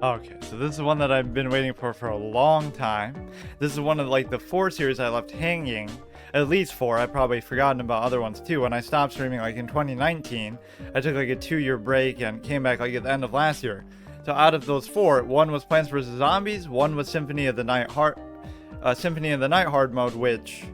Okay, so this is one that I've been waiting for a long time. This is one of like the 4 series I left hanging. At least 4. I've probably forgotten about other ones too. When I stopped streaming like in 2019, I took like a 2-year break and came back like at the end of last year. So out of those 4, one was Plants vs Zombies, one was Symphony of the Night hard mode, which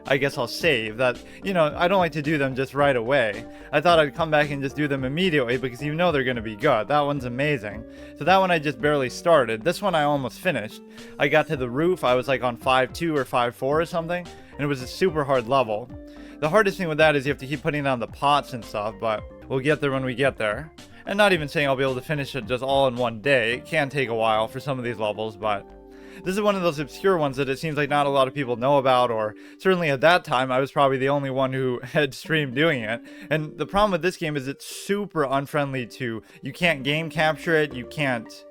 I guess I'll save. That, I don't like to do them just right away. I thought I'd come back and just do them immediately because they're going to be good. That one's amazing. So that one I just barely started. This one I almost finished. I got to the roof. I was like on 5-2 or 5-4 or something, and it was a super hard level. The hardest thing with that is you have to keep putting down the pots and stuff, but we'll get there when we get there. And not even saying I'll be able to finish it just all in one day. It can take a while for some of these levels, but this is one of those obscure ones that it seems like not a lot of people know about, or certainly at that time I was probably the only one who had streamed doing it. And the problem with this game is it's super unfriendly to, you can't game capture it, you can't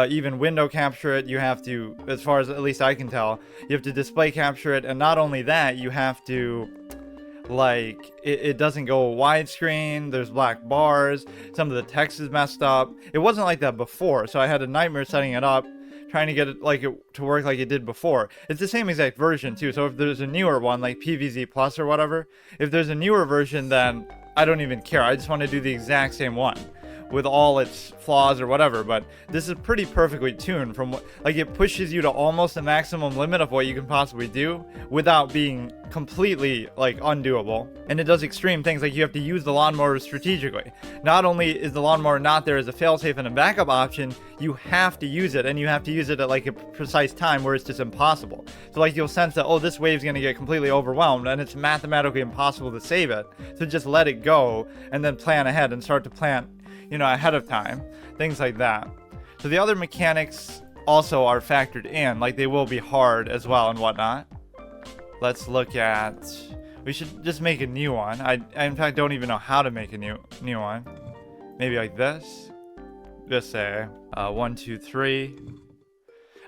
even window capture it. You have to, as far as at least I can tell, you have to display capture it, and not only that, you have to, like, it doesn't go widescreen, there's black bars, some of the text is messed up. It wasn't like that before, so I had a nightmare setting it up, trying to get it to work like it did before. It's the same exact version too, so if there's a newer one like PVZ Plus or whatever, if there's a newer version, then I don't even care. I just want to do the exact same one with all its flaws or whatever. But this is pretty perfectly tuned from what, like, it pushes you to almost the maximum limit of what you can possibly do without being completely like undoable. And it does extreme things, like you have to use the lawnmower strategically. Not only is the lawnmower not there as a failsafe and a backup option, you have to use it, and you have to use it at like a precise time where it's just impossible. So like you'll sense that, oh, this wave's gonna get completely overwhelmed and it's mathematically impossible to save it. So just let it go and then plan ahead and start to plan, ahead of time, things like that. So the other mechanics also are factored in, like they will be hard as well and whatnot. Let's look at, we should just make a new one. I in fact don't even know how to make a new one. Maybe like this. Just say 1, 2, 3.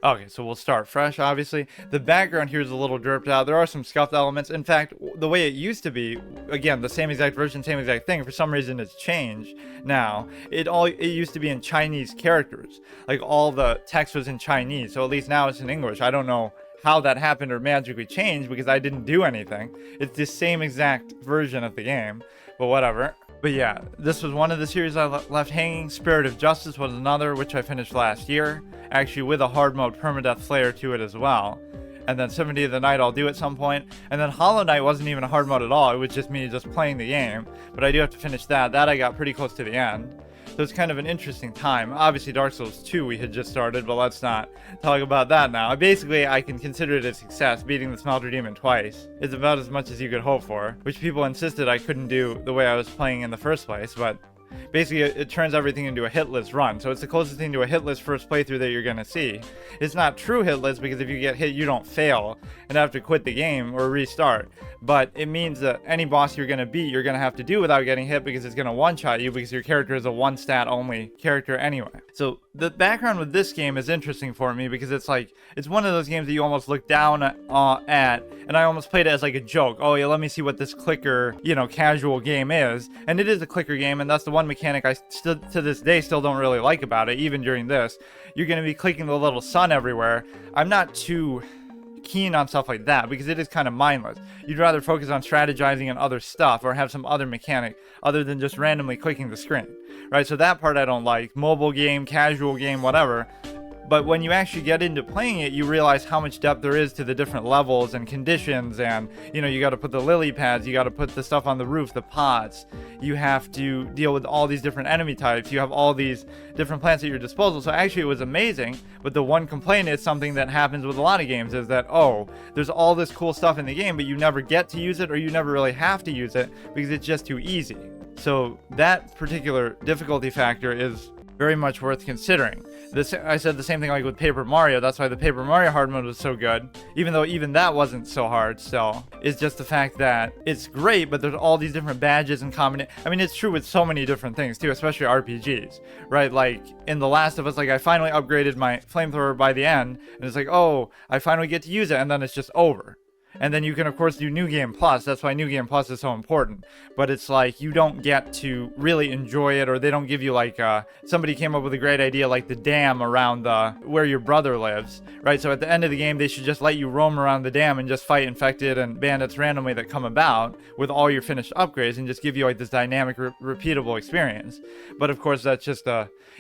Okay, so we'll start fresh, obviously. The background here is a little dripped out. There are some scuffed elements. In fact, the way it used to be, again, the same exact version, same exact thing, for some reason it's changed now. It used to be in Chinese characters. Like, all the text was in Chinese, so at least now it's in English. I don't know how that happened or magically changed because I didn't do anything. It's the same exact version of the game, but whatever. But yeah, this was one of the series I left hanging. Spirit of Justice was another, which I finished last year, actually with a hard mode permadeath flair to it as well. And then Symphony of the Night I'll do at some point. And then Hollow Knight wasn't even a hard mode at all, it was just me just playing the game. But I do have to finish that. That I got pretty close to the end. So it's kind of an interesting time. Obviously Dark Souls 2 we had just started, but let's not talk about that now. Basically, I can consider it a success. Beating the Smelter Demon twice is about as much as you could hope for, which people insisted I couldn't do the way I was playing in the first place, but basically it turns everything into a hitless run. So it's the closest thing to a hitless first playthrough that you're gonna see. It's not true hitless because if you get hit you don't fail and have to quit the game or restart, but it means that any boss you're gonna beat you're gonna have to do without getting hit because it's gonna one-shot you because your character is a one stat only character anyway. So the background with this game is interesting for me because it's one of those games that you almost look down at, and I almost played it as like a joke. Oh yeah, let me see what this clicker, casual game is. And it is a clicker game, and that's the one mechanic I still to this day still don't really like about it. Even during this, you're going to be clicking the little sun everywhere. I'm not too keen on stuff like that because it is kind of mindless. You'd rather focus on strategizing and other stuff or have some other mechanic other than just randomly clicking the screen, right? So that part I don't like. Mobile game, casual game, whatever. But when you actually get into playing it, you realize how much depth there is to the different levels and conditions. And, you got to put the lily pads, you got to put the stuff on the roof, the pots. You have to deal with all these different enemy types. You have all these different plants at your disposal. So actually it was amazing. But the one complaint is something that happens with a lot of games is that, oh, there's all this cool stuff in the game, but you never get to use it or you never really have to use it because it's just too easy. So that particular difficulty factor is very much worth considering. I said the same thing like with Paper Mario. That's why the Paper Mario hard mode was so good, even though even that wasn't so hard still. It's just the fact that it's great, but there's all these different badges and combinations. I mean, it's true with so many different things too, especially RPGs, right? Like in The Last of Us, like I finally upgraded my flamethrower by the end, and it's like, oh, I finally get to use it, and then it's just over. And then you can, of course, do New Game Plus. That's why New Game Plus is so important. But it's like you don't get to really enjoy it, or they don't give you like somebody came up with a great idea like the dam around where your brother lives, right? So at the end of the game, they should just let you roam around the dam and just fight infected and bandits randomly that come about with all your finished upgrades and just give you like this dynamic, repeatable experience. But of course, that's just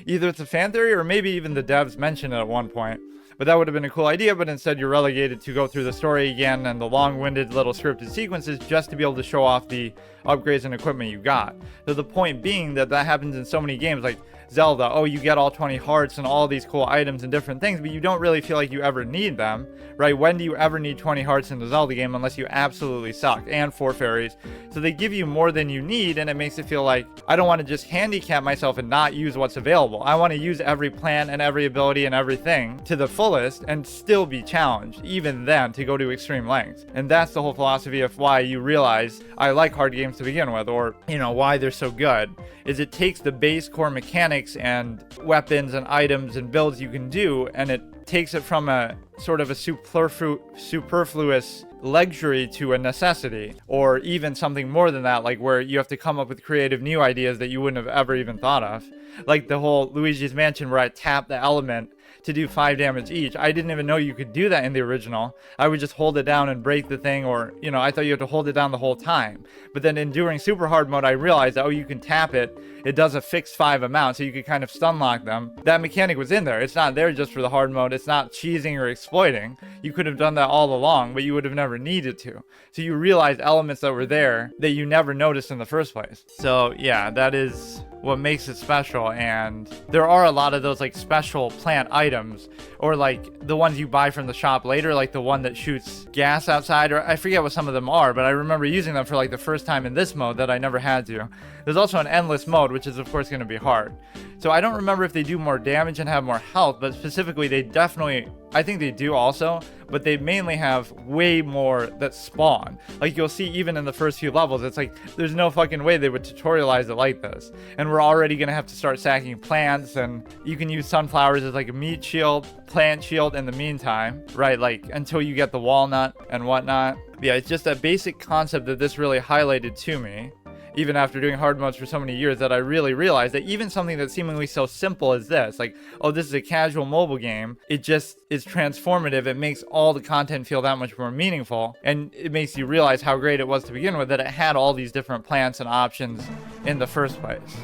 either it's a fan theory or maybe even the devs mentioned it at one point. But that would have been a cool idea, but instead you're relegated to go through the story again and the long-winded little scripted sequences just to be able to show off the upgrades and equipment you got. So the point being that happens in so many games like Zelda. Oh, you get all 20 hearts and all these cool items and different things, but you don't really feel like you ever need them, right? When do you ever need 20 hearts in the Zelda game unless you absolutely suck? And 4 fairies. So they give you more than you need, and it makes it feel like I don't want to just handicap myself and not use what's available. I want to use every plant and every ability and everything to the fullest and still be challenged, even then, to go to extreme lengths. And that's the whole philosophy of why you realize I like hard games to begin with, or, you know, why they're so good, is it takes the base core mechanics and weapons and items and builds you can do, and it takes it from a sort of a superfluous luxury to a necessity, or even something more than that, like where you have to come up with creative new ideas that you wouldn't have ever even thought of. Like the whole Luigi's Mansion where I tap the element to do 5 damage each. I didn't even know you could do that in the original. I would just hold it down and break the thing, or, you know, I thought you had to hold it down the whole time. But then in doing super hard mode, I realized that, oh, you can tap it. It does a fixed 5 amount, so you could kind of stun lock them. That mechanic was in there. It's not there just for the hard mode. It's not cheesing or exploiting. You could have done that all along, but you would have never needed to. So you realize elements that were there that you never noticed in the first place. So yeah, that is what makes it special. And there are a lot of those like special plant items, or like the ones you buy from the shop later, like the one that shoots gas outside, or I forget what some of them are, but I remember using them for like the first time in this mode that I never had to. There's also an endless mode, which is of course going to be hard. So I don't remember if they do more damage and have more health, but specifically they definitely, I think they do also, but they mainly have way more that spawn. Like you'll see even in the first few levels, it's like there's no fucking way they would tutorialize it like this. And we're already going to have to start sacking plants, and you can use sunflowers as like a meat shield, plant shield in the meantime, right? Like until you get the walnut and whatnot. Yeah, it's just that basic concept that this really highlighted to me, even after doing hard modes for so many years, that I really realized that even something that's seemingly so simple as this, like, oh, this is a casual mobile game, it just is transformative. It makes all the content feel that much more meaningful, and it makes you realize how great it was to begin with, that it had all these different plants and options in the first place.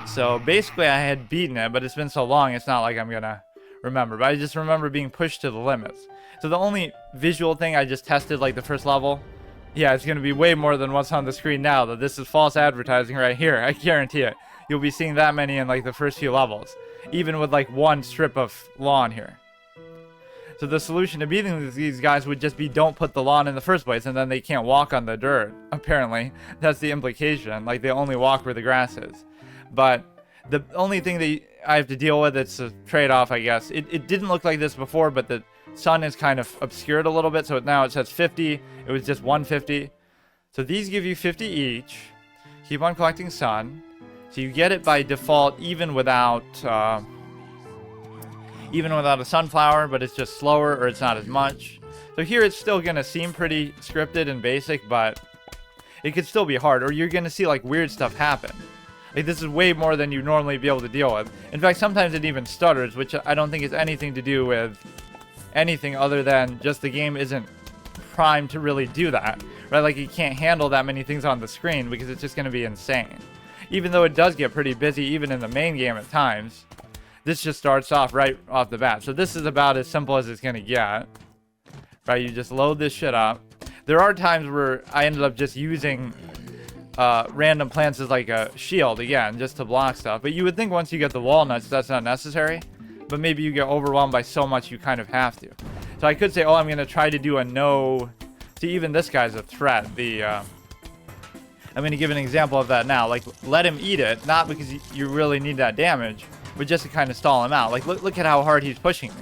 So basically I had beaten it, but it's been so long, it's not like I'm gonna remember, but I just remember being pushed to the limits. So the only visual thing I just tested, like the first level, yeah, it's going to be way more than what's on the screen now, though. This is false advertising right here. I guarantee it. You'll be seeing that many in, like, the first few levels. Even with, like, one strip of lawn here. So the solution to beating these guys would just be don't put the lawn in the first place, and then they can't walk on the dirt, apparently. That's the implication. Like, they only walk where the grass is. But the only thing that I have to deal with, it's a trade-off, I guess. It didn't look like this before, but the sun is kind of obscured a little bit, so now it says 50. It was just 150. So these give you 50 each. Keep on collecting sun. So you get it by default even without a sunflower, but it's just slower, or it's not as much. So here it's still gonna seem pretty scripted and basic, but it could still be hard, or you're gonna see like weird stuff happen. Like this is way more than you normally be able to deal with. In fact, sometimes it even stutters, which I don't think is anything to do with anything other than just the game isn't primed to really do that, right? Like it can't handle that many things on the screen because it's just going to be insane. Even though it does get pretty busy even in the main game at times, this just starts off right off the bat. So this is about as simple as it's going to get, right? You just load this shit up. There are times where I ended up just using random plants as like a shield again, just to block stuff. But you would think once you get the walnuts, that's not necessary. But maybe you get overwhelmed by so much you kind of have to. So I could say, oh, I'm going to try to do a no. See, even this guy's a threat. I'm going to give an example of that now. Like, let him eat it, not because you really need that damage, but just to kind of stall him out. Like, look at how hard he's pushing me.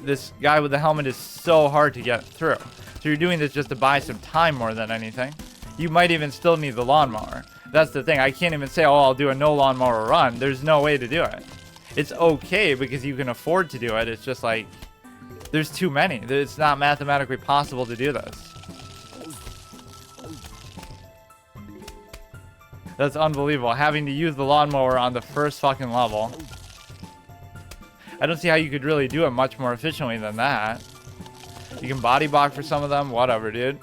This guy with the helmet is so hard to get through. So you're doing this just to buy some time more than anything. You might even still need the lawnmower. That's the thing. I can't even say, oh, I'll do a no lawnmower run. There's no way to do it. It's okay because you can afford to do it. It's just like, There's too many. It's not mathematically possible to do this. That's unbelievable. Having to use the lawnmower on the first fucking level. I don't see how you could really do it much more efficiently than that. You can body block for some of them. Whatever, dude.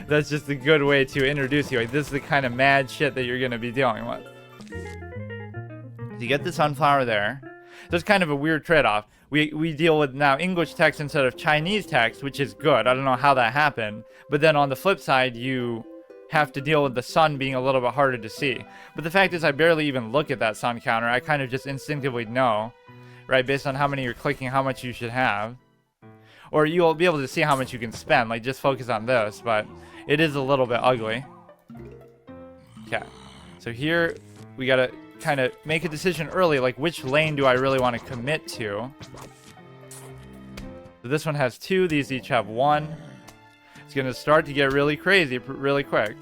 That's just a good way to introduce you. Like, this is the kind of mad shit that you're going to be dealing with. You get the sunflower there. There's kind of a weird trade-off. We deal with now English text instead of Chinese text, which is good. I don't know how that happened. But then on the flip side, you have to deal with the sun being a little bit harder to see. But the fact is, I barely even look at that sun counter. I kind of just instinctively know, right, based on how many you're clicking, how much you should have. Or you'll be able to see how much you can spend. Like, just focus on this, but it is a little bit ugly. Okay, so here we gotta kind of make a decision early, like which lane do I really want to commit to. So this one has 2, these each have 1. It's gonna start to get really crazy really quick.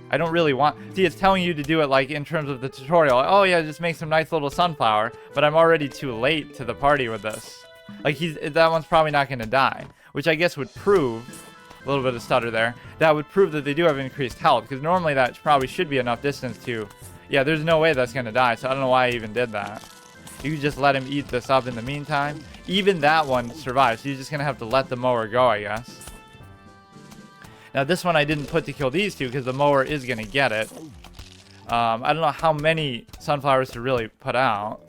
I don't really want... See, it's telling you to do it like in terms of the tutorial. Like, oh yeah, just make some nice little sunflower, but I'm already too late to the party with this. Like, that one's probably not gonna die, which I guess would prove... A little bit of stutter there. That would prove that they do have increased health, because normally that probably should be enough distance to... Yeah, there's no way that's going to die, so I don't know why I even did that. You could just let him eat this up in the meantime. Even that one survives, so you're just going to have to let the mower go, I guess. Now, this one I didn't put to kill these two, because the mower is going to get it. I don't know how many sunflowers to really put out.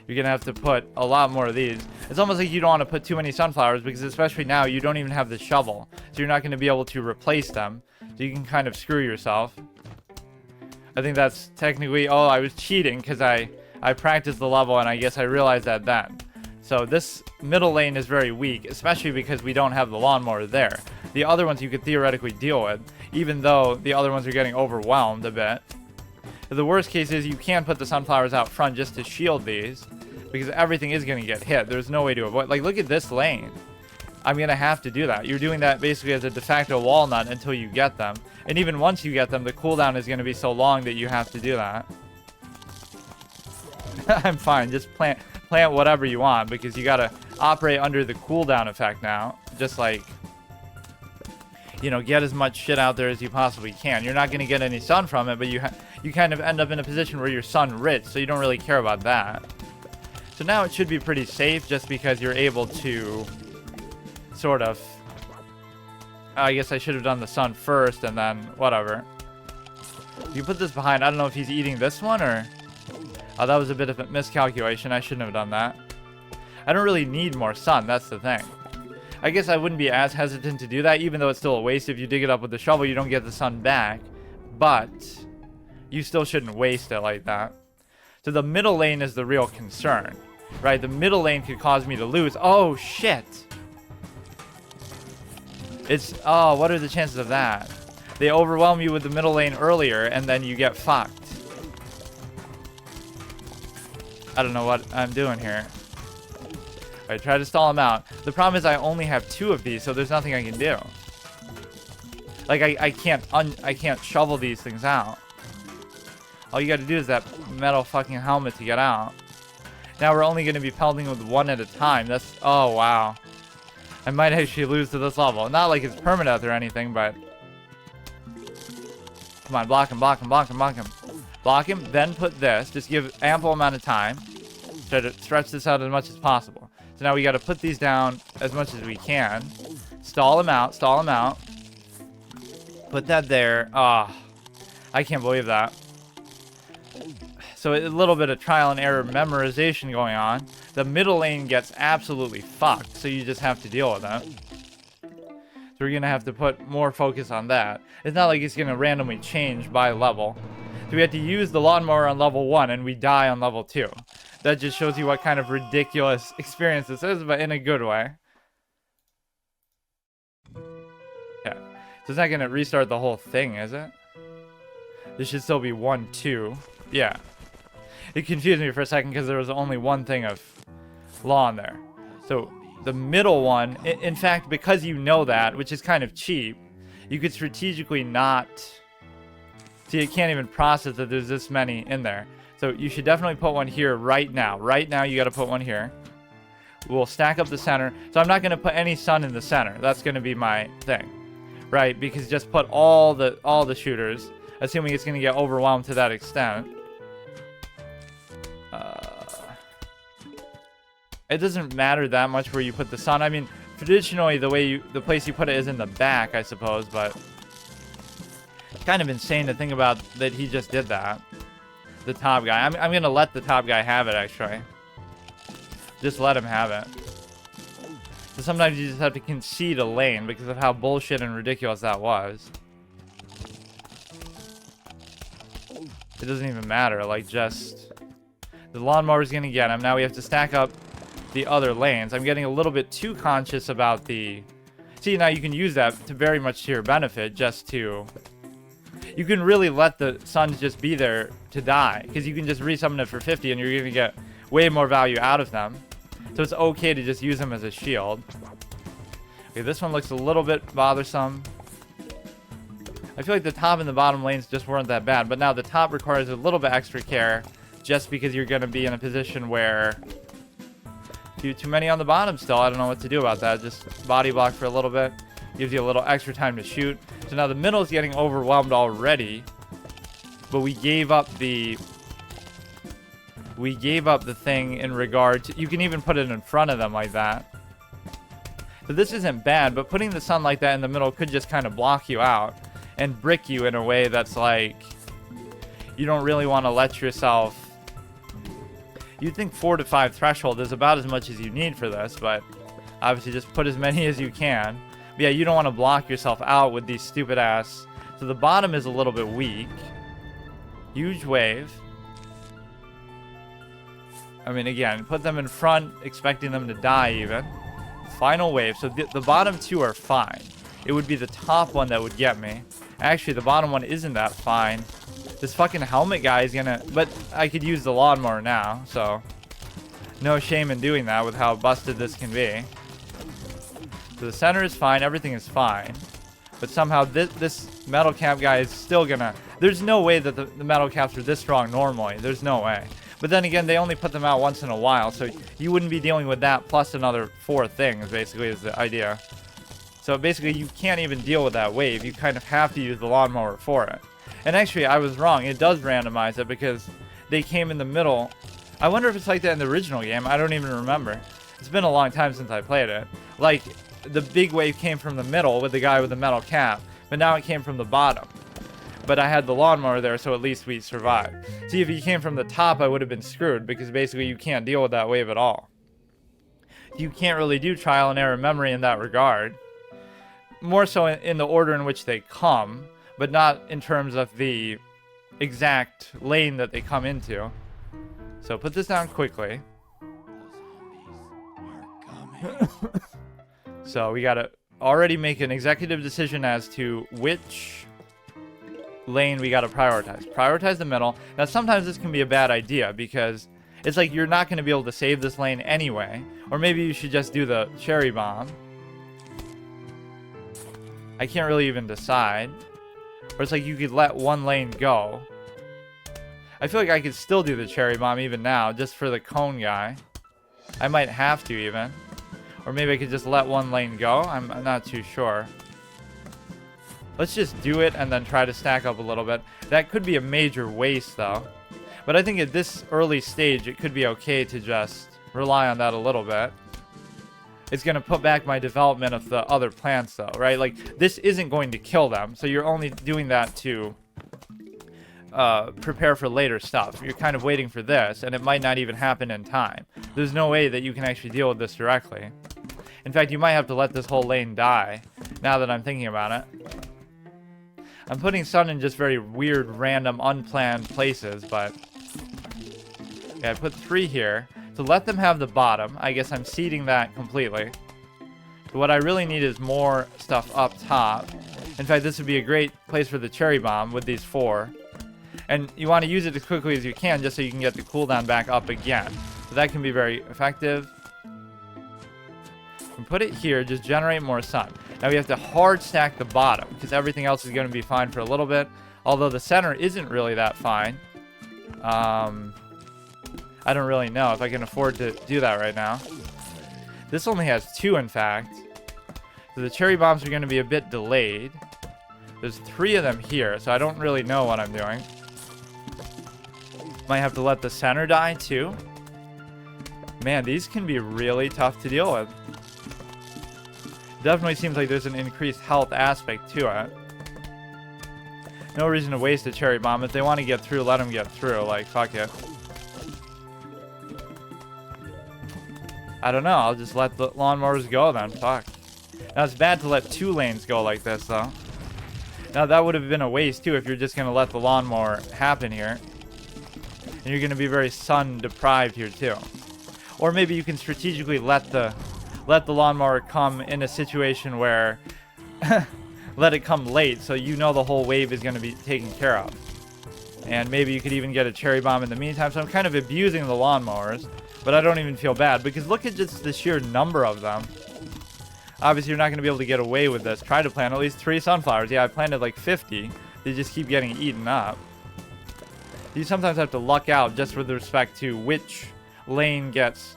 You're going to have to put a lot more of these. It's almost like you don't want to put too many sunflowers because especially now you don't even have the shovel. So you're not going to be able to replace them. So you can kind of screw yourself. I think that's technically... Oh, I was cheating because I practiced the level and I guess I realized that then. So this middle lane is very weak, especially because we don't have the lawnmower there. The other ones you could theoretically deal with, even though the other ones are getting overwhelmed a bit. The worst case is you can put the sunflowers out front just to shield these. Because everything is going to get hit. There's no way to avoid... Like, look at this lane. I'm going to have to do that. You're doing that basically as a de facto walnut until you get them. And even once you get them, the cooldown is going to be so long that you have to do that. I'm fine. Just plant whatever you want. Because you got to operate under the cooldown effect now. Just like... You know, get as much shit out there as you possibly can. You're not going to get any sun from it, but you kind of end up in a position where you're sun rich. So you don't really care about that. So now it should be pretty safe just because you're able to sort of... I guess I should have done the sun first and then whatever. You put this behind. I don't know if he's eating this one or... Oh, that was a bit of a miscalculation. I shouldn't have done that. I don't really need more sun. That's the thing. I guess I wouldn't be as hesitant to do that, even though it's still a waste. If you dig it up with the shovel, you don't get the sun back. But you still shouldn't waste it like that. So the middle lane is the real concern. Right, the middle lane could cause me to lose. Oh, shit. It's... Oh, what are the chances of that? They overwhelm you with the middle lane earlier, and then you get fucked. I don't know what I'm doing here. Alright, try to stall him out. The problem is I only have 2 of these, so there's nothing I can do. Like, I can't shovel these things out. All you gotta do is that metal fucking helmet to get out. Now we're only going to be pelting with 1 at a time. That's... Oh, wow. I might actually lose to this level. Not like it's permadeath or anything, but... Come on, block him, block him, block him, block him. Block him, then put this. Just give ample amount of time. Try to stretch this out as much as possible. So now we got to put these down as much as we can. Stall him out, stall him out. Put that there. Ah, I can't believe that. So a little bit of trial and error memorization going on. The middle lane gets absolutely fucked, so you just have to deal with that. So we're going to have to put more focus on that. It's not like it's going to randomly change by level. So we have to use the lawnmower on level 1, and we die on level 2. That just shows you what kind of ridiculous experience this is, but in a good way. Yeah. So it's not going to restart the whole thing, is it? This should still be 1, 2. Yeah. It confused me for a second because there was only one thing of lawn there. So the middle one, in fact, because you know that, which is kind of cheap, you could strategically not... See, it can't even process that there's this many in there. So you should definitely put one here right now. Right now, you got to put one here. We'll stack up the center. So I'm not going to put any sun in the center. That's going to be my thing, right? Because just put all the shooters, assuming it's going to get overwhelmed to that extent. It doesn't matter that much where you put the sun. I mean, traditionally, the place you put it is in the back, I suppose, but it's kind of insane to think about that he just did that. The top guy. I'm going to let the top guy have it, actually. Just let him have it. So sometimes you just have to concede a lane because of how bullshit and ridiculous that was. It doesn't even matter. Like, just... The lawnmower's going to get him. Now we have to stack up the other lanes. I'm getting a little bit too conscious about the... See, now you can use that to very much to your benefit, just to... You can really let the suns just be there to die, because you can just resummon it for 50 and you're going to get way more value out of them. So it's okay to just use them as a shield. Okay, this one looks a little bit bothersome. I feel like the top and the bottom lanes just weren't that bad, but now the top requires a little bit extra care just because you're going to be in a position where too many on the bottom still. I don't know what to do about that. Just body block for a little bit. Gives you a little extra time to shoot. So now the middle is getting overwhelmed already. But we gave up the thing in regard to... You can even put it in front of them like that. So this isn't bad, but putting the sun like that in the middle could just kind of block you out. And brick you in a way that's like... You don't really want to let yourself... You'd think 4 to 5 threshold is about as much as you need for this, but obviously just put as many as you can. But yeah, you don't want to block yourself out with these stupid ass. So the bottom is a little bit weak. Huge wave. I mean, again, put them in front, expecting them to die even. Final wave. So the bottom two are fine. It would be the top one that would get me. Actually, the bottom one isn't that fine. This fucking helmet guy is gonna... But I could use the lawnmower now, so... No shame in doing that with how busted this can be. So the center is fine, everything is fine. But somehow this metal cap guy is still gonna... There's no way that the metal caps are this strong normally. There's no way. But then again, they only put them out once in a while, so you wouldn't be dealing with that plus another 4 things, basically, is the idea. So basically, you can't even deal with that wave. You kind of have to use the lawnmower for it. And actually, I was wrong. It does randomize it because they came in the middle. I wonder if it's like that in the original game. I don't even remember. It's been a long time since I played it. Like, the big wave came from the middle with the guy with the metal cap, but now it came from the bottom. But I had the lawnmower there, so at least we survived. See, if he came from the top, I would have been screwed, because basically you can't deal with that wave at all. You can't really do trial and error memory in that regard. More so in the order in which they come, but not in terms of the exact lane that they come into. So put this down quickly. So we gotta already make an executive decision as to which lane we gotta prioritize. Prioritize the middle. Now sometimes this can be a bad idea because it's like you're not gonna be able to save this lane anyway. Or maybe you should just do the cherry bomb. I can't really even decide. Or it's like you could let one lane go. I feel like I could still do the cherry bomb even now, just for the cone guy. I might have to even. Or maybe I could just let one lane go. I'm not too sure. Let's just do it and then try to stack up a little bit. That could be a major waste though. But I think at this early stage, it could be okay to just rely on that a little bit. It's going to put back my development of the other plants though, right? Like, this isn't going to kill them. So you're only doing that to prepare for later stuff. You're kind of waiting for this, and it might not even happen in time. There's no way that you can actually deal with this directly. In fact, you might have to let this whole lane die, now that I'm thinking about it. I'm putting sun in just very weird, random, unplanned places, but... Yeah, I put 3 here. So let them have the bottom. I guess I'm seeding that completely. So what I really need is more stuff up top. In fact, this would be a great place for the cherry bomb with these 4. And you want to use it as quickly as you can just so you can get the cooldown back up again. So that can be very effective. And put it here, just generate more sun. Now we have to hard stack the bottom because everything else is going to be fine for a little bit. Although the center isn't really that fine. I don't really know if I can afford to do that right now. This only has 2, in fact. So the cherry bombs are going to be a bit delayed. There's 3 of them here, so I don't really know what I'm doing. Might have to let the center die, too. Man, these can be really tough to deal with. Definitely seems like there's an increased health aspect to it. No reason to waste a cherry bomb. If they want to get through, let them get through. Like, fuck it. I don't know. I'll just let the lawnmowers go then. Fuck. Now, it's bad to let 2 lanes go like this, though. Now, that would have been a waste, too, if you're just going to let the lawnmower happen here. And you're going to be very sun-deprived here, too. Or maybe you can strategically let the lawnmower come in a situation where... let it come late, so you know the whole wave is going to be taken care of. And maybe you could even get a cherry bomb in the meantime. So I'm kind of abusing the lawnmowers, but I don't even feel bad, because look at just the sheer number of them. Obviously, you're not going to be able to get away with this. Try to plant at least 3 sunflowers. Yeah, I planted like 50. They just keep getting eaten up. You sometimes have to luck out just with respect to which lane gets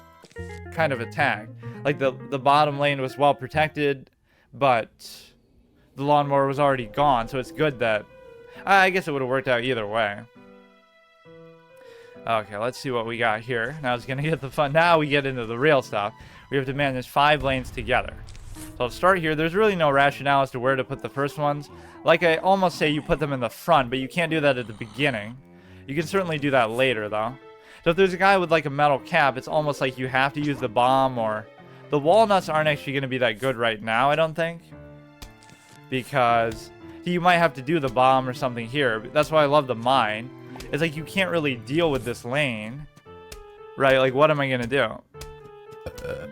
kind of attacked. Like the bottom lane was well protected, but the lawnmower was already gone, so it's good that... I guess it would have worked out either way. Okay, let's see what we got here. Now it's going to get the fun. Now we get into the real stuff. We have to manage 5 lanes together. So I'll start here. There's really no rationale as to where to put the first ones. Like I almost say you put them in the front, but you can't do that at the beginning. You can certainly do that later, though. So if there's a guy with like a metal cap, it's almost like you have to use the bomb, or... The walnuts aren't actually going to be that good right now, I don't think. Because you might have to do the bomb or something here. That's why I love the mine. It's like you can't really deal with this lane. Right? Like, what am I going to do?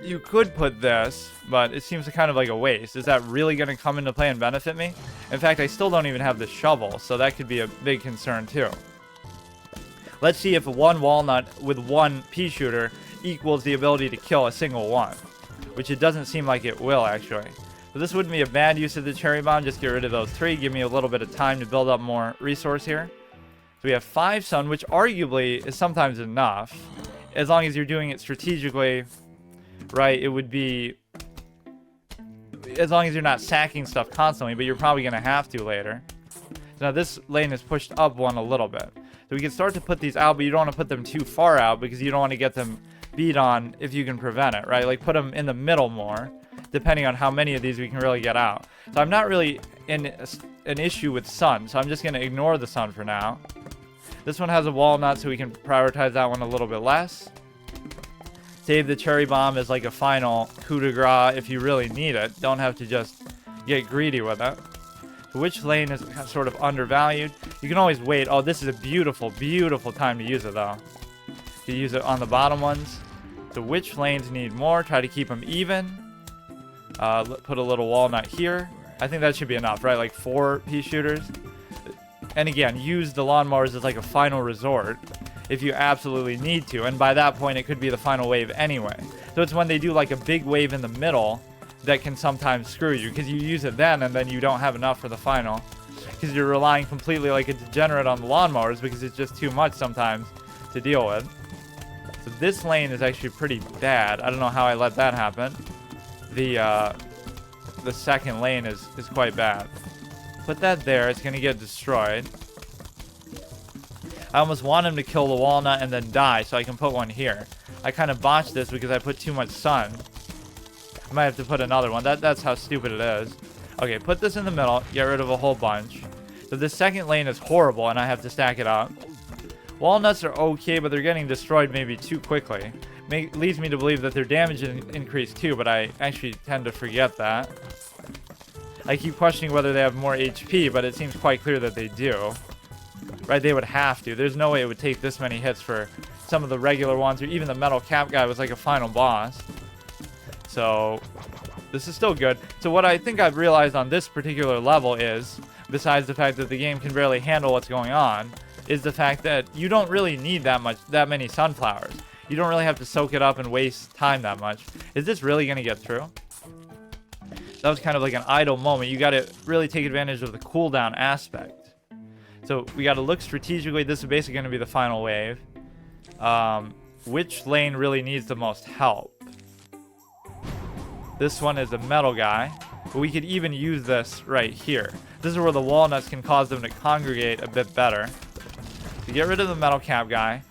You could put this, but it seems kind of like a waste. Is that really going to come into play and benefit me? In fact, I still don't even have the shovel, so that could be a big concern too. Let's see if 1 walnut with 1 pea shooter equals the ability to kill a single one. Which it doesn't seem like it will, actually. So this wouldn't be a bad use of the cherry bomb. Just get rid of those 3. Give me a little bit of time to build up more resource here. So we have 5 sun, which arguably is sometimes enough. As long as you're doing it strategically, right? It would be... As long as you're not sacking stuff constantly, but you're probably going to have to later. So now this lane is pushed up 1 a little bit. So we can start to put these out, but you don't want to put them too far out because you don't want to get them beat on if you can prevent it, right? Like put them in the middle more, depending on how many of these we can really get out. So I'm not really in an issue with sun, so I'm just going to ignore the sun for now. This one has a walnut, so we can prioritize that one a little bit less. Save the cherry bomb as like a final coup de grace if you really need it. Don't have to just get greedy with it. Which lane is sort of undervalued? You can always wait. Oh, this is a beautiful, beautiful time to use it, though. You use it on the bottom ones. So which lanes need more? Try to keep them even. Put a little walnut here. I think that should be enough, right? Like 4 pea shooters. And again, use the lawnmowers as like a final resort if you absolutely need to. And by that point, it could be the final wave anyway. So it's when they do like a big wave in the middle that can sometimes screw you, because you use it then and then you don't have enough for the final. Because you're relying completely like a degenerate on the lawnmowers because it's just too much sometimes to deal with. So this lane is actually pretty bad. I don't know how I let that happen. The second lane is quite bad. Put that there. It's going to get destroyed. I almost want him to kill the walnut and then die so I can put one here. I kind of botched this because I put too much sun. I might have to put another one. That's how stupid it is. Okay, put this in the middle. Get rid of a whole bunch. So this second lane is horrible and I have to stack it up. Walnuts are okay, but they're getting destroyed maybe too quickly. Leads me to believe that their damage increased too, but I actually tend to forget that. I keep questioning whether they have more HP, but it seems quite clear that they do. Right, they would have to. There's no way it would take this many hits for some of the regular ones, or even the metal cap guy was like a final boss. So, this is still good. So what I think I've realized on this particular level is, besides the fact that the game can barely handle what's going on, is the fact that you don't really need that many sunflowers. You don't really have to soak it up and waste time that much. Is this really going to get through? That was kind of like an idle moment. You got to really take advantage of the cooldown aspect. So we got to look strategically. This is basically going to be the final wave. Which lane really needs the most help? This one is a metal guy, but we could even use this right here. This is where the walnuts can cause them to congregate a bit better. To get rid of the metal cap guy.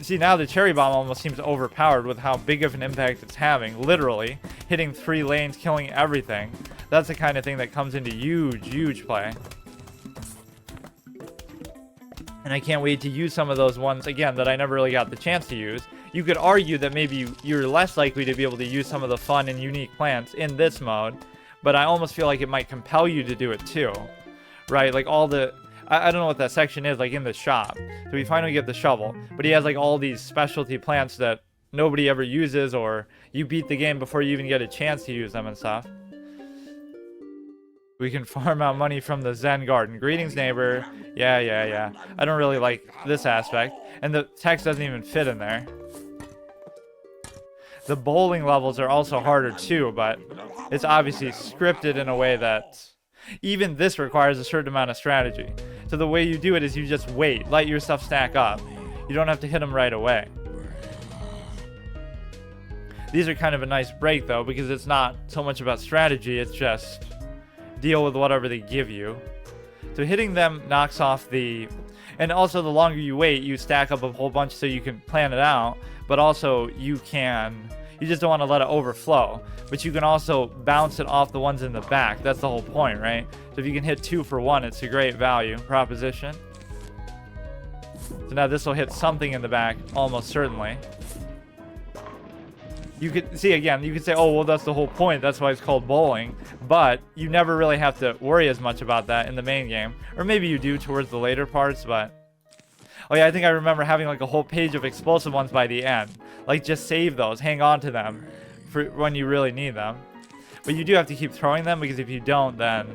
See, now the cherry bomb almost seems overpowered with how big of an impact it's having. Literally hitting 3 lanes, killing everything. That's the kind of thing that comes into huge play. And I can't wait to use some of those ones again that I never really got the chance to use. You could argue that maybe you're less likely to be able to use some of the fun and unique plants in this mode, but I almost feel like it might compel you to do it too, right? Like all the, I don't know what that section is, like in the shop. So we finally get the shovel, but he has like all these specialty plants that nobody ever uses, or you beat the game before you even get a chance to use them and stuff. We can farm out money from the Zen garden. Greetings, neighbor. Yeah. I don't really like this aspect. And the text doesn't even fit in there. The bowling levels are also harder too, but it's obviously scripted in a way that even this requires a certain amount of strategy. So the way you do it is you just wait, let your stuff stack up. You don't have to hit them right away. These are kind of a nice break though, because it's not so much about strategy, it's just deal with whatever they give you. So hitting them knocks off the... And also the longer you wait, you stack up a whole bunch so you can plan it out, but also you just don't want to let it overflow. But you can also bounce it off the ones in the back. That's the whole point, right? So if you can hit 2 for 1, it's a great value proposition. So now this will hit something in the back, almost certainly. You could see again, you could say, oh, well, that's the whole point. That's why it's called bowling. But you never really have to worry as much about that in the main game. Or maybe you do towards the later parts, but... Oh yeah, I think I remember having like a whole page of explosive ones by the end. Like, just save those, hang on to them for when you really need them. But you do have to keep throwing them, because if you don't, then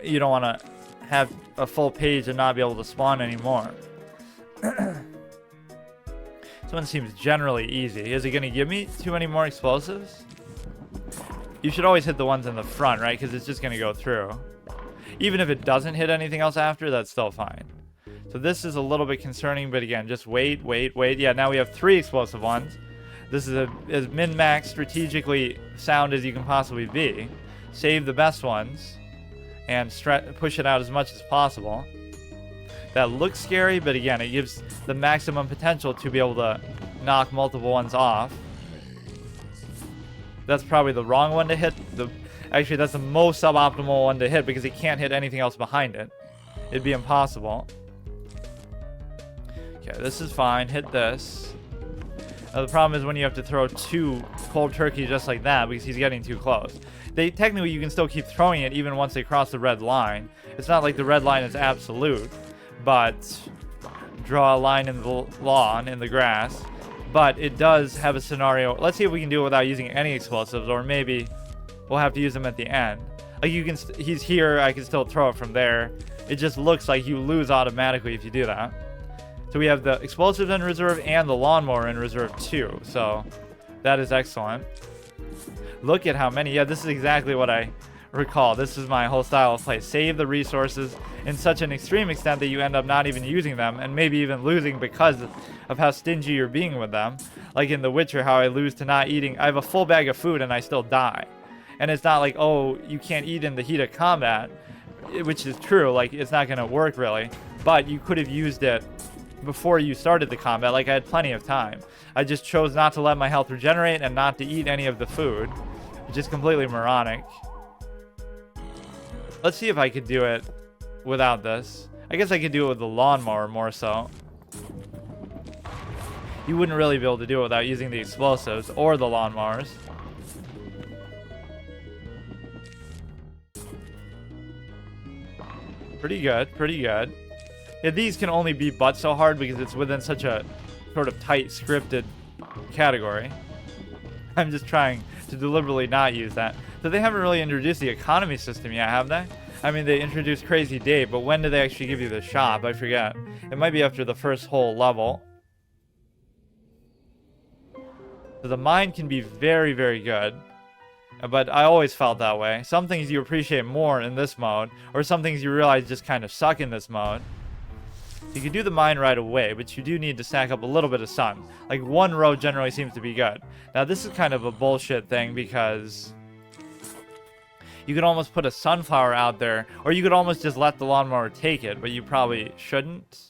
you don't want to have a full page and not be able to spawn anymore. This one seems generally easy. Is it going to give me too many more explosives? You should always hit the ones in the front, right? Because it's just going to go through. Even if it doesn't hit anything else after, that's still fine. So this is a little bit concerning, but again, just wait. Yeah, now we have 3 explosive ones. This is as min-max strategically sound as you can possibly be. Save the best ones and push it out as much as possible. That looks scary, but again, it gives the maximum potential to be able to knock multiple ones off. That's probably the wrong one to hit. Actually, that's the most suboptimal one to hit, because it can't hit anything else behind it. It'd be impossible. Okay, this is fine. Hit this. Now, the problem is when you have to throw 2 cold turkeys just like that, because he's getting too close. Technically, you can still keep throwing it even once they cross the red line. It's not like the red line is absolute, but draw a line in the lawn, in the grass. But it does have a scenario. Let's see if we can do it without using any explosives, or maybe we'll have to use them at the end. Like, you can, he's here, I can still throw it from there. It just looks like you lose automatically if you do that. So we have the explosives in reserve and the lawnmower in reserve too. So that is excellent. Look at how many. Yeah, this is exactly what I recall. This is my whole style of play. Save the resources in such an extreme extent that you end up not even using them, and maybe even losing because of how stingy you're being with them. Like in The Witcher, how I lose to not eating. I have a full bag of food and I still die. And it's not like, oh, you can't eat in the heat of combat, which is true. Like, it's not going to work really. But you could have used it before you started the combat. Like, I had plenty of time. I just chose not to let my health regenerate and not to eat any of the food, which is completely moronic. Let's see if I could do it without this. I guess I could do it with the lawnmower more so. You wouldn't really be able to do it without using the explosives or the lawnmowers. Pretty good, pretty good. Yeah, these can only be but so hard because it's within such a sort of tight scripted category. I'm just trying to deliberately not use that. So they haven't really introduced the economy system yet, have they? I mean, they introduced Crazy Day, but when do they actually give you the shop? I forget. It might be after the first whole level. So the mine can be very, very good. But I always felt that way. Some things you appreciate more in this mode, or some things you realize just kind of suck in this mode. You can do the mine right away, but you do need to stack up a little bit of sun. Like 1 row generally seems to be good. Now this is kind of a bullshit thing because you could almost put a sunflower out there, or you could almost just let the lawnmower take it, but you probably shouldn't.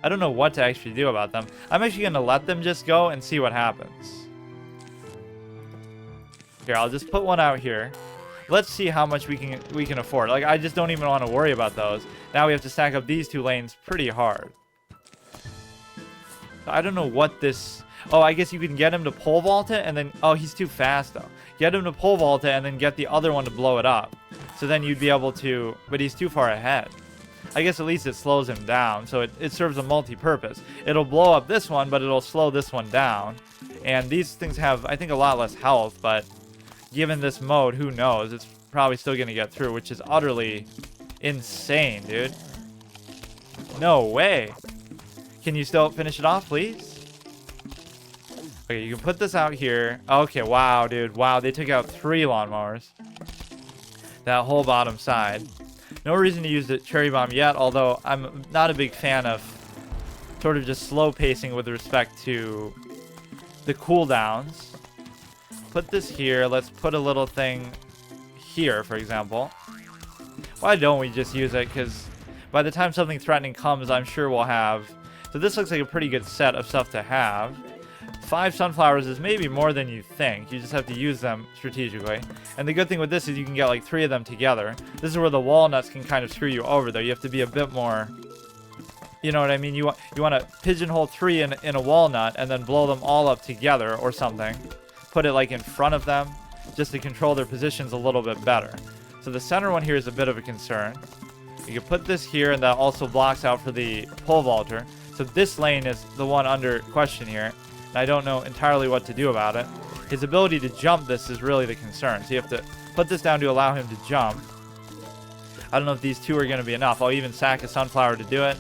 I don't know what to actually do about them. I'm actually going to let them just go and see what happens. Here, I'll just put one out here. Let's see how much we can afford. Like, I just don't even want to worry about those. Now we have to stack up these 2 lanes pretty hard. I don't know what this... Oh, I guess you can get him to pole vault it and then... Oh, he's too fast, though. Get him to pole vault it and then get the other one to blow it up. So then you'd be able to... But he's too far ahead. I guess at least it slows him down. So it serves a multi-purpose. It'll blow up this one, but it'll slow this one down. And these things have, I think, a lot less health, but... Given this mode, who knows? It's probably still going to get through, which is utterly insane, dude. No way. Can you still finish it off, please? Okay, you can put this out here. Okay, wow, dude. Wow, they took out 3 lawnmowers. That whole bottom side. No reason to use the cherry bomb yet, although I'm not a big fan of sort of just slow pacing with respect to the cooldowns. Put this here. Let's put a little thing here, for example. Why don't we just use it? Because by the time something threatening comes, I'm sure we'll have... So this looks like a pretty good set of stuff to have. 5 sunflowers is maybe more than you think. You just have to use them strategically. And the good thing with this is you can get like 3 of them together. This is where the walnuts can kind of screw you over, though. You have to be a bit more... You know what I mean? You want to pigeonhole 3 in a walnut and then blow them all up together or something. Put it like in front of them just to control their positions a little bit better. So the center one here is a bit of a concern. You can put this here, and that also blocks out for the pole vaulter. So this lane is the one under question here, and I don't know entirely what to do about it. His ability to jump this is really the concern. So you have to put this down to allow him to jump. I don't know if these 2 are going to be enough. I'll even sack a sunflower to do it.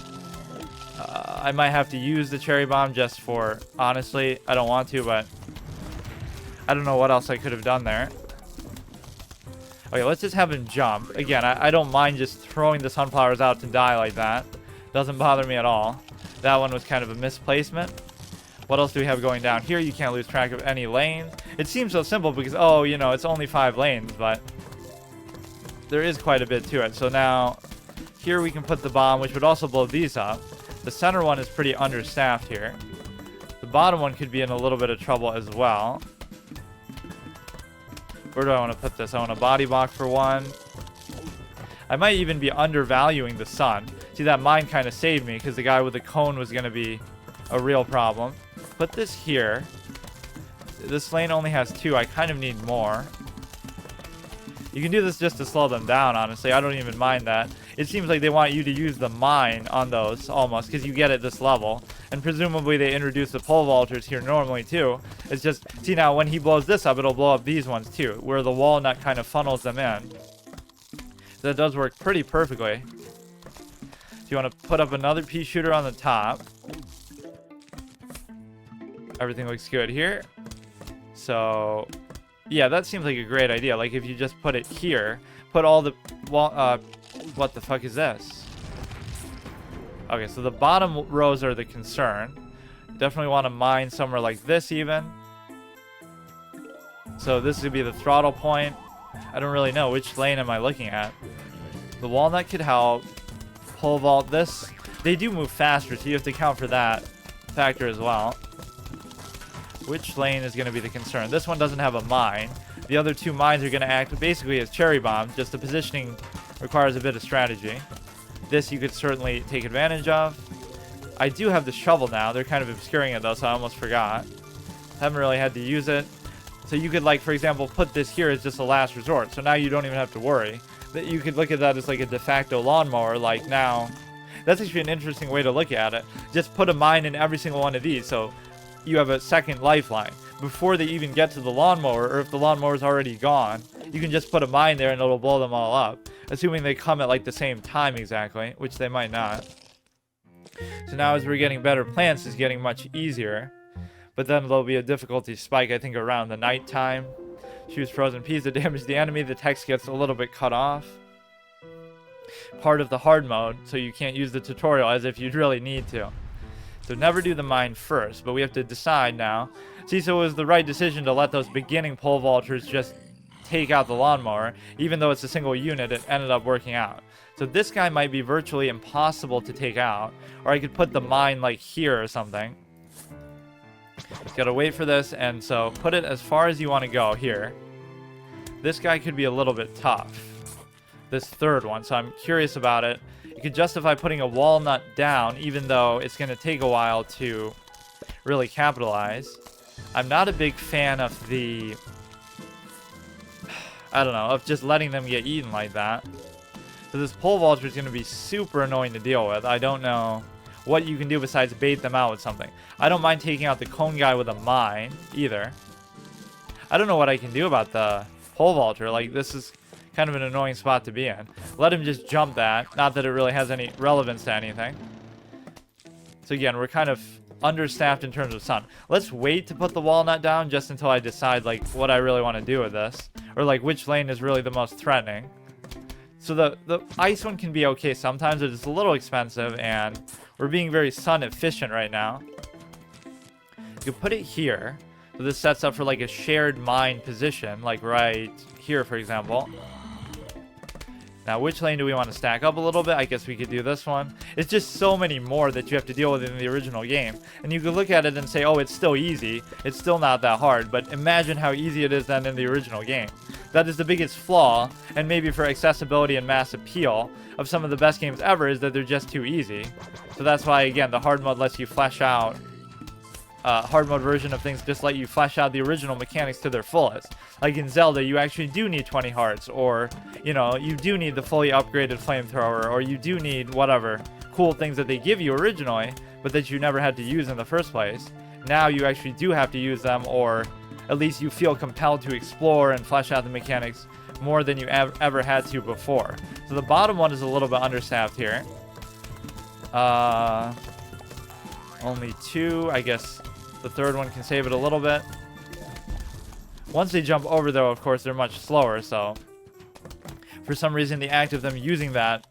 I might have to use the cherry bomb just for... Honestly, I don't want to, but... I don't know what else I could have done there. Okay, let's just have him jump. Again, I don't mind just throwing the sunflowers out to die like that. Doesn't bother me at all. That one was kind of a misplacement. What else do we have going down here? You can't lose track of any lanes. It seems so simple because, oh, you know, it's only 5 lanes, but there is quite a bit to it. So now, here we can put the bomb, which would also blow these up. The center one is pretty understaffed here. The bottom one could be in a little bit of trouble as well. Where do I want to put this? I want a body block for 1. I might even be undervaluing the sun. See, that mine kind of saved me because the guy with the cone was going to be a real problem. Put this here. This lane only has 2. I kind of need more. You can do this just to slow them down, honestly. I don't even mind that. It seems like they want you to use the mine on those, almost, because you get at this level. And presumably they introduce the pole vaulters here normally, too. It's just, see now, when he blows this up, it'll blow up these ones, too, where the walnut kind of funnels them in. That does work pretty perfectly. So you want to put up another pea shooter on the top. Everything looks good here. So... yeah, that seems like a great idea. Like, if you just put it here, put all the... what the fuck is this? Okay, so the bottom rows are the concern. Definitely want to mine somewhere like this, even. So this would be the throttle point. I don't really know. Which lane am I looking at? The walnut could help. Pole vault this. They do move faster, so you have to account for that factor as well. Which lane is going to be the concern? This one doesn't have a mine. The other 2 mines are going to act basically as cherry bombs. Just the positioning requires a bit of strategy. This you could certainly take advantage of. I do have the shovel now. They're kind of obscuring it though, so I almost forgot. Haven't really had to use it. So you could, like, for example, put this here as just a last resort. So now you don't even have to worry. That you could look at that as like a de facto lawnmower. Like now, that's actually an interesting way to look at it. Just put a mine in every single one of these. So you have a second lifeline. Before they even get to the lawnmower, or if the lawnmower's already gone, you can just put a mine there and it'll blow them all up. Assuming they come at like the same time exactly, which they might not. So now as we're getting better plants, it's getting much easier. but then there'll be a difficulty spike, I think, around the nighttime. Choose frozen peas to damage the enemy. The text gets a little bit cut off. Part of the hard mode, so you can't use the tutorial as if you'd really need to. So never do the mine first, but we have to decide now. See, so it was the right decision to let those beginning pole vaulters just take out the lawnmower. Even though it's a single unit, it ended up working out. So this guy might be virtually impossible to take out. Or I could put the mine like here or something. Gotta wait for this, and so put it as far as you want to go here. This guy could be a little bit tough. This third one, so I'm curious about it. You could justify putting a walnut down, even though it's going to take a while to really capitalize. I'm not a big fan of the... I don't know, of just letting them get eaten like that. So this pole vaulter is going to be super annoying to deal with. I don't know what you can do besides bait them out with something. I don't mind taking out the cone guy with a mine, either. I don't know what I can do about the pole vaulter. Like, this is kind of an annoying spot to be in. Let him just jump that. Not that it really has any relevance to anything. So again, we're kind of understaffed in terms of sun. Let's wait to put the walnut down just until I decide like what I really want to do with this. Or like which lane is really the most threatening. So the ice one can be okay sometimes, but it's a little expensive and we're being very sun efficient right now. You could put it here. So this sets up for like a shared mine position, like right here, for example. Now, which lane do we want to stack up a little bit? I guess we could do this one. It's just so many more that you have to deal with in the original game. And you could look at it and say, oh, it's still easy. It's still not that hard. But imagine how easy it is then in the original game. That is the biggest flaw, and maybe for accessibility and mass appeal of some of the best games ever, is that they're just too easy. So that's why, again, the hard mode lets you flesh out hard mode version of things just let you flesh out the original mechanics to their fullest. Like in Zelda, you actually do need 20 hearts, or, you know, you do need the fully upgraded flamethrower, or you do need whatever cool things that they give you originally, but that you never had to use in the first place. Now you actually do have to use them, or at least you feel compelled to explore and flesh out the mechanics more than you ever had to before. So the bottom one is a little bit understaffed here. Only two, I guess. The third one can save it a little bit. Once they jump over, though, of course, they're much slower, so for some reason the act of them using that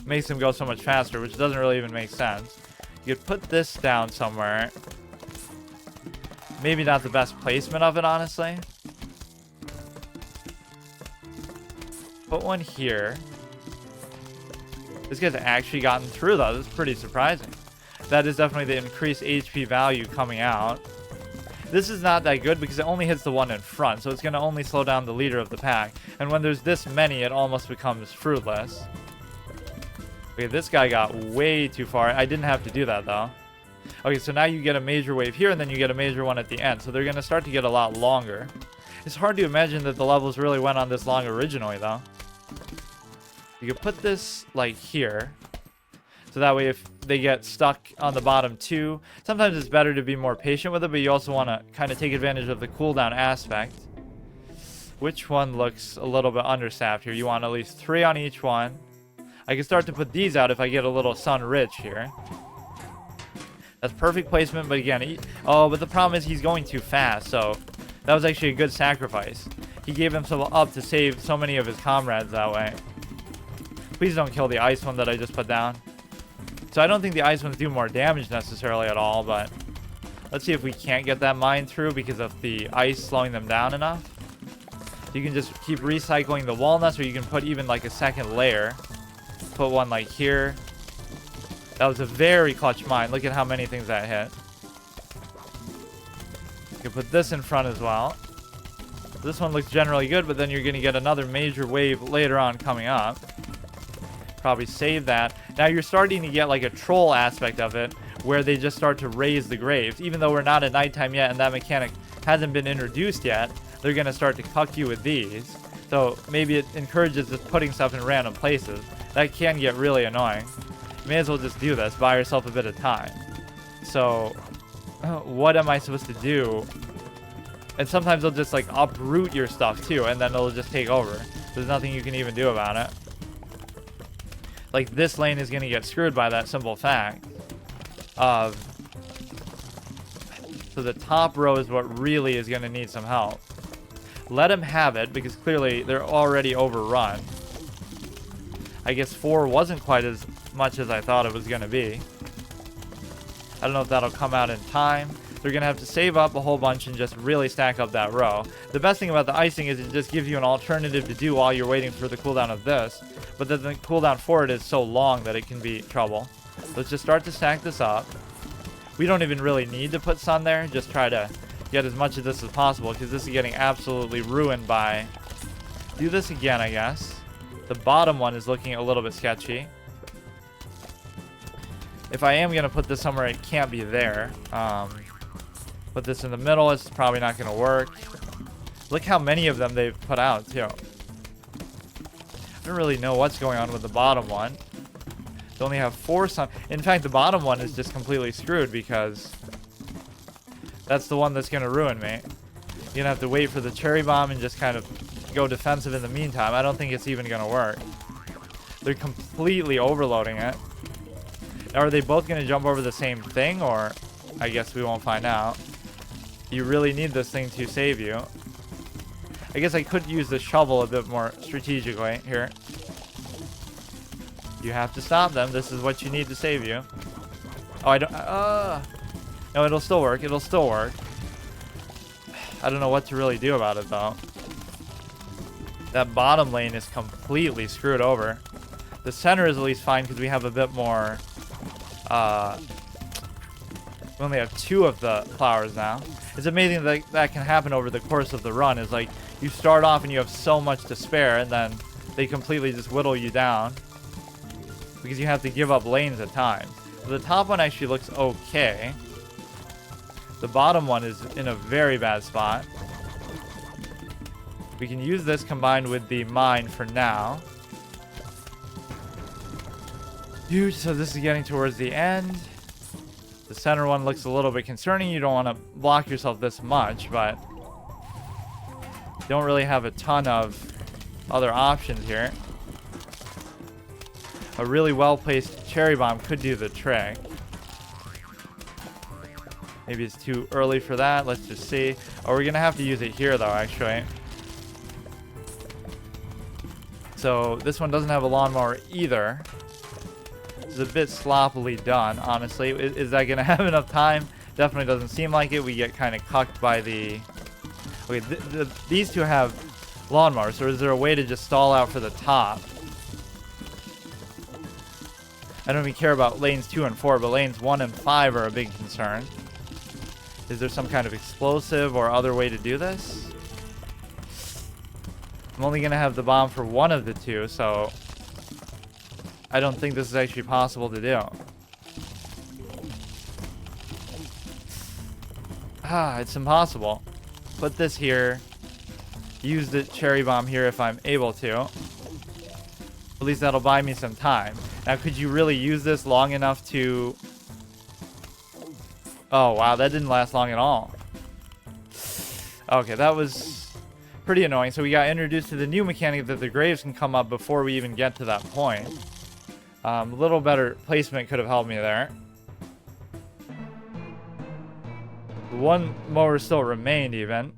makes them go so much faster, which doesn't really even make sense. You could put this down somewhere. Maybe not the best placement of it, honestly. Put one here. This guy's actually gotten through, though. This is pretty surprising. That is definitely the increased HP value coming out. This is not that good because it only hits the one in front, so it's going to only slow down the leader of the pack. And when there's this many, it almost becomes fruitless. Okay, this guy got way too far. I didn't have to do that, though. Okay, so now you get a major wave here, and then you get a major one at the end. So they're going to start to get a lot longer. It's hard to imagine that the levels really went on this long originally, though. You could put this, like, here. So that way if they get stuck on the bottom two, sometimes it's better to be more patient with it, but you also want to kind of take advantage of the cooldown aspect. Which one looks a little bit understaffed here? You want at least 3 on each one. I can start to put these out if I get a little sun rich here. That's perfect placement, but again, but the problem is he's going too fast, so that was actually a good sacrifice. He gave himself up to save so many of his comrades that way. Please don't kill the ice one that I just put down. So I don't think the ice ones do more damage necessarily at all, but let's see if we can't get that mine through because of the ice slowing them down enough. You can just keep recycling the walnuts, or you can put even like a second layer. Put one like here. That was a very clutch mine. Look at how many things that hit. You can put this in front as well. This one looks generally good, but then you're going to get another major wave later on coming up. Probably save that. Now you're starting to get like a troll aspect of it, where they just start to raise the graves. Even though we're not at nighttime yet and that mechanic hasn't been introduced yet, they're going to start to cuck you with these. So maybe it encourages just putting stuff in random places. That can get really annoying. You may as well just do this. Buy yourself a bit of time. So what am I supposed to do? And sometimes they'll just like uproot your stuff too, and then they'll just take over. There's nothing you can even do about it. Like, this lane is going to get screwed by that simple fact of... So So the top row is what really is going to need some help. Let him have it, because clearly they're already overrun. I guess 4 wasn't quite as much as I thought it was going to be. I don't know if that'll come out in time. They're going to have to save up a whole bunch and just really stack up that row. The best thing about the icing is it just gives you an alternative to do while you're waiting for the cooldown of this. But then the cooldown for it is so long that it can be trouble. Let's just start to stack this up. We don't even really need to put sun there. Just try to get as much of this as possible, because this is getting absolutely ruined by... Do this again, I guess. The bottom one is looking a little bit sketchy. If I am going to put this somewhere, it can't be there. Put this in the middle. It's probably not going to work. Look how many of them they've put out, too. I don't really know what's going on with the bottom one. They only have 4 sun. In fact, the bottom one is just completely screwed, because that's the one that's going to ruin me. You're going to have to wait for the cherry bomb and just kind of go defensive in the meantime. I don't think it's even going to work. They're completely overloading it. Are they both going to jump over the same thing, or I guess we won't find out. You really need this thing to save you. I guess I could use the shovel a bit more strategically here. You have to stop them. This is what you need to save you. Oh, I don't... no, it'll still work. It'll still work. I don't know what to really do about it, though. That bottom lane is completely screwed over. The center is at least fine, because we have a bit more... we only have 2 of the flowers now. It's amazing that that can happen over the course of the run. Is like, you start off and you have so much to spare, and then they completely just whittle you down, because you have to give up lanes at times. So the top one actually looks okay. The bottom one is in a very bad spot. We can use this combined with the mine for now. Huge. So this is getting towards the end. The center one looks a little bit concerning. You don't want to block yourself this much, but don't really have a ton of other options here. A really well-placed cherry bomb could do the trick. Maybe it's too early for that. Let's just see. Oh, we're going to have to use it here, though, actually. So this one doesn't have a lawnmower either. This is a bit sloppily done, honestly. Is that going to have enough time? Definitely doesn't seem like it. We get kind of cucked by the... Okay, these two have lawnmowers, so is there a way to just stall out for the top? I don't even care about lanes 2 and 4, but lanes 1 and 5 are a big concern. Is there some kind of explosive or other way to do this? I'm only going to have the bomb for one of the 2, so I don't think this is actually possible to do. It's impossible. Put this here. Use the cherry bomb here if I'm able to. At least that'll buy me some time. Now, could you really use this long enough to... Oh, wow, that didn't last long at all. Okay, that was pretty annoying. So we got introduced to the new mechanic that the graves can come up before we even get to that point. A little better placement could have helped me there. One mower still remained, even.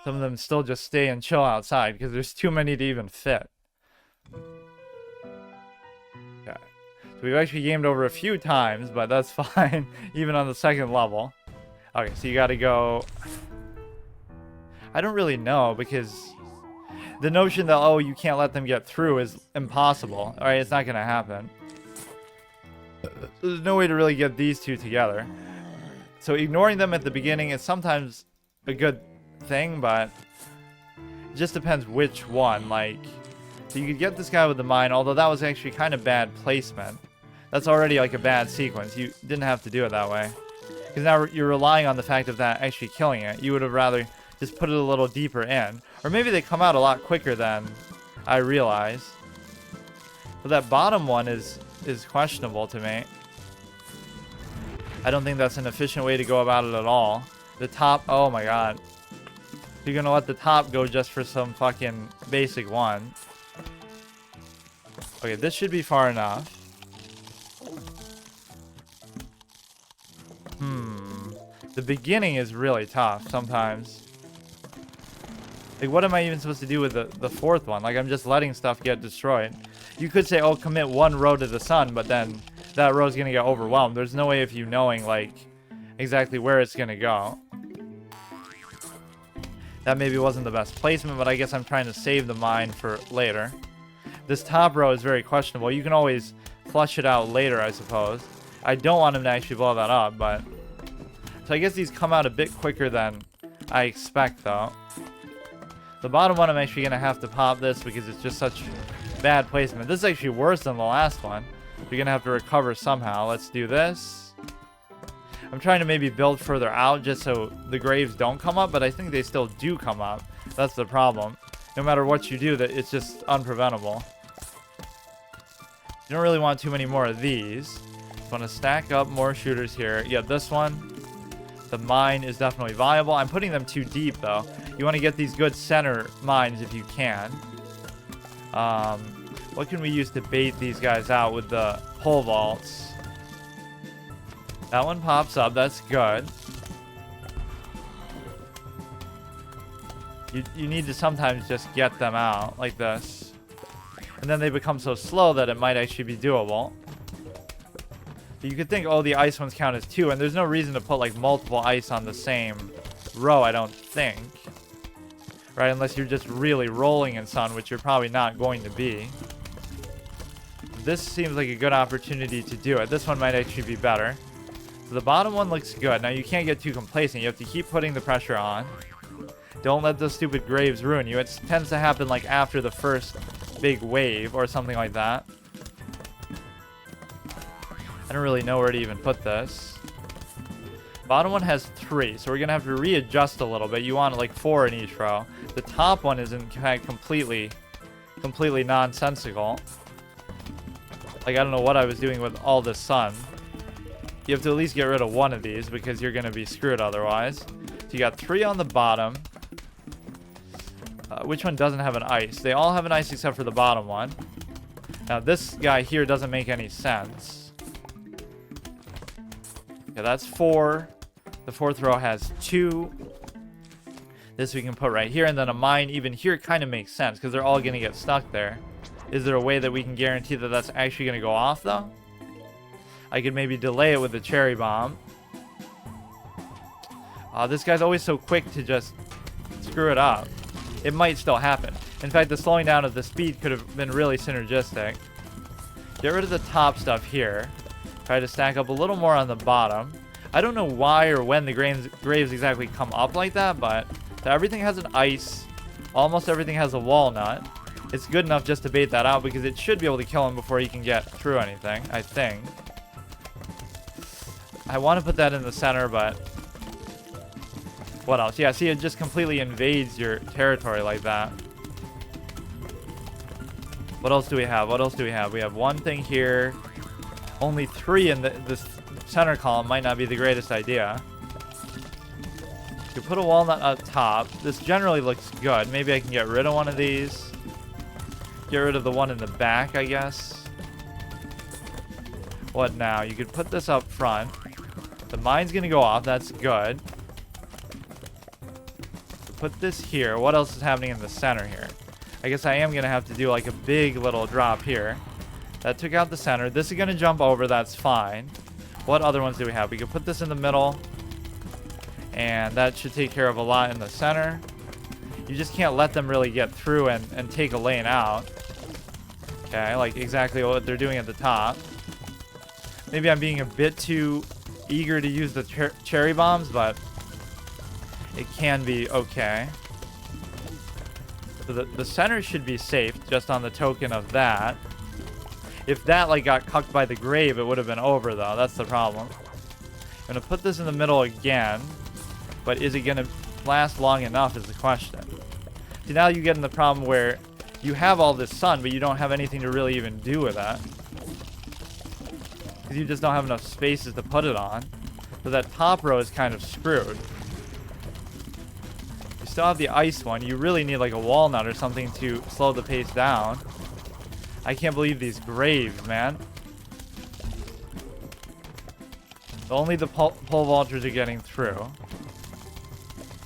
Some of them still just stay and chill outside because there's too many to even fit. Okay. So we've actually gamed over a few times, but that's fine, even on the second level. Okay, so you gotta go... I don't really know, because the notion that, oh, you can't let them get through is impossible. Alright, it's not gonna happen. There's no way to really get these two together. So ignoring them at the beginning is sometimes a good thing, but it just depends which one. Like, so you could get this guy with the mine, although that was actually kind of bad placement. That's already like a bad sequence. You didn't have to do it that way, because now you're relying on the fact of that actually killing it. You would have rather just put it a little deeper in, or maybe they come out a lot quicker than I realize. But that bottom one is questionable to me. I don't think that's an efficient way to go about it at all. The top, oh my god. You're gonna let the top go just for some fucking basic one. Okay, this should be far enough. The beginning is really tough sometimes. Like, what am I even supposed to do with the fourth one? Like, I'm just letting stuff get destroyed. You could say, oh, commit one row to the sun, but then that row is going to get overwhelmed. There's no way of you knowing, like, exactly where it's going to go. That maybe wasn't the best placement, but I guess I'm trying to save the mine for later. This top row is very questionable. You can always flush it out later, I suppose. I don't want him to actually blow that up, but... So I guess these come out a bit quicker than I expect, though. The bottom one, I'm actually going to have to pop this because it's just such bad placement. This is actually worse than the last one. You're going to have to recover somehow. Let's do this. I'm trying to maybe build further out just so the graves don't come up, but I think they still do come up. That's the problem. No matter what you do, that it's just unpreventable. You don't really want too many more of these. Just want to stack up more shooters here. Yeah, this one. The mine is definitely viable. I'm putting them too deep, though. You want to get these good center mines if you can. What can we use to bait these guys out with the pole vaults? That one pops up. That's good. You need to sometimes just get them out like this. And then they become so slow that it might actually be doable. You could think, oh, the ice ones count as 2, and there's no reason to put, like, multiple ice on the same row, I don't think. Right, unless you're just really rolling in sun, which you're probably not going to be. This seems like a good opportunity to do it. This one might actually be better. So the bottom one looks good. Now, you can't get too complacent. You have to keep putting the pressure on. Don't let those stupid graves ruin you. It tends to happen, like, after the first big wave or something like that. I don't really know where to even put this. Bottom one has 3, so we're going to have to readjust a little bit. You want like 4 in each row. The top one is in fact completely nonsensical. Like, I don't know what I was doing with all this sun. You have to at least get rid of one of these because you're going to be screwed otherwise. So you got 3 on the bottom. Which one doesn't have an ice? They all have an ice except for the bottom one. Now this guy here doesn't make any sense. Okay, that's 4. The fourth row has 2. This we can put right here, and then a mine even here kind of makes sense because they're all going to get stuck there. Is there a way that we can guarantee that that's actually going to go off, though? I could maybe delay it with the cherry bomb. This guy's always so quick to just screw it up. It might still happen. In fact, the slowing down of the speed could have been really synergistic. Get rid of the top stuff here. Try to stack up a little more on the bottom. I don't know why or when the graves exactly come up like that, but everything has an ice. Almost everything has a walnut. It's good enough just to bait that out because it should be able to kill him before he can get through anything, I think. I want to put that in the center, but... What else? Yeah, see, it just completely invades your territory like that. What else do we have? What else do we have? We have one thing here. Only 3 in this center column might not be the greatest idea. You put a walnut up top. This generally looks good. Maybe I can get rid of one of these. Get rid of the one in the back, I guess. What now? You could put this up front. The mine's going to go off. That's good. Put this here. What else is happening in the center here? I guess I am going to have to do like a big little drop here. That took out the center. This is going to jump over. That's fine. What other ones do we have? We could put this in the middle. And that should take care of a lot in the center. You just can't let them really get through and take a lane out. Okay, like exactly what they're doing at the top. Maybe I'm being a bit too eager to use the cherry bombs, but it can be okay. So the center should be safe just on the token of that. If that like got cucked by the grave, it would have been over though. That's the problem. I'm gonna put this in the middle again, but is it gonna last long enough is the question. See, now you get in the problem where you have all this sun, but you don't have anything to really even do with that. Because you just don't have enough spaces to put it on. So that top row is kind of screwed. You still have the ice one. You really need like a walnut or something to slow the pace down. I can't believe these graves, man. Only the pole vaulters are getting through.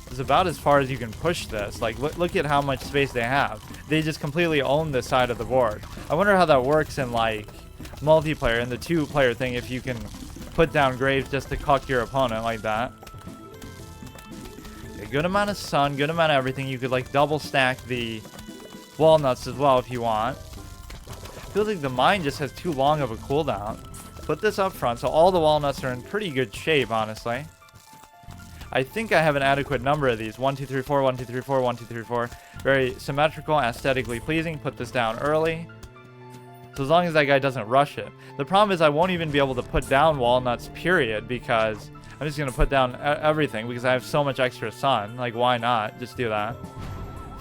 It's about as far as you can push this. Like, look at how much space they have. They just completely own this side of the board. I wonder how that works in, like, multiplayer, in the 2-player thing, if you can put down graves just to cuck your opponent like that. A good amount of sun, good amount of everything. You could, like, double stack the walnuts as well if you want. I feel like the mine just has too long of a cooldown. Put this up front, so all the walnuts are in pretty good shape, honestly. I think I have an adequate number of these. 1, 2, 3, 4, 1, 2, 3, 4, 1, 2, 3, 4. Very symmetrical, aesthetically pleasing. Put this down early. So as long as that guy doesn't rush it. The problem is I won't even be able to put down walnuts, period, because I'm just going to put down everything because I have so much extra sun. Like, why not? Just do that.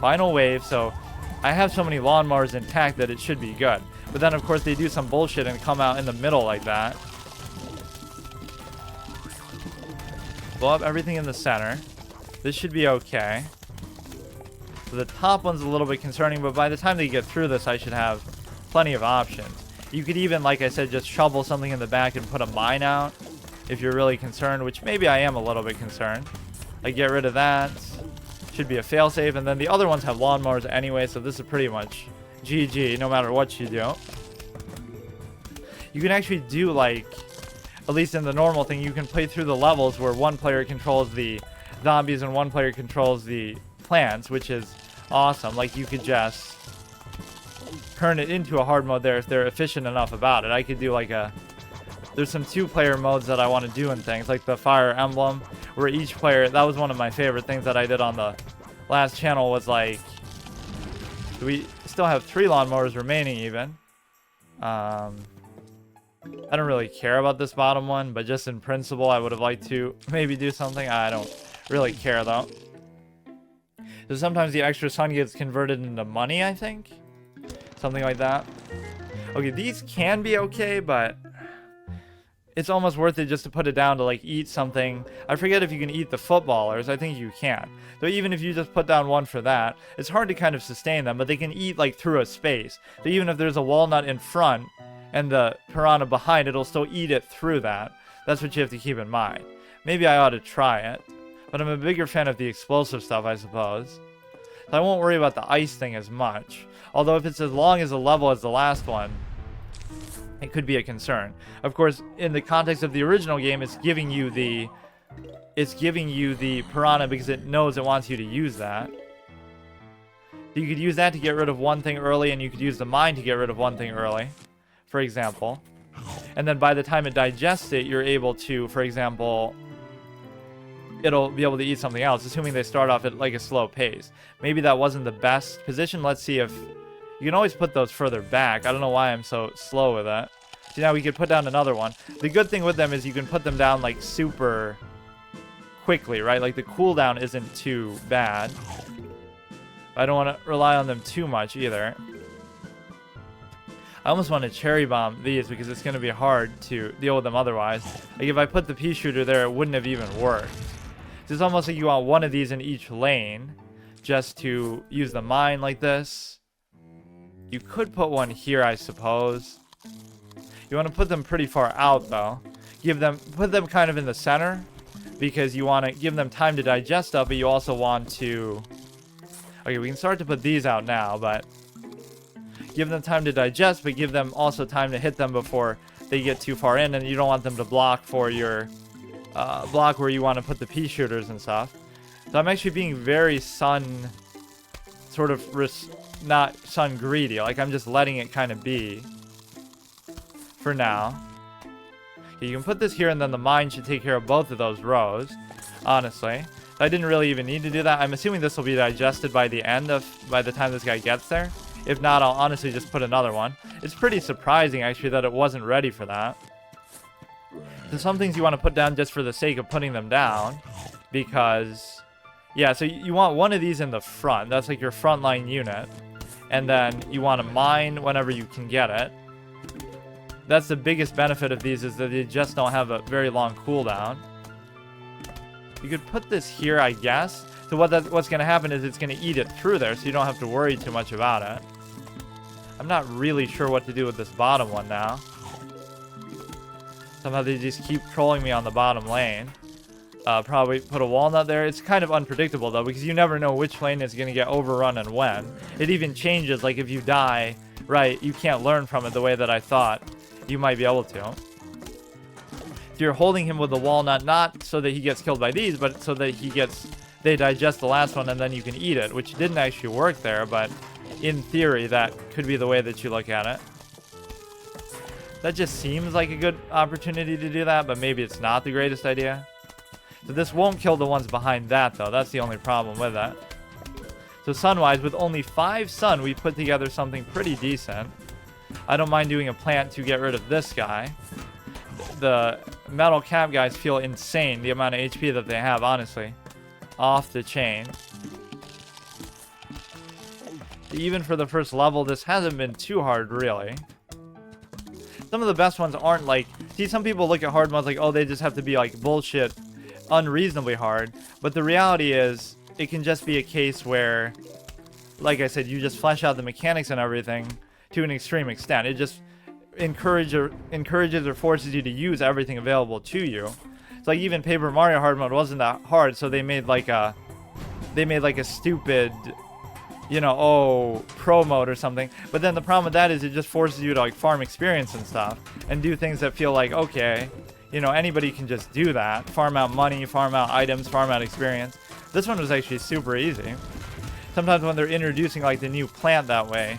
Final wave, so I have so many lawnmowers intact that it should be good. But then, of course, they do some bullshit and come out in the middle like that. Blow up everything in the center. This should be okay. So the top one's a little bit concerning, but by the time they get through this, I should have plenty of options. You could even, like I said, just shovel something in the back and put a mine out if you're really concerned, which maybe I am a little bit concerned. Like, get rid of that. Should be a failsafe, and then the other ones have lawnmowers anyway, so this is pretty much GG no matter what you do. You can actually do, like, at least in the normal thing, you can play through the levels where one player controls the zombies and one player controls the plants, which is awesome. Like, you could just turn it into a hard mode there if they're efficient enough about it. I could do like there's some 2-player modes that I want to do and things, like the Fire Emblem, where each player, that was one of my favorite things that I did on the last channel, was like, we still have 3 lawnmowers remaining even. I don't really care about this bottom one, but just in principle, I would have liked to maybe do something. I don't really care, though. So sometimes the extra sun gets converted into money, I think. Something like that. Okay, these can be okay, but it's almost worth it just to put it down to, like, eat something. I forget if you can eat the footballers. I think you can. So even if you just put down one for that, it's hard to kind of sustain them, but they can eat, like, through a space. So even if there's a walnut in front and the piranha behind, it'll still eat it through that. That's what you have to keep in mind. Maybe I ought to try it. But I'm a bigger fan of the explosive stuff, I suppose. So I won't worry about the ice thing as much. Although if it's as long as a level as the last one, it could be a concern. Of course, in the context of the original game, it's giving you the piranha because it knows it wants you to use that. So you could use that to get rid of one thing early, and you could use the mine to get rid of one thing early, for example. And then by the time it digests it, you're able to, for example, it'll be able to eat something else, assuming they start off at like a slow pace. Maybe that wasn't the best position. Let's see if... You can always put those further back. I don't know why I'm so slow with that. So now we could put down another one. The good thing with them is you can put them down like super quickly, right? Like the cooldown isn't too bad. I don't want to rely on them too much either. I almost want to cherry bomb these because it's going to be hard to deal with them otherwise. Like if I put the pea shooter there, it wouldn't have even worked. So it's almost like you want one of these in each lane just to use the mine like this. You could put one here, I suppose. You want to put them pretty far out, though. Put them kind of in the center, because you want to give them time to digest stuff, but you also want to... Okay, we can start to put these out now, but... Give them time to digest, but give them also time to hit them before they get too far in, and you don't want them to block for your... block where you want to put the pea shooters and stuff. So I'm actually being very sun... sort of... not sun greedy. Like, I'm just letting it kind of be for now. Okay, you can put this here, and then the mine should take care of both of those rows, honestly. I didn't really even need to do that. I'm assuming this will be digested by the time this guy gets there. If not, I'll honestly just put another one. It's pretty surprising, actually, that it wasn't ready for that. So some things you want to put down just for the sake of putting them down, because... Yeah, so you want one of these in the front. That's like your frontline unit. And then you want to mine whenever you can get it. That's the biggest benefit of these, is that they just don't have a very long cooldown. You could put this here, I guess. So what's going to happen is it's going to eat it through there, so you don't have to worry too much about it. I'm not really sure what to do with this bottom one now. Somehow they just keep trolling me on the bottom lane. Probably put a walnut there. It's kind of unpredictable though, because you never know which lane is going to get overrun and when. It even changes, like if you die, right, you can't learn from it the way that I thought you might be able to. If you're holding him with the walnut, not so that he gets killed by these, but so that they digest the last one and then you can eat it, which didn't actually work there, but in theory, that could be the way that you look at it. That just seems like a good opportunity to do that, but maybe it's not the greatest idea. So this won't kill the ones behind that, though. That's the only problem with that. So sun-wise, with only 5 sun, we put together something pretty decent. I don't mind doing a plant to get rid of this guy. The metal cap guys feel insane, the amount of HP that they have, honestly. Off the chain. Even for the first level, this hasn't been too hard, really. Some of the best ones aren't like... See, some people look at hard ones like, oh, they just have to be like bullshit, unreasonably hard. But the reality is, it can just be a case where, like I said, you just flesh out the mechanics and everything to an extreme extent. It just encourages or forces you to use everything available to you. It's like even Paper Mario hard mode wasn't that hard, so they made like a stupid, you know, pro mode or something. But then the problem with that is it just forces you to like farm experience and stuff and do things that feel like, okay, you know, anybody can just do that. Farm out money, farm out items, farm out experience. This one was actually super easy. Sometimes when they're introducing like the new plant that way,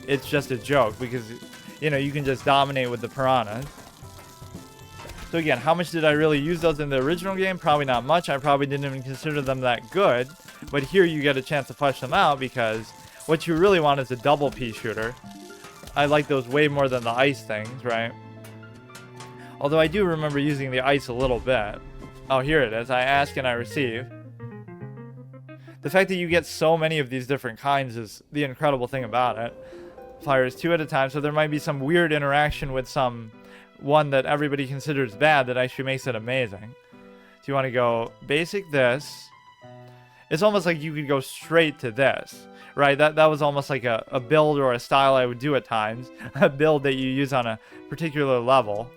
it's just a joke because, you know, you can just dominate with the piranhas. So again, how much did I really use those in the original game? Probably not much. I probably didn't even consider them that good. But here you get a chance to flesh them out because what you really want is a double pea shooter. I like those way more than the ice things, right? Although I do remember using the ice a little bit. Oh, here it is. I ask and I receive. The fact that you get so many of these different kinds is the incredible thing about it. Fires 2 at a time, so there might be some weird interaction with some one that everybody considers bad that actually makes it amazing. So you want to go basic this. It's almost like you could go straight to this, right? That was almost like a build or a style I would do at times. A build that you use on a particular level,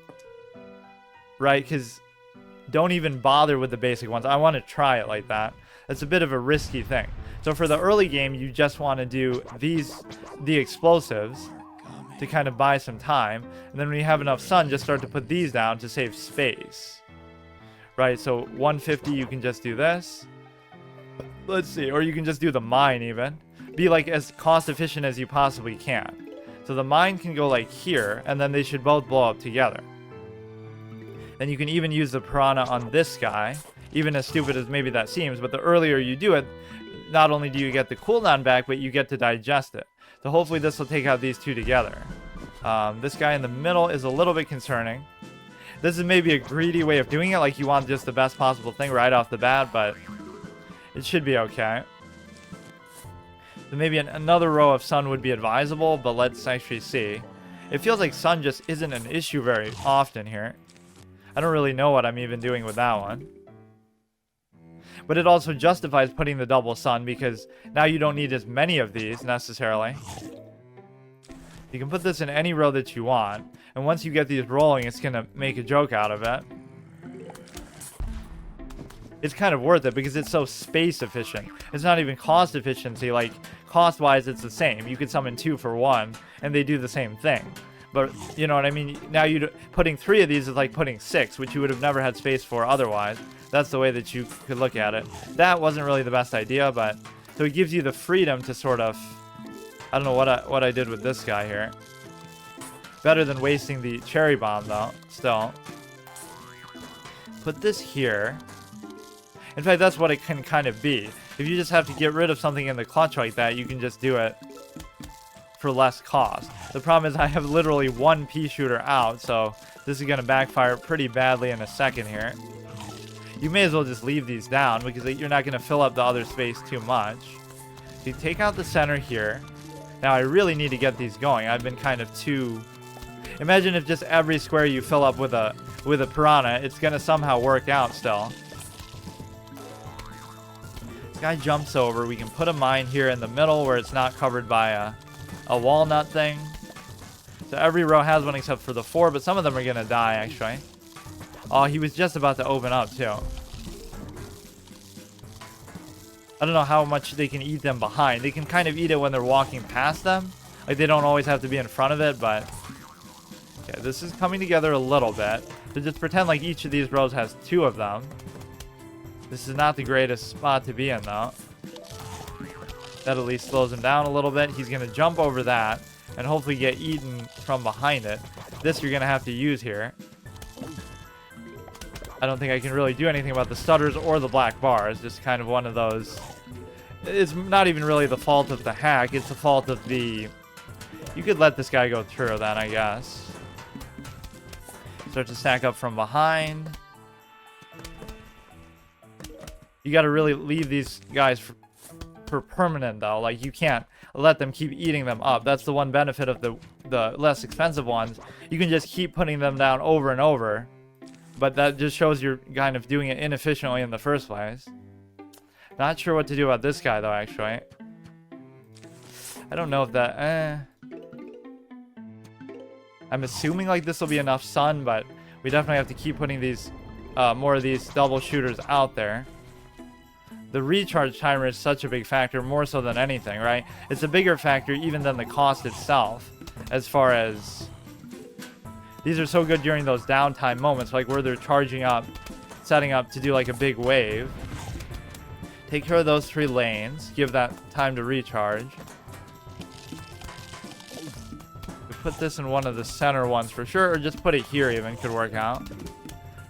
right? Because don't even bother with the basic ones. I want to try it like that. It's a bit of a risky thing. So for the early game, you just want to do the explosives to kind of buy some time. And then when you have enough sun, just start to put these down to save space. Right, so 150, you can just do this. Let's see, or you can just do the mine even. Be like as cost efficient as you possibly can. So the mine can go like here, and then they should both blow up together. Then you can even use the piranha on this guy, even as stupid as maybe that seems, but the earlier you do it, not only do you get the cooldown back, but you get to digest it. So hopefully this will take out these two together. This guy in the middle is a little bit concerning. This is maybe a greedy way of doing it, like you want just the best possible thing right off the bat, but it should be okay. So maybe another row of sun would be advisable, but let's actually see. It feels like sun just isn't an issue very often here. I don't really know what I'm even doing with that one. But it also justifies putting the double sun because now you don't need as many of these necessarily. You can put this in any row that you want, and once you get these rolling, it's going to make a joke out of it. It's kind of worth it because it's so space efficient. It's not even cost efficiency. Like, cost-wise, it's the same. You could summon 2 for 1, and they do the same thing. But, you know what I mean? Now, putting 3 of these is like putting 6, which you would have never had space for otherwise. That's the way that you could look at it. That wasn't really the best idea, but... So it gives you the freedom to sort of... I don't know what I did with this guy here. Better than wasting the cherry bomb, though. Still. Put this here. In fact, that's what it can kind of be. If you just have to get rid of something in the clutch like that, you can just do it for less cost. The problem is I have literally 1 pea shooter out, so this is going to backfire pretty badly in a second here. You may as well just leave these down because you're not going to fill up the other space too much. So you take out the center here. Now I really need to get these going. I've been kind of too... Imagine if just every square you fill up with a piranha, it's going to somehow work out still. This guy jumps over. We can put a mine here in the middle where it's not covered by a walnut thing. So every row has one except for the 4, but some of them are going to die actually. Oh, he was just about to open up, too. I don't know how much they can eat them behind. They can kind of eat it when they're walking past them. Like, they don't always have to be in front of it, but... Okay, this is coming together a little bit. So just pretend like each of these rows has 2 of them. This is not the greatest spot to be in, though. That at least slows him down a little bit. He's going to jump over that and hopefully get eaten from behind it. This you're going to have to use here. I don't think I can really do anything about the stutters or the black bars. Just kind of one of those. It's not even really the fault of the hack. It's the fault of the... You could let this guy go through then, I guess. Start to stack up from behind. You got to really leave these guys for permanent, though. Like, you can't let them keep eating them up. That's the one benefit of the less expensive ones. You can just keep putting them down over and over. But that just shows you're kind of doing it inefficiently in the first place. Not sure what to do about this guy, though, actually. I don't know if that... I'm assuming, like, this will be enough sun, but we definitely have to keep putting these... more of these double shooters out there. The recharge timer is such a big factor, more so than anything, right? It's a bigger factor even than the cost itself, as far as... These are so good during those downtime moments, like where they're charging up, setting up to do like a big wave. Take care of those 3 lanes. Give that time to recharge. We put this in one of the center ones for sure, or just put it here even could work out.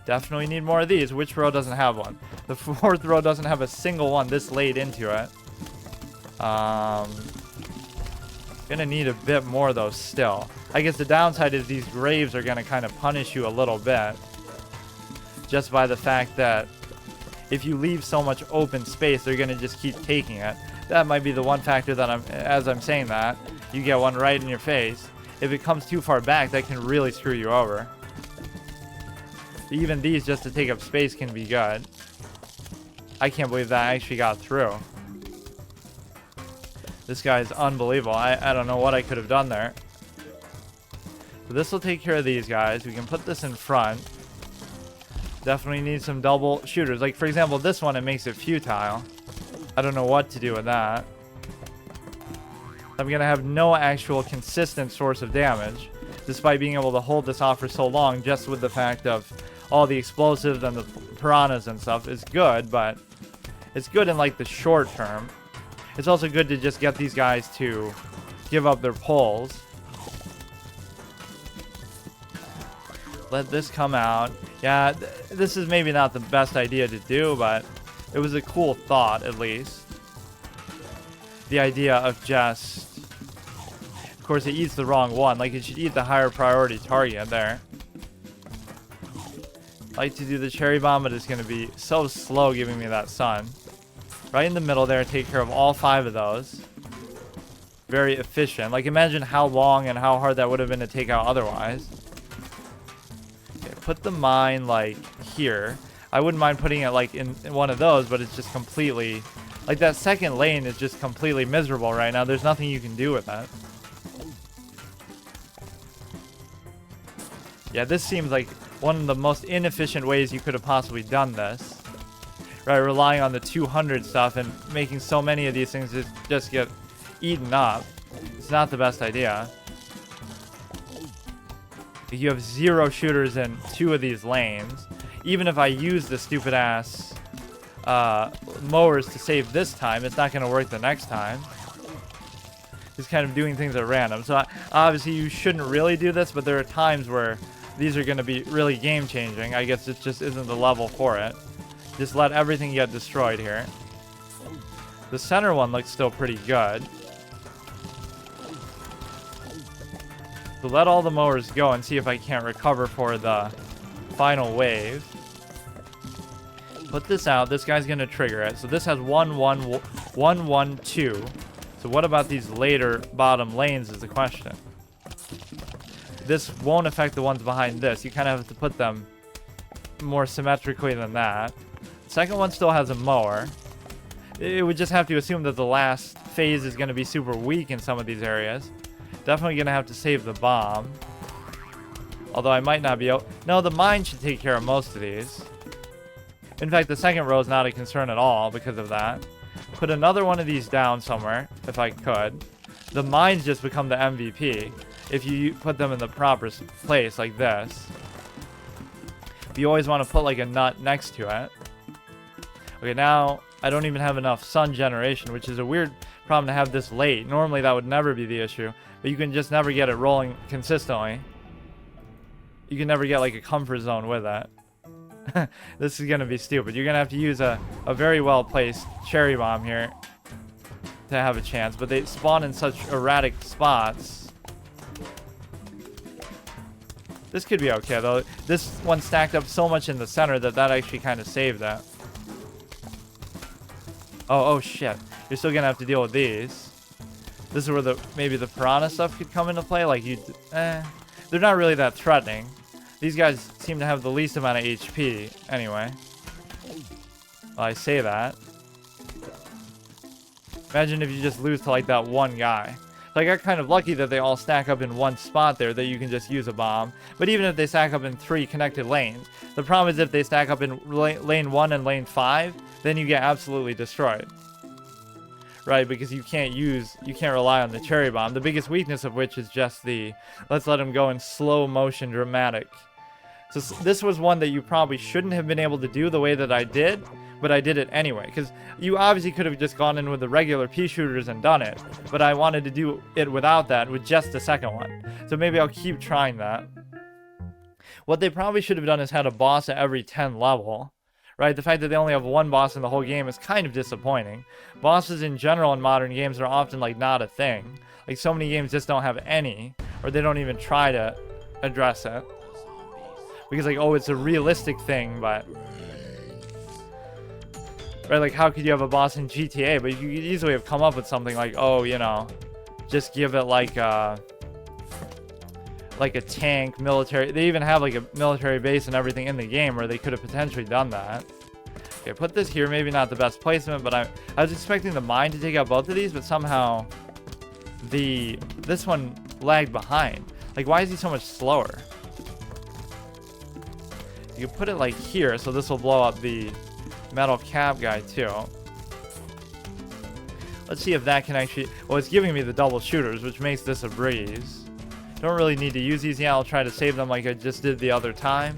Definitely need more of these. Which row doesn't have one? The 4th row doesn't have a single one this late into it. Gonna need a bit more though still. I guess the downside is these graves are gonna kind of punish you a little bit. Just by the fact that if you leave so much open space, they're gonna just keep taking it. That might be the one factor that as I'm saying that, you get one right in your face. If it comes too far back, that can really screw you over. Even these just to take up space can be good. I can't believe that actually got through. This guy is unbelievable. I don't know what I could have done there. So this will take care of these guys. We can put this in front. Definitely need some double shooters. Like, for example, this one, it makes it futile. I don't know what to do with that. I'm going to have no actual consistent source of damage, despite being able to hold this off for so long, just with the fact of all the explosives and the piranhas and stuff is good, but it's good in, like, the short term. It's also good to just get these guys to give up their poles. Let this come out. Yeah, this is maybe not the best idea to do, but it was a cool thought, at least. The idea of just... Of course, it eats the wrong one. Like, it should eat the higher priority target there. Like to do the cherry bomb, but it's going to be so slow giving me that sun. Right in the middle there, take care of all 5 of those. Very efficient. Like, imagine how long and how hard that would have been to take out otherwise. Okay, put the mine, like, here. I wouldn't mind putting it, like, in one of those, but it's just completely... Like, that second lane is just completely miserable right now. There's nothing you can do with that. Yeah, this seems like one of the most inefficient ways you could have possibly done this. Right, relying on the 200 stuff and making so many of these things just get eaten up. It's not the best idea. You have 0 shooters in 2 of these lanes. Even if I use the stupid ass mowers to save this time, it's not going to work the next time. Just kind of doing things at random. So obviously you shouldn't really do this, but there are times where these are going to be really game changing. I guess it just isn't the level for it. Just let everything get destroyed here. The center one looks still pretty good. So let all the mowers go and see if I can't recover for the final wave. Put this out. This guy's going to trigger it. So this has 1, 1, 1, 1, 2. So what about these later bottom lanes is the question. This won't affect the ones behind this. You kind of have to put them more symmetrically than that. Second one still has a mower. It would just have to assume that the last phase is going to be super weak in some of these areas. Definitely going to have to save the bomb. Although I might not be able... No, the mine should take care of most of these. In fact, the second row is not a concern at all because of that. Put another one of these down somewhere, if I could. The mines just become the MVP if you put them in the proper place, like this. You always want to put like a nut next to it. Okay, now I don't even have enough sun generation, which is a weird problem to have this late. Normally that would never be the issue, but you can just never get it rolling consistently. You can never get like a comfort zone with it. This is gonna be stupid. You're gonna have to use a very well placed cherry bomb here to have a chance, but they spawn in such erratic spots. This could be okay though. This one stacked up so much in the center that actually kind of saved that. Oh shit. You're still gonna have to deal with these. This is where maybe the piranha stuff could come into play. Like they're not really that threatening. These guys seem to have the least amount of HP anyway. Well, I say that. Imagine if you just lose to like that one guy. So I got kind of lucky that they all stack up in one spot there that you can just use a bomb. But even if they stack up in 3 connected lanes, the problem is if they stack up in lane 1 and lane 5, then you get absolutely destroyed. Right, because you can't rely on the cherry bomb. The biggest weakness of which is just the, let's let him go in slow motion dramatic. So this was one that you probably shouldn't have been able to do the way that I did, but I did it anyway. Because you obviously could have just gone in with the regular pea shooters and done it, but I wanted to do it without that, with just the second one. So maybe I'll keep trying that. What they probably should have done is had a boss at every 10 level. Right, the fact that they only have one boss in the whole game is kind of disappointing. Bosses in general in modern games are often like not a thing. Like so many games just don't have any, or they don't even try to address it. Because like, oh, it's a realistic thing, but... Right, like how could you have a boss in GTA? But you could easily have come up with something like, oh, you know, just give it like a tank, military. They even have like a military base and everything in the game where they could have potentially done that. Okay, put this here. Maybe not the best placement, but I was expecting the mine to take out both of these, but somehow this one lagged behind. Like, why is he so much slower? You can put it like here, so this will blow up the metal cap guy too. Let's see if that can actually... Well, it's giving me the double shooters, which makes this a breeze. Don't really need to use these yet. I'll try to save them like I just did the other time.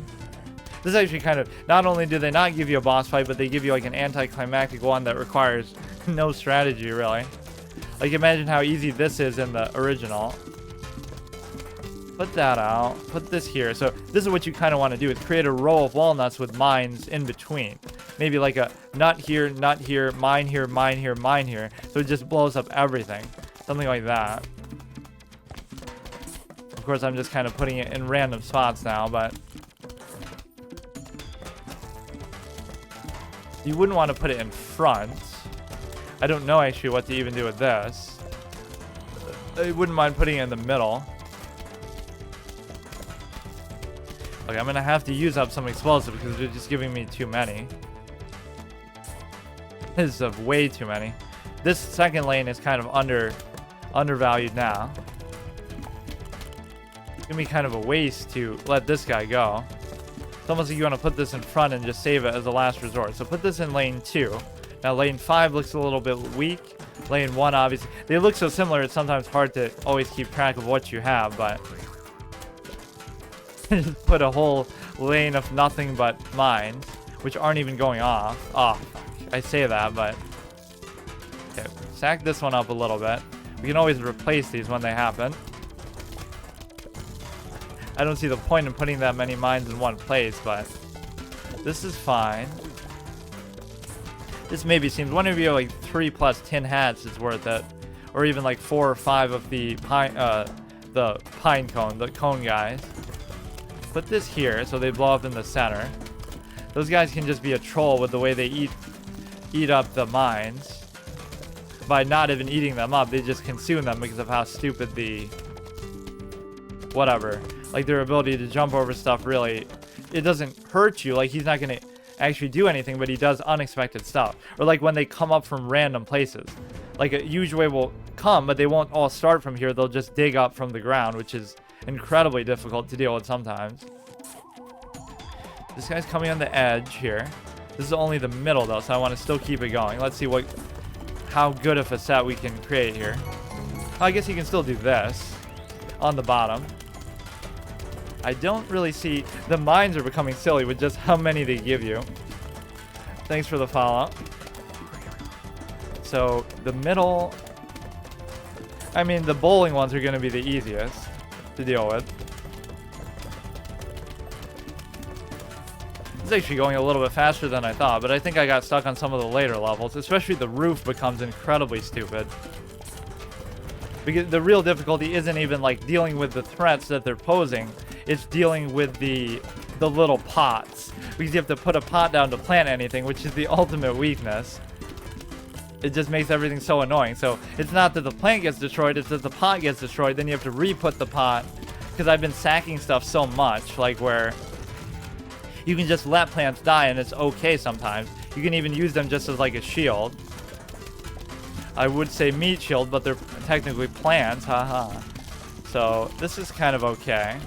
This is actually kind of... Not only do they not give you a boss fight, but they give you like an anticlimactic one that requires no strategy, really. Like, imagine how easy this is in the original. Put that out. Put this here. So this is what you kind of want to do, is create a row of walnuts with mines in between. Maybe like a nut here, mine here, mine here, mine here. So it just blows up everything. Something like that. Of course, I'm just kind of putting it in random spots now, but... You wouldn't want to put it in front. I don't know actually what to even do with this. I wouldn't mind putting it in the middle. Okay, I'm gonna have to use up some explosive because they're just giving me too many. This is way too many. This second lane is kind of undervalued now. It's gonna be kind of a waste to let this guy go. It's almost like you want to put this in front and just save it as a last resort. So put this in lane 2. Now lane 5 looks a little bit weak. Lane 1, obviously. They look so similar, it's sometimes hard to always keep track of what you have, but... Just put a whole lane of nothing but mines, which aren't even going off. Oh, I say that, but... Okay, stack this one up a little bit. We can always replace these when they happen. I don't see the point in putting that many mines in one place, but... This is fine. This maybe seems... One of you like 3+ tin hats is worth it. Or even like 4 or 5 of the pine cone, the cone guys. Put this here so they blow up in the center. Those guys can just be a troll with the way they eat up the mines. By not even eating them up, they just consume them because of how stupid the... Whatever. Like their ability to jump over stuff really... It doesn't hurt you. Like he's not going to actually do anything, but he does unexpected stuff. Or like when they come up from random places. Like a huge wave will come, but they won't all start from here. They'll just dig up from the ground, which is incredibly difficult to deal with sometimes. This guy's coming on the edge here. This is only the middle though, so I want to still keep it going. Let's see how good of a set we can create here. I guess you can still do this on the bottom. I don't really see... The mines are becoming silly with just how many they give you. Thanks for the follow. So, the middle... I mean, the bowling ones are going to be the easiest to deal with. It's actually going a little bit faster than I thought, but I think I got stuck on some of the later levels. Especially the roof becomes incredibly stupid. Because the real difficulty isn't even like dealing with the threats that they're posing. It's dealing with the little pots. Because you have to put a pot down to plant anything, which is the ultimate weakness. It just makes everything so annoying. So it's not that the plant gets destroyed, it's that the pot gets destroyed. Then you have to re-put the pot. Because I've been sacking stuff so much, like where you can just let plants die and it's okay sometimes. You can even use them just as like a shield. I would say meat shield, but they're technically plants, haha. So this is kind of okay.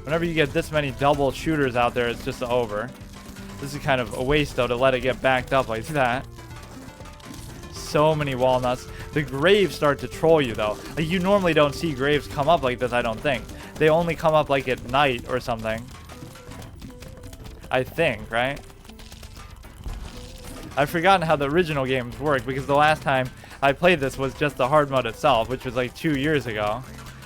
Whenever you get this many double shooters out there, it's just over. This is kind of a waste though to let it get backed up like that. So many walnuts. The graves start to troll you though. Like you normally don't see graves come up like this, I don't think. They only come up like at night or something. I think, right? I've forgotten how the original games work because the last time I played this was just the hard mode itself, which was like 2 years ago.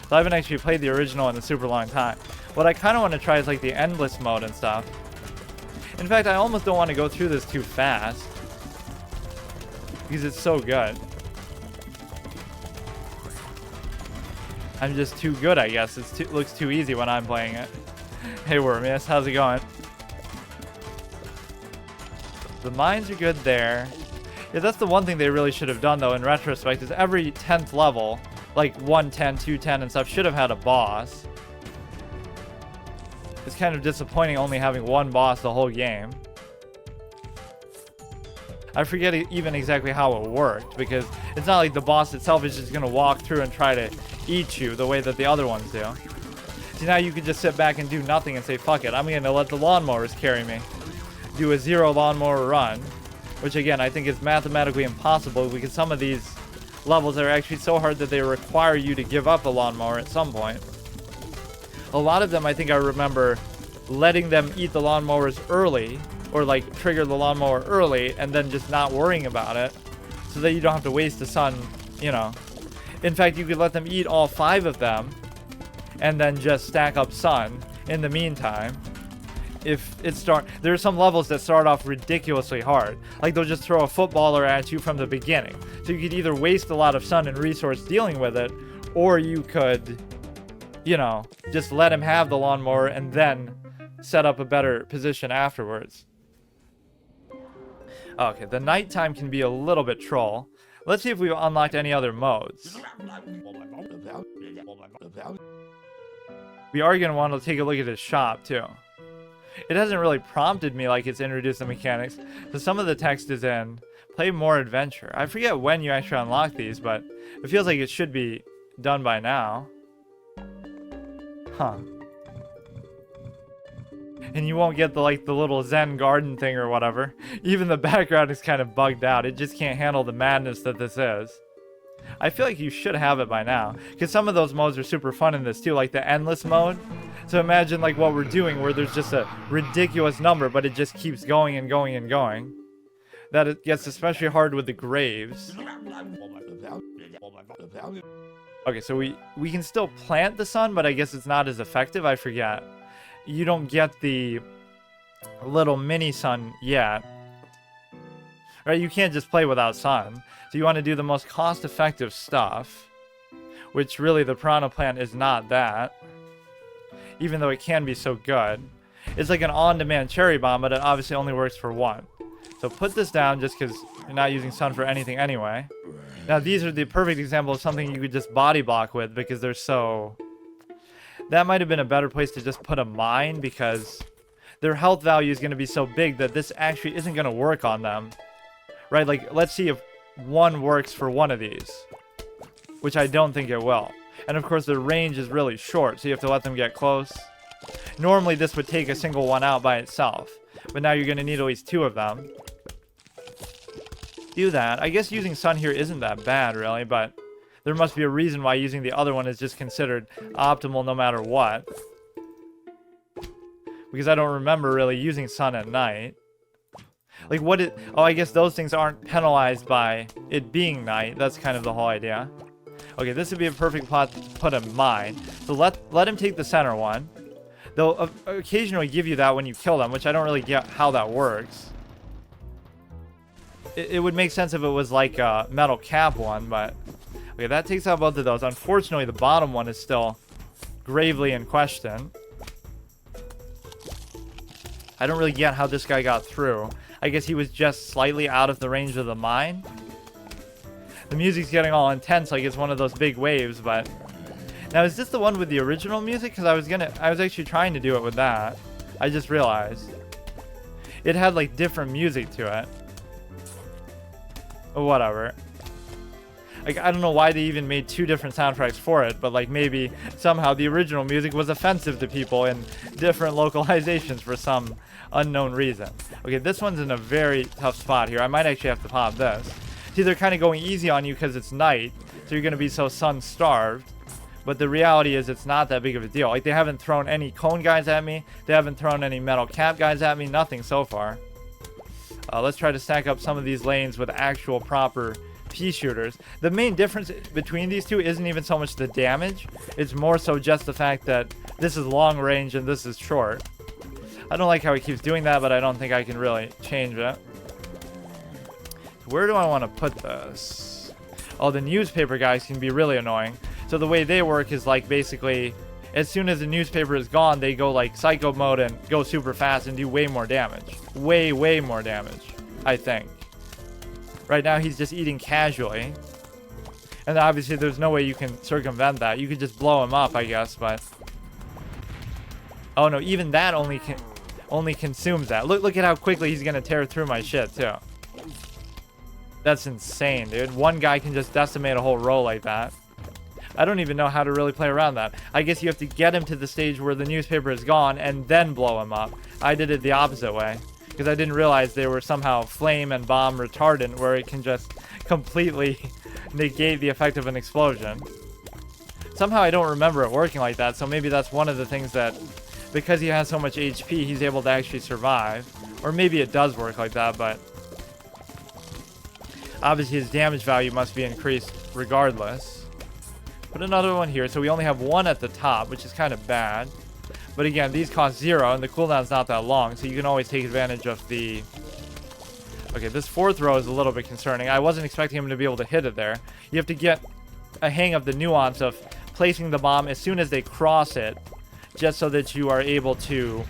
So I haven't actually played the original in a super long time. What I kind of want to try is like the endless mode and stuff. In fact, I almost don't want to go through this too fast because it's so good. I'm just too good, I guess. It looks too easy when I'm playing it. Hey, Wormius, how's it going? The mines are good there. Yeah, that's the one thing they really should have done, though, in retrospect, is every 10th level, like 110, 210 and stuff, should have had a boss. It's kind of disappointing only having one boss the whole game. I forget even exactly how it worked, because it's not like the boss itself is just going to walk through and try to eat you the way that the other ones do. See, now you could just sit back and do nothing and say, fuck it, I'm going to let the lawnmowers carry me. Do a 0 lawnmower run, which again, I think is mathematically impossible because some of these levels are actually so hard that they require you to give up a lawnmower at some point. A lot of them, I think I remember letting them eat the lawnmowers early, or like trigger the lawnmower early and then just not worrying about it so that you don't have to waste the sun, you know. In fact, you could let them eat all 5 of them and then just stack up sun in the meantime. There are some levels that start off ridiculously hard. Like they'll just throw a footballer at you from the beginning. So you could either waste a lot of sun and resource dealing with it, or you could, you know, just let him have the lawnmower and then set up a better position afterwards. Okay, the nighttime can be a little bit troll. Let's see if we've unlocked any other modes. We are going to want to take a look at his shop, too. It hasn't really prompted me like it's introduced the mechanics. So some of the text is in, play more adventure. I forget when you actually unlock these, but it feels like it should be done by now. Huh. And you won't get the little Zen garden thing or whatever. Even the background is kind of bugged out. It just can't handle the madness that this is. I feel like you should have it by now, because some of those modes are super fun in this too, like the endless mode. So imagine like what we're doing where there's just a ridiculous number, but it just keeps going and going and going. That it gets especially hard with the graves. Okay, so we can still plant the sun, but I guess it's not as effective. I forget. You don't get the little mini sun yet. Right? You can't just play without sun. So you want to do the most cost-effective stuff, which really the piranha plant is not that, even though it can be so good. It's like an on-demand cherry bomb, but it obviously only works for one. So put this down just because you're not using sun for anything anyway. Now these are the perfect example of something you could just body block with because they're so... That might have been a better place to just put a mine because their health value is going to be so big that this actually isn't going to work on them. Right, like let's see if one works for one of these, which I don't think it will. And of course their range is really short, so you have to let them get close. Normally this would take a single one out by itself, but now you're going to need at least 2 of them. Do that. I guess using sun here isn't that bad really, but there must be a reason why using the other one is just considered optimal no matter what. Because I don't remember really using sun at night. Like what it... Oh, I guess those things aren't penalized by it being night. That's kind of the whole idea. Okay, this would be a perfect plot to put in mine. So let him take the center one. They'll occasionally give you that when you kill them, which I don't really get how that works. It would make sense if it was like a metal cap one, but... Okay, that takes out both of those. Unfortunately, the bottom one is still gravely in question. I don't really get how this guy got through. I guess he was just slightly out of the range of the mine. The music's getting all intense like it's one of those big waves, but... Now, is this the one with the original music? Because I was actually trying to do it with that. I just realized. It had, like, different music to it. Or whatever. Like, I don't know why they even made 2 different soundtracks for it, but, like, maybe somehow the original music was offensive to people in different localizations for some unknown reason. Okay, this one's in a very tough spot here. I might actually have to pop this. See, they're kind of going easy on you because it's night, so you're going to be so sun-starved. But the reality is it's not that big of a deal. Like, they haven't thrown any cone guys at me. They haven't thrown any metal cap guys at me. Nothing so far. Let's try to stack up some of these lanes with actual proper pea shooters. The main difference between these two isn't even so much the damage. It's more so just the fact that this is long range and this is short. I don't like how he keeps doing that, but I don't think I can really change it. Where do I want to put this? Oh, the newspaper guys can be really annoying. So the way they work is like basically as soon as the newspaper is gone, they go like psycho mode and go super fast and do way more damage. Way more damage, I think. Right now he's just eating casually. And obviously there's no way you can circumvent that. You could just blow him up, I guess, but... Oh no, even that only consumes that. Look at how quickly he's gonna tear through my shit too. That's insane, dude. One guy can just decimate a whole row like that. I don't even know how to really play around that. I guess you have to get him to the stage where the newspaper is gone and then blow him up. I did it the opposite way because I didn't realize they were somehow flame and bomb retardant where it can just completely negate the effect of an explosion. Somehow I don't remember it working like that, so maybe that's one of the things that, because he has so much HP, he's able to actually survive. Or maybe it does work like that, but obviously his damage value must be increased regardless. Put another one here, so we only have one at the top, which is kind of bad. But again, these cost 0, and the cooldown's not that long, so you can always take advantage of the... Okay, this 4th row is a little bit concerning. I wasn't expecting him to be able to hit it there. You have to get a hang of the nuance of placing the bomb as soon as they cross it, just so that you are able to...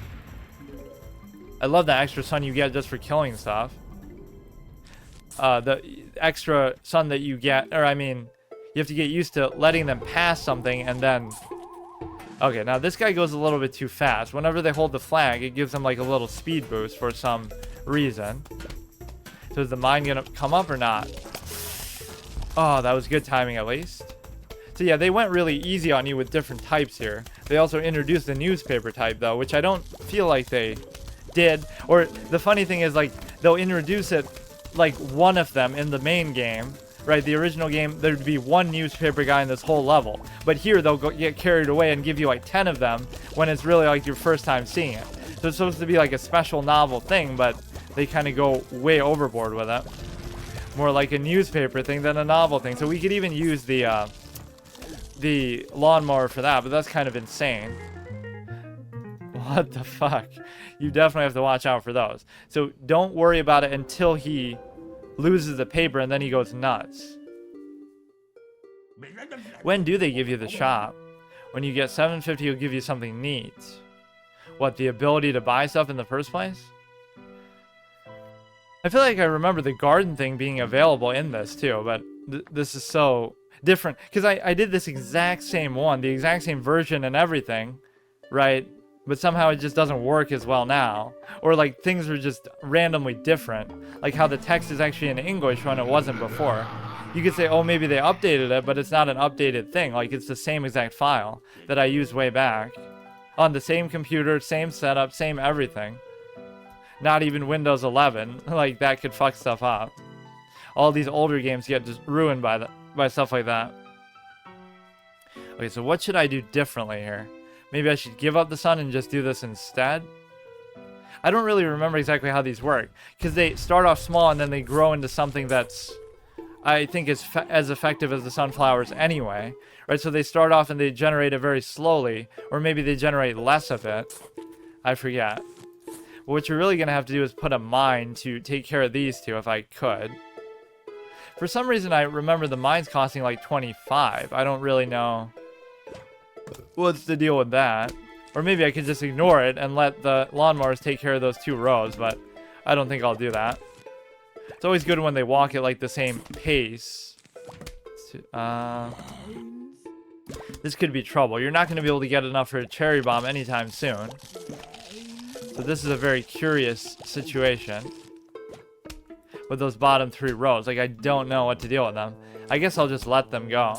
I love that extra sun you get just for killing stuff. The extra sun that you get, or I mean... You have to get used to letting them pass something and then... Okay, now this guy goes a little bit too fast. Whenever they hold the flag, it gives them like a little speed boost for some reason. So is the mine gonna come up or not? Oh, that was good timing at least. So yeah, they went really easy on you with different types here. They also introduced the newspaper type though, which I don't feel like they did. Or the funny thing is like, they'll introduce it like one of them in the main game. Right, the original game, there'd be one newspaper guy in this whole level. But here, they'll get carried away and give you like 10 of them when it's really like your first time seeing it. So it's supposed to be like a special novel thing, but they kind of go way overboard with it. More like a newspaper thing than a novel thing. So we could even use the lawnmower for that, but that's kind of insane. What the fuck? You definitely have to watch out for those. So don't worry about it until he... loses the paper and then he goes nuts. When do they give you the shop? When you get 750, he'll give you something neat. What, the ability to buy stuff in the first place? I feel like I remember the garden thing being available in this too, but this is so different. Because I did this exact same one, the exact same version and everything, right? But somehow it just doesn't work as well now. Or like things are just randomly different. Like how the text is actually in English when it wasn't before. You could say, oh, maybe they updated it, but it's not an updated thing. Like, it's the same exact file that I used way back on the same computer, same setup, same everything. Not even Windows 11. Like, that could fuck stuff up. All these older games get just ruined by stuff like that. Okay, so what should I do differently here? Maybe I should give up the sun and just do this instead? I don't really remember exactly how these work, because they start off small and then they grow into something that's, I think, is as effective as the sunflowers anyway, right? So they start off and they generate it very slowly, or maybe they generate less of it. I forget. But what you're really going to have to do is put a mine to take care of these two, if I could. For some reason, I remember the mines costing like 25. I don't really know what's the deal with that. Or maybe I could just ignore it and let the lawnmowers take care of those 2 rows, but I don't think I'll do that. It's always good when they walk at like the same pace. This could be trouble. You're not going to be able to get enough for a cherry bomb anytime soon. So this is a very curious situation with those bottom 3 rows. Like, I don't know what to deal with them. I guess I'll just let them go.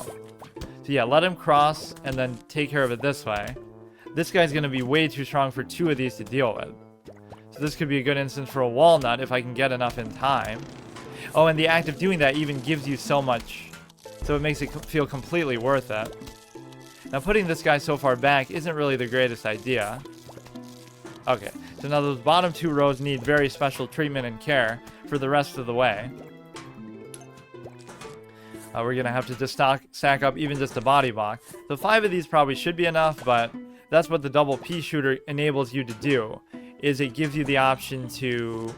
So yeah, let him cross and then take care of it this way. This guy's going to be way too strong for 2 of these to deal with. So this could be a good instance for a walnut if I can get enough in time. Oh, and the act of doing that even gives you so much, so it makes it feel completely worth it. Now, putting this guy so far back isn't really the greatest idea. Okay, so now those bottom 2 rows need very special treatment and care for the rest of the way. We're going to have to just stack up even just a body block. So 5 of these probably should be enough, but that's what the double pea shooter enables you to do, is it gives you the option to...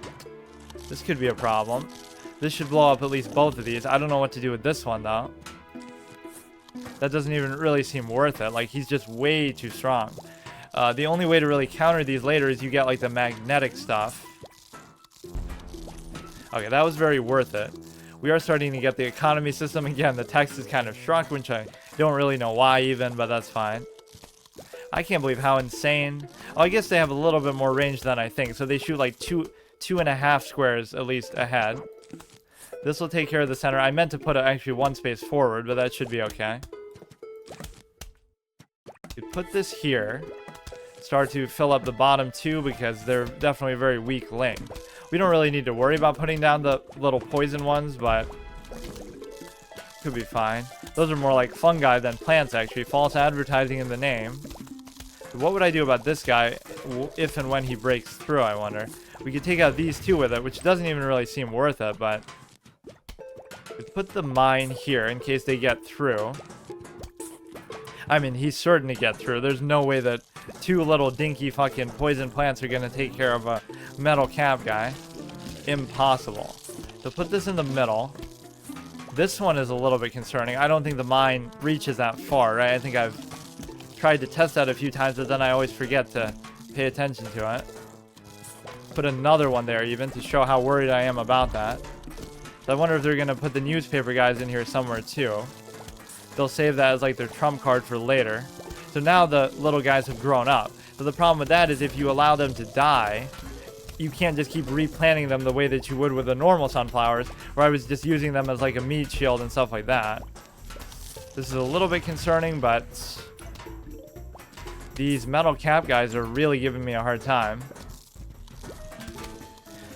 This could be a problem. This should blow up at least both of these. I don't know what to do with this one, though. That doesn't even really seem worth it. Like, he's just way too strong. The only way to really counter these later is you get, like, the magnetic stuff. Okay, that was very worth it. We are starting to get the economy system again. The text is kind of shrunk, which I don't really know why even, but that's fine. I can't believe how insane. Oh, I guess they have a little bit more range than I think. So they shoot like two and a half squares at least ahead. This will take care of the center. I meant to put actually 1 space forward, but that should be okay. You put this here. Start to fill up the bottom 2 because they're definitely a very weak link. We don't really need to worry about putting down the little poison ones, but could be fine. Those are more like fungi than plants, actually. False advertising in the name. So what would I do about this guy if and when he breaks through, I wonder? We could take out these 2 with it, which doesn't even really seem worth it, but... we put the mine here in case they get through. I mean, he's certain to get through. There's no way that 2 little dinky fucking poison plants are going to take care of a metal cap guy. Impossible. So put this in the middle. This one is a little bit concerning. I don't think the mine reaches that far, right? I think I've tried to test that a few times, but then I always forget to pay attention to it. Put another one there even to show how worried I am about that. So I wonder if they're going to put the newspaper guys in here somewhere too. They'll save that as like their trump card for later. So now the little guys have grown up. So the problem with that is if you allow them to die, you can't just keep replanting them the way that you would with the normal sunflowers, where I was just using them as like a meat shield and stuff like that. This is a little bit concerning, but these metal cap guys are really giving me a hard time.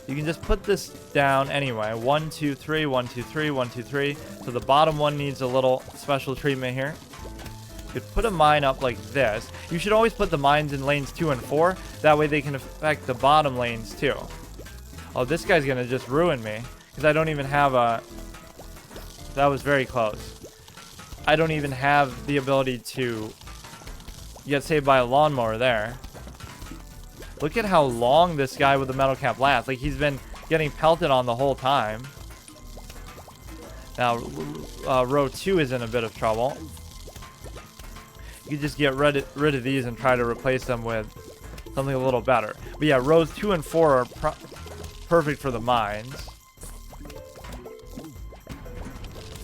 You can just put this down anyway. 1, 2, 3, 1, 2, 3, 1, 2, 3. So the bottom one needs a little special treatment here. You could put a mine up like this. You should always put the mines in lanes 2 and 4. That way they can affect the bottom lanes too. Oh, this guy's going to just ruin me. Because I don't even have a... That was very close. I don't even have the ability to get saved by a lawnmower there. Look at how long this guy with the metal cap lasts. Like, he's been getting pelted on the whole time. Now, row 2 is in a bit of trouble. You can just get rid of these and try to replace them with something a little better. But yeah, rows 2 and 4 are perfect for the mines.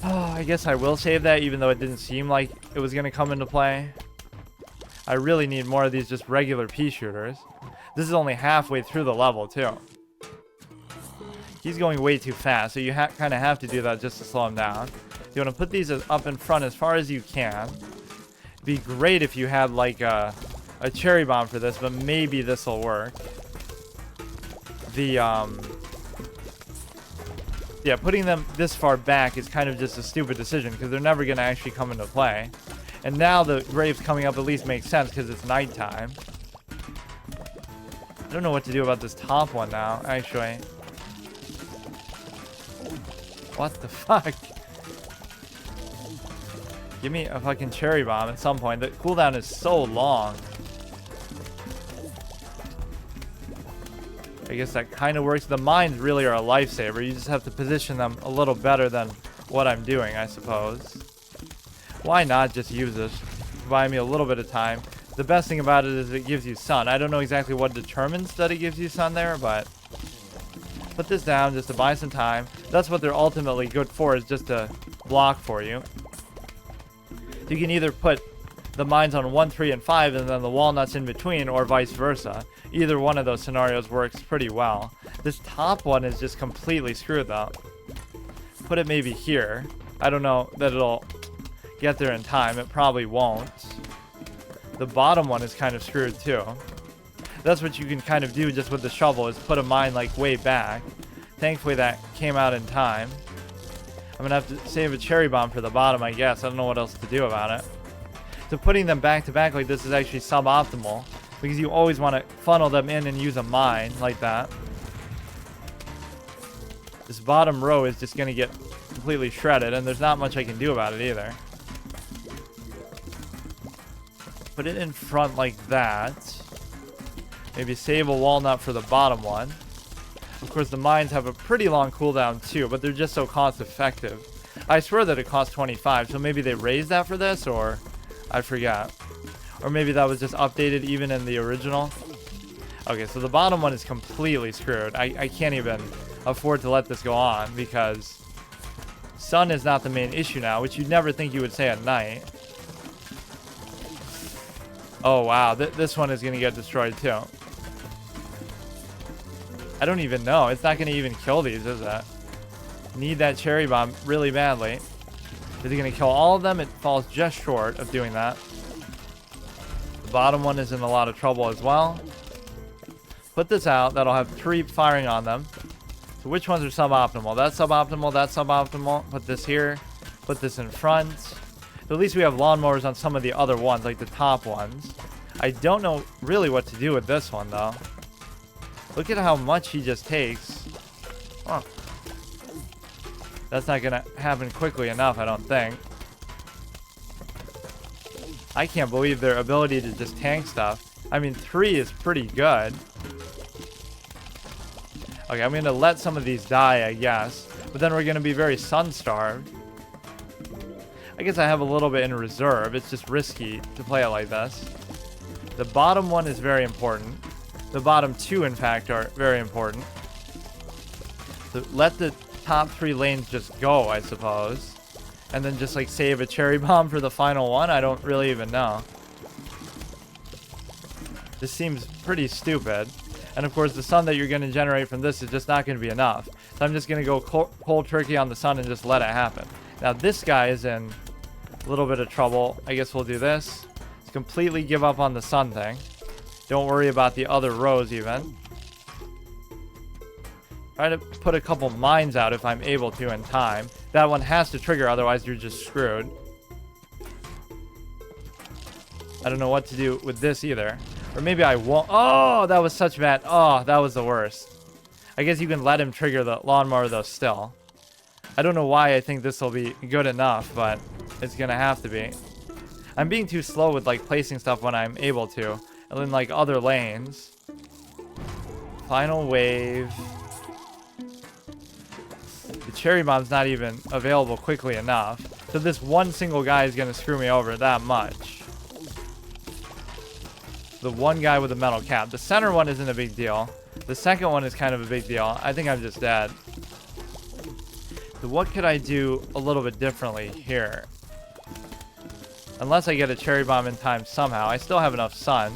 Oh, I guess I will save that, even though it didn't seem like it was going to come into play. I really need more of these just regular pea shooters. This is only halfway through the level, too. He's going way too fast, so you kind of have to do that just to slow him down. You want to put these up in front as far as you can. It'd be great if you had like a cherry bomb for this, but maybe this will work. Yeah, putting them this far back is kind of just a stupid decision because they're never going to actually come into play. And now the graves coming up at least makes sense because it's nighttime. I don't know what to do about this top one now, actually. What the fuck? Give me a fucking cherry bomb at some point. The cooldown is so long. I guess that kind of works. The mines really are a lifesaver. You just have to position them a little better than what I'm doing, I suppose. Why not just use this? Buy me a little bit of time. The best thing about it is it gives you sun. I don't know exactly what determines that it gives you sun there, but put this down just to buy some time. That's what they're ultimately good for, is just to block for you. You can either put the mines on 1, 3, and 5 and then the walnuts in between, or vice versa. Either one of those scenarios works pretty well. This top one is just completely screwed though. Put it maybe here. I don't know that it'll get there in time. It probably won't. The bottom one is kind of screwed too. That's what you can kind of do just with the shovel, is put a mine like way back. Thankfully that came out in time. I'm gonna have to save a cherry bomb for the bottom, I guess. I don't know what else to do about it. So putting them back to back like this is actually suboptimal, because you always want to funnel them in and use a mine like that. This bottom row is just gonna get completely shredded, and there's not much I can do about it either. Put it in front like that. Maybe save a walnut for the bottom one. Of course, the mines have a pretty long cooldown too, but they're just so cost effective. I swear that it costs 25, so maybe they raised that for this, or I forgot. Or maybe that was just updated even in the original. Okay, so the bottom one is completely screwed. I can't even afford to let this go on, because sun is not the main issue now, which you'd never think you would say at night. Oh wow, this one is going to get destroyed too. I don't even know. It's not going to even kill these, is it? Need that cherry bomb really badly. Is it going to kill all of them? It falls just short of doing that. The bottom one is in a lot of trouble as well. Put this out. That'll have 3 firing on them. So which ones are suboptimal? That's suboptimal. That's suboptimal. Put this here. Put this in front. So at least we have lawnmowers on some of the other ones, like the top ones. I don't know really what to do with this one, though. Look at how much he just takes. Huh. That's not going to happen quickly enough, I don't think. I can't believe their ability to just tank stuff. I mean, 3 is pretty good. Okay, I'm going to let some of these die, I guess. But then we're going to be very sun-starved. I guess I have a little bit in reserve. It's just risky to play it like this. The bottom one is very important. The bottom 2, in fact, are very important. So let the top 3 lanes just go, I suppose. And then just like save a cherry bomb for the final one. I don't really even know. This seems pretty stupid. And of course the sun that you're going to generate from this is just not going to be enough. So I'm just going to go cold turkey on the sun and just let it happen. Now this guy is in a little bit of trouble. I guess we'll do this. Let's completely give up on the sun thing. Don't worry about the other rows even. Try to put a couple mines out if I'm able to in time. That one has to trigger, otherwise you're just screwed. I don't know what to do with this either. Or maybe I won't. Oh, that was such bad. Oh, that was the worst. I guess you can let him trigger the lawnmower though still. I don't know why I think this will be good enough, but it's going to have to be. I'm being too slow with like placing stuff when I'm able to. And then like other lanes. Final wave. The cherry bomb's not even available quickly enough. So this one single guy is going to screw me over that much. The one guy with the metal cap. The center one isn't a big deal. The second one is kind of a big deal. I think I'm just dead. So what could I do a little bit differently here? Unless I get a cherry bomb in time somehow. I still have enough sun.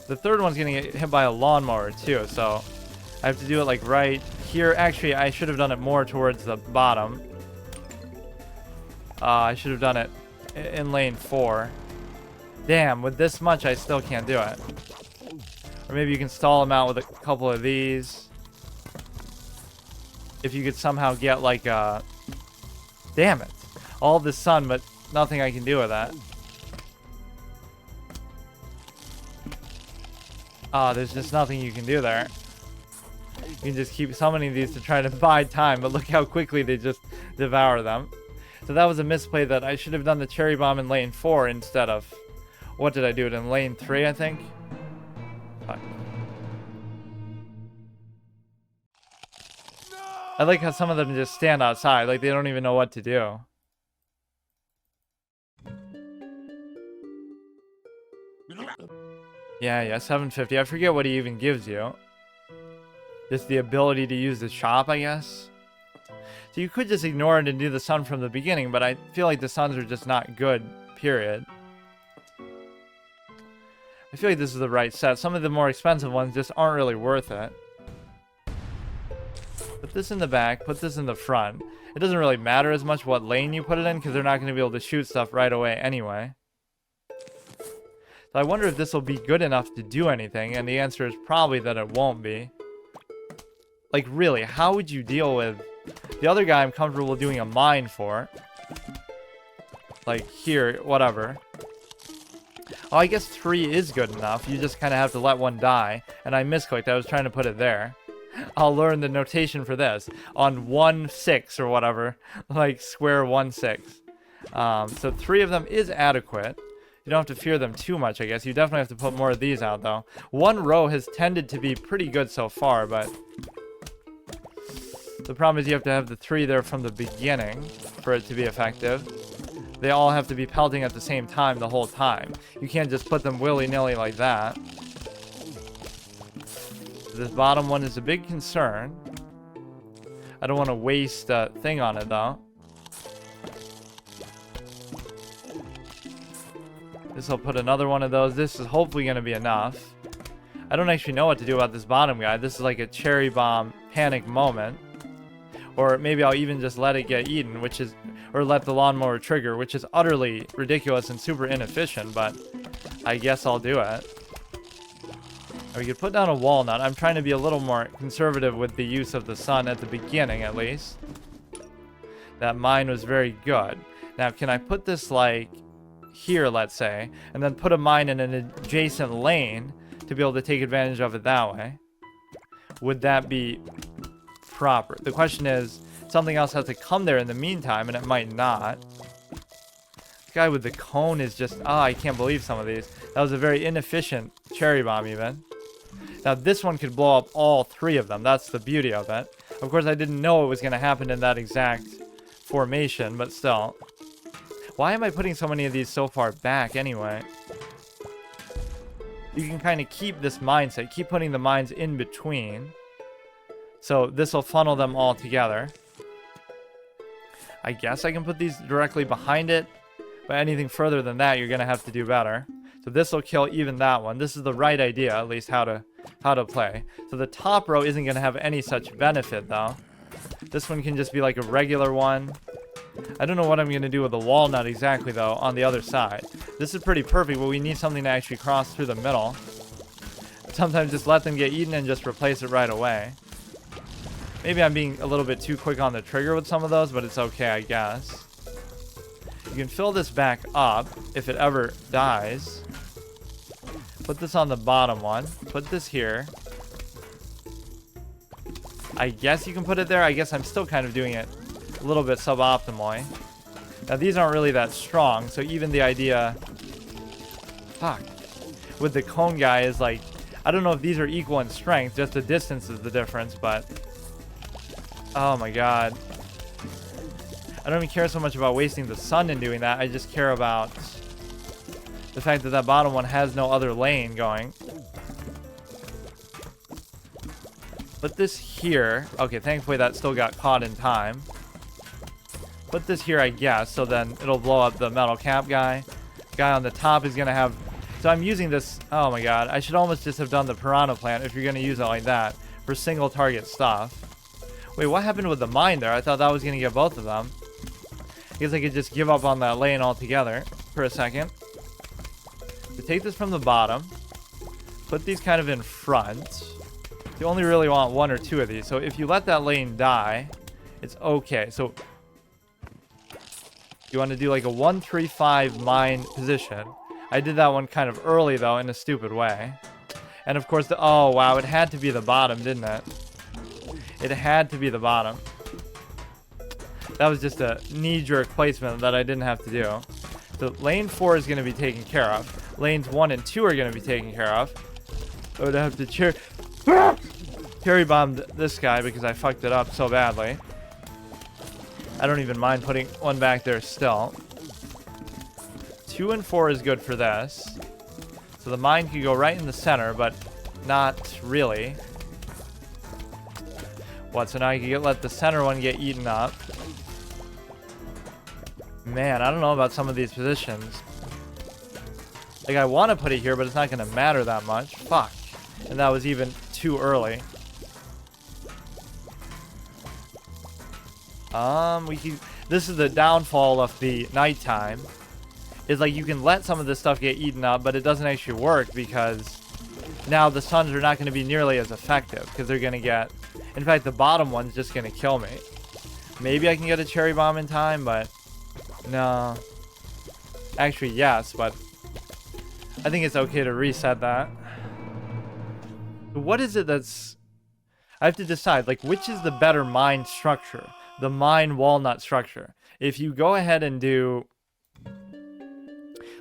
The third one's going to get hit by a lawnmower too, so I have to do it like right here. Actually, I should have done it more towards the bottom. I should have done it in lane 4. Damn, with this much, I still can't do it. Or maybe you can stall them out with a couple of these. If you could somehow get like a... Damn it. All the sun, but nothing I can do with that. There's just nothing you can do there. You can just keep summoning these to try to buy time, but look how quickly they just devour them. So that was a misplay that I should have done the cherry bomb in lane 4 instead of... What did I do it in lane 3, I think? Fuck. I like how some of them just stand outside, like they don't even know what to do. Yeah, 750. I forget what he even gives you. Just the ability to use the shop, I guess. So you could just ignore it and do the sun from the beginning, but I feel like the suns are just not good, period. I feel like this is the right set. Some of the more expensive ones just aren't really worth it. Put this in the back, put this in the front. It doesn't really matter as much what lane you put it in, because they're not going to be able to shoot stuff right away anyway. So I wonder if this will be good enough to do anything, and the answer is probably that it won't be. Like, really, how would you deal with... The other guy I'm comfortable doing a mine for. Like, here, whatever. Oh, I guess 3 is good enough. You just kind of have to let one die. And I misclicked. I was trying to put it there. I'll learn the notation for this. On 1-6 or whatever. Like, square 1-6. So 3 of them is adequate. You don't have to fear them too much, I guess. You definitely have to put more of these out, though. 1 row has tended to be pretty good so far, but... The problem is you have to have the 3 there from the beginning for it to be effective. They all have to be pelting at the same time the whole time. You can't just put them willy-nilly like that. This bottom one is a big concern. I don't want to waste a thing on it, though. This will put another one of those. This is hopefully going to be enough. I don't actually know what to do about this bottom guy. This is like a cherry bomb panic moment. Or maybe I'll even just let it get eaten, which is... Or let the lawnmower trigger, which is utterly ridiculous and super inefficient, but I guess I'll do it. Or we could put down a walnut. I'm trying to be a little more conservative with the use of the sun at the beginning, at least. That mine was very good. Now, can I put this, like, here, let's say, and then put a mine in an adjacent lane to be able to take advantage of it that way? Would that be proper? The question is, something else has to come there in the meantime, and it might not. This guy with the cone is just... I can't believe some of these. That was a very inefficient cherry bomb, even. Now, this one could blow up all 3 of them. That's the beauty of it. Of course, I didn't know it was going to happen in that exact formation, but still. Why am I putting so many of these so far back, anyway? You can kind of keep this mindset. Keep putting the mines in between. So, this will funnel them all together. I guess I can put these directly behind it. But anything further than that, you're going to have to do better. So this will kill even that one. This is the right idea, at least how to play. So the top row isn't going to have any such benefit, though. This one can just be like a regular one. I don't know what I'm going to do with the walnut exactly, though, on the other side. This is pretty perfect, but we need something to actually cross through the middle. Sometimes just let them get eaten and just replace it right away. Maybe I'm being a little bit too quick on the trigger with some of those, but it's okay, I guess. You can fill this back up if it ever dies. Put this on the bottom one. Put this here. I guess you can put it there. I guess I'm still kind of doing it a little bit suboptimally. Now, these aren't really that strong, so even the idea... Fuck. With the cone guy is like... I don't know if these are equal in strength. Just the distance is the difference, but... Oh my god. I don't even care so much about wasting the sun in doing that. I just care about the fact that that bottom one has no other lane going. Put this here. Okay, thankfully that still got caught in time. Put this here, I guess, so then it'll blow up the metal cap guy. Guy on the top is going to have... So I'm using this... Oh my god. I should almost just have done the piranha plant if you're going to use it like that. for single target stuff. Wait, what happened with the mine there? I thought that was going to get both of them. I guess I could just give up on that lane altogether for a second. So take this from the bottom. Put these kind of in front. You only really want 1 or 2 of these. So if you let that lane die, it's okay. So you want to do like a 1-3-5 mine position. I did that one kind of early though in a stupid way. And of course oh wow, it had to be the bottom, didn't it? It had to be the bottom. That was just a knee-jerk placement that I didn't have to do. So lane 4 is going to be taken care of. Lanes 1 and 2 are going to be taken care of. I would have to cherry bombed this guy because I fucked it up so badly. I don't even mind putting one back there still. 2 and 4 is good for this. So the mine could go right in the center, but not really. What, so now I can let the center one get eaten up. Man, I don't know about some of these positions. Like, I want to put it here, but it's not going to matter that much. Fuck. And that was even too early. This is the downfall of the nighttime. Is like you can let some of this stuff get eaten up, but it doesn't actually work because now the suns are not going to be nearly as effective because they're going to get... In fact, the bottom one's just going to kill me. Maybe I can get a cherry bomb in time, but no. Actually, yes, but I think it's okay to reset that. What is it that's... I have to decide, like, which is the better mine structure? The mine walnut structure. If you go ahead and do...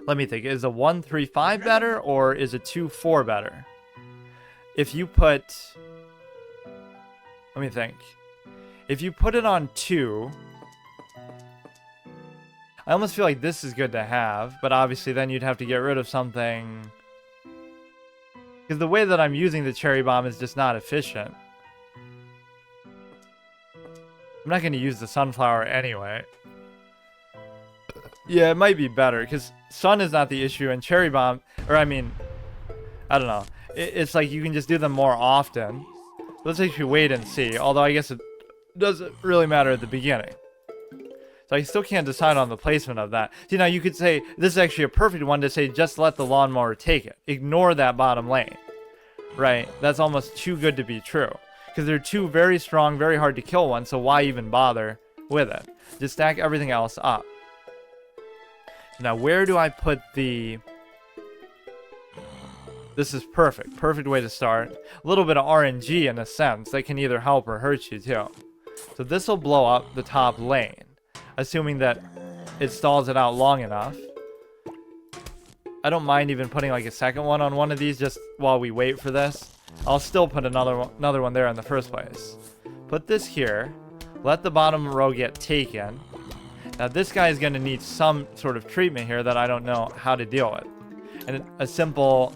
Let me think. Is a 1-3-5 better or is a 2-4 better? If you put... Let me think. If you put it on 2... I almost feel like this is good to have, but obviously then you'd have to get rid of something... Because the way that I'm using the cherry bomb is just not efficient. I'm not going to use the sunflower anyway. Yeah, it might be better, because sun is not the issue, and cherry bomb... Or, I mean... I don't know. It's like you can just do them more often. Let's actually wait and see, although I guess it doesn't really matter at the beginning. So I still can't decide on the placement of that. See, now you could say, this is actually a perfect one to say, just let the lawnmower take it. Ignore that bottom lane. Right? That's almost too good to be true. Because they're two very strong, very hard to kill ones, so why even bother with it? Just stack everything else up. Now, where do I put the... This is perfect. Perfect way to start. A little bit of RNG in a sense. That can either help or hurt you, too. So this will blow up the top lane. Assuming that it stalls it out long enough. I don't mind even putting like a second one on one of these just while we wait for this. I'll still put another one there in the first place. Put this here. Let the bottom row get taken. Now this guy is going to need some sort of treatment here that I don't know how to deal with. And a simple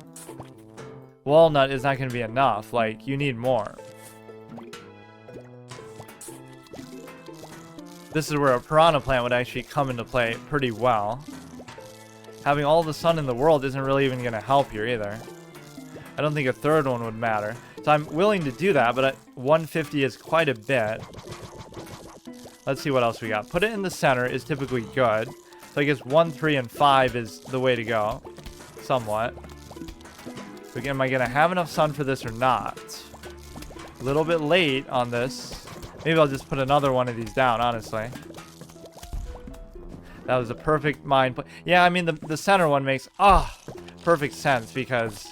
walnut is not going to be enough. Like, you need more. This is where a piranha plant would actually come into play pretty well. Having all the sun in the world isn't really even going to help here either. I don't think a third one would matter. So I'm willing to do that, but 150 is quite a bit. Let's see what else we got. Put it in the center is typically good. So I guess 1, 3, and 5 is the way to go. Somewhat. So again, am I going to have enough sun for this or not? A little bit late on this. Maybe I'll just put another one of these down, honestly. That was a perfect mine. Yeah, I mean, the center one makes perfect sense because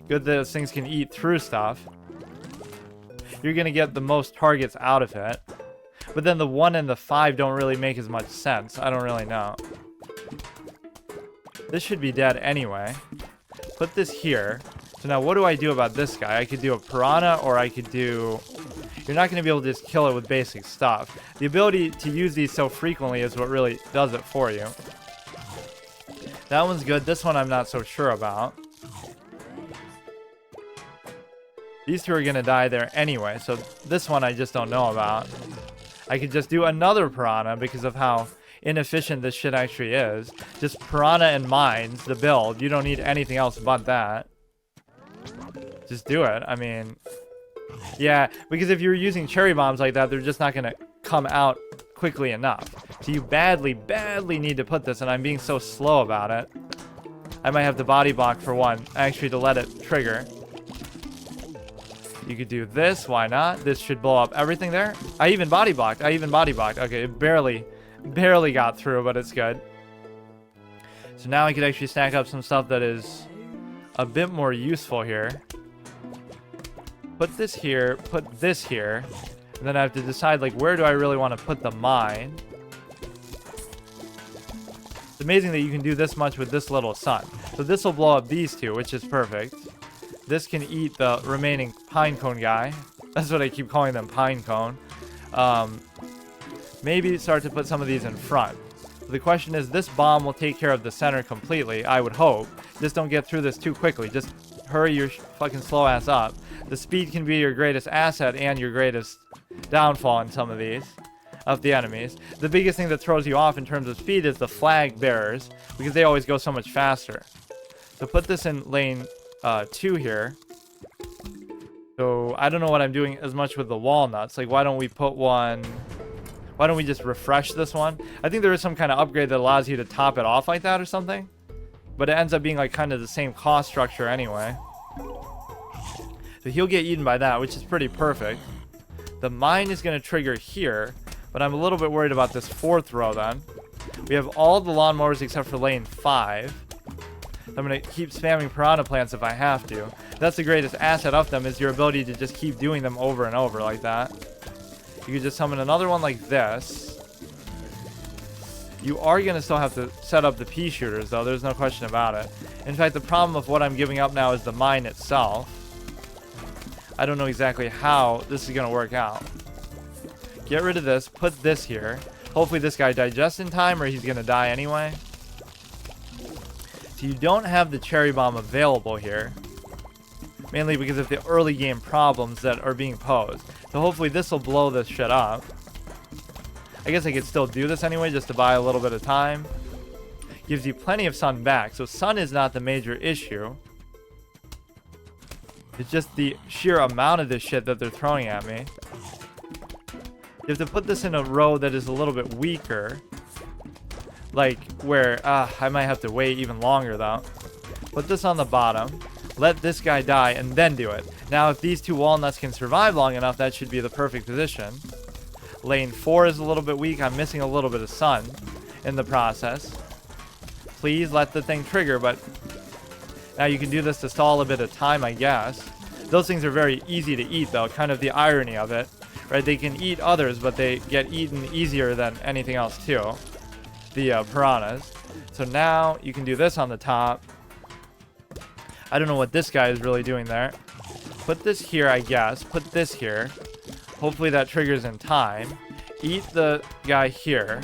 good those things can eat through stuff. You're going to get the most targets out of it. But then the 1 and the 5 don't really make as much sense. I don't really know. This should be dead anyway. Put this here. So now what do I do about this guy? I could do a piranha or I could do... You're not going to be able to just kill it with basic stuff. The ability to use these so frequently is what really does it for you. That one's good. This one I'm not so sure about. These two are going to die there anyway, so this one I just don't know about. I could just do another piranha because of how inefficient this shit actually is. Just piranha and mines, the build. You don't need anything else but that. Just do it. I mean... Yeah, because if you're using cherry bombs like that, they're just not gonna come out quickly enough. So you badly, badly need to put this, and I'm being so slow about it. I might have to body block for one, actually, to let it trigger. You could do this, why not? This should blow up everything there. I even body blocked. Okay, it barely got through, but it's good. So now I could actually stack up some stuff that is a bit more useful here. Put this here, put this here, and then I have to decide, like, where do I really want to put the mine? It's amazing that you can do this much with this little sun. So this will blow up these two, which is perfect. This can eat the remaining pine cone guy. That's what I keep calling them, pine cone. Maybe start to put some of these in front. The question is, this bomb will take care of the center completely, I would hope. Just don't get through this too quickly. Just hurry your fucking slow ass up. The speed can be your greatest asset and your greatest downfall in some of these, of the enemies. The biggest thing that throws you off in terms of speed is the flag bearers, because they always go so much faster. So put this in lane 2 here. So I don't know what I'm doing as much with the walnuts. Like, why don't we put one... Why don't we just refresh this one? I think there is some kind of upgrade that allows you to top it off like that or something. But it ends up being like kind of the same cost structure anyway. So he'll get eaten by that, which is pretty perfect. The mine is going to trigger here, but I'm a little bit worried about this 4th row then. We have all the lawnmowers except for lane 5. I'm going to keep spamming piranha plants if I have to. That's the greatest asset of them, is your ability to just keep doing them over and over like that. You could just summon another one like this. You are going to still have to set up the pea shooters, though. There's no question about it. In fact, the problem of what I'm giving up now is the mine itself. I don't know exactly how this is going to work out. Get rid of this. Put this here. Hopefully this guy digests in time, or he's going to die anyway. So you don't have the cherry bomb available here. Mainly because of the early game problems that are being posed. So hopefully this will blow this shit up. I guess I could still do this anyway, just to buy a little bit of time. Gives you plenty of sun back. So sun is not the major issue. It's just the sheer amount of this shit that they're throwing at me. You have to put this in a row that is a little bit weaker. Like where, I might have to wait even longer though. Put this on the bottom. Let this guy die and then do it. Now, if these two walnuts can survive long enough, that should be the perfect position. Lane 4 is a little bit weak. I'm missing a little bit of sun in the process. Please let the thing trigger, but now you can do this to stall a bit of time, I guess. Those things are very easy to eat, though. Kind of the irony of it, right? They can eat others, but they get eaten easier than anything else, too. The piranhas. So now you can do this on the top. I don't know what this guy is really doing there. Put this here, I guess. Put this here. Hopefully that triggers in time. Eat the guy here.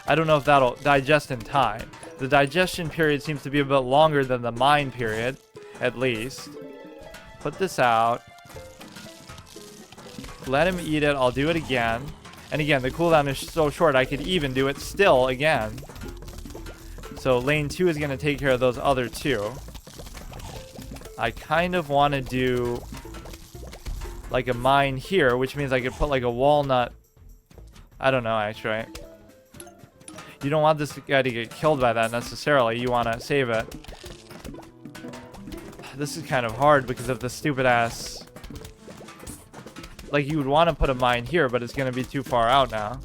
I don't know if that'll digest in time. The digestion period seems to be a bit longer than the mine period, at least. Put this out. Let him eat it. I'll do it again. And again, the cooldown is so short, I could even do it still again. So lane 2 is going to take care of those other two. I kind of want to do like a mine here, which means I could put like a walnut. I don't know, actually. You don't want this guy to get killed by that necessarily. You want to save it. This is kind of hard because of the stupid ass. Like, you would want to put a mine here, but it's going to be too far out now.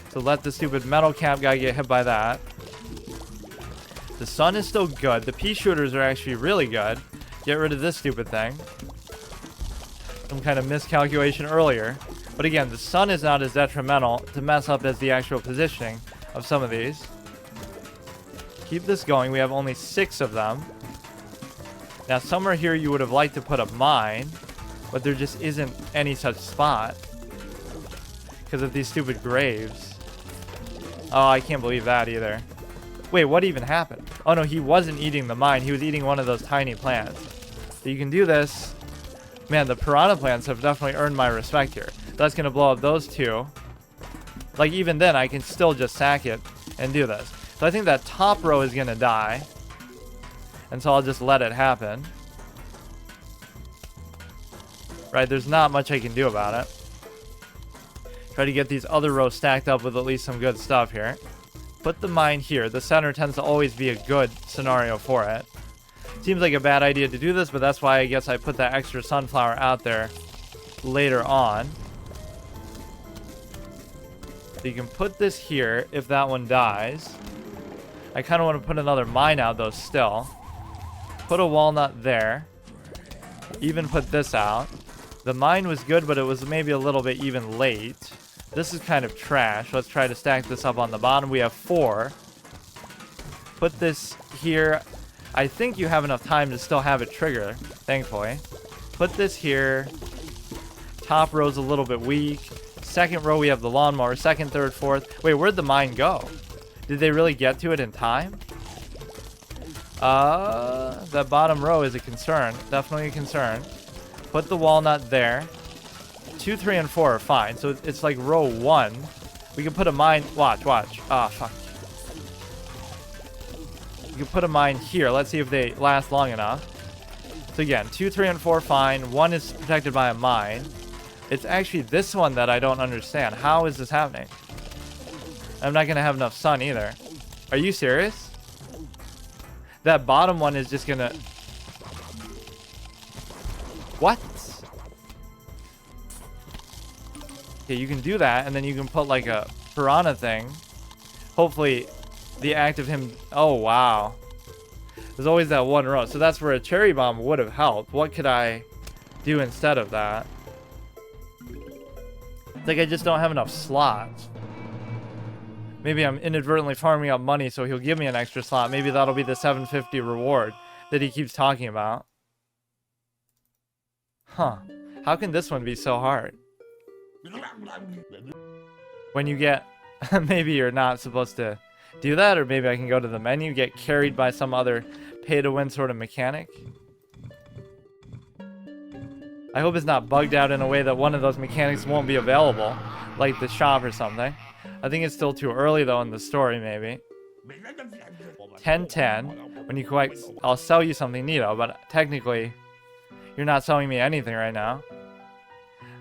So let the stupid metal cap guy get hit by that. The sun is still good. The pea shooters are actually really good. Get rid of this stupid thing. Some kind of miscalculation earlier. But again, the sun is not as detrimental to mess up as the actual positioning of some of these. Keep this going. We have only 6 of them. Now, somewhere here you would have liked to put a mine, but there just isn't any such spot because of these stupid graves. Oh, I can't believe that either. Wait, what even happened? Oh no, he wasn't eating the mine. He was eating one of those tiny plants. So you can do this. Man, the piranha plants have definitely earned my respect here. That's going to blow up those two. Like, even then, I can still just sack it and do this. So I think that top row is going to die. And so I'll just let it happen. right? There's not much I can do about it. Try to get these other rows stacked up with at least some good stuff here. Put the mine here. The center tends to always be a good scenario for it. Seems like a bad idea to do this, but that's why I guess I put that extra sunflower out there later on. So you can put this here if that one dies. I kind of want to put another mine out though still. Put a walnut there. Even put this out. The mine was good, but it was maybe a little bit even late. This is kind of trash. Let's try to stack this up on the bottom. We have 4. Put this here. I think you have enough time to still have it trigger, thankfully. Put this here. Top row's a little bit weak. Second row, we have the lawnmower. Second, third, fourth. Wait, where'd the mine go? Did they really get to it in time? That bottom row is a concern. Definitely a concern. Put the walnut there. 2, 3, and 4 are fine. So it's like row 1. We can put a mine. Watch. Ah, fuck. You can put a mine here. Let's see if they last long enough. So again, 2, 3, and 4 fine. 1 is protected by a mine. It's actually this one that I don't understand. How is this happening? I'm not going to have enough sun either. Are you serious? That bottom one is just going to... What? Okay, you can do that, and then you can put like a piranha thing. Hopefully, the act of him... Oh, wow. There's always that one row. So that's where a cherry bomb would have helped. What could I do instead of that? It's like I just don't have enough slots. Maybe I'm inadvertently farming up money, so he'll give me an extra slot. Maybe that'll be the 750 reward that he keeps talking about. Huh. How can this one be so hard? When you get... maybe you're not supposed to do that, or maybe I can go to the menu, get carried by some other pay-to-win sort of mechanic. I hope it's not bugged out in a way that one of those mechanics won't be available, like the shop or something. I think it's still too early, though, in the story, maybe. 10-10. When you collect... I'll sell you something neato, but technically, you're not selling me anything right now.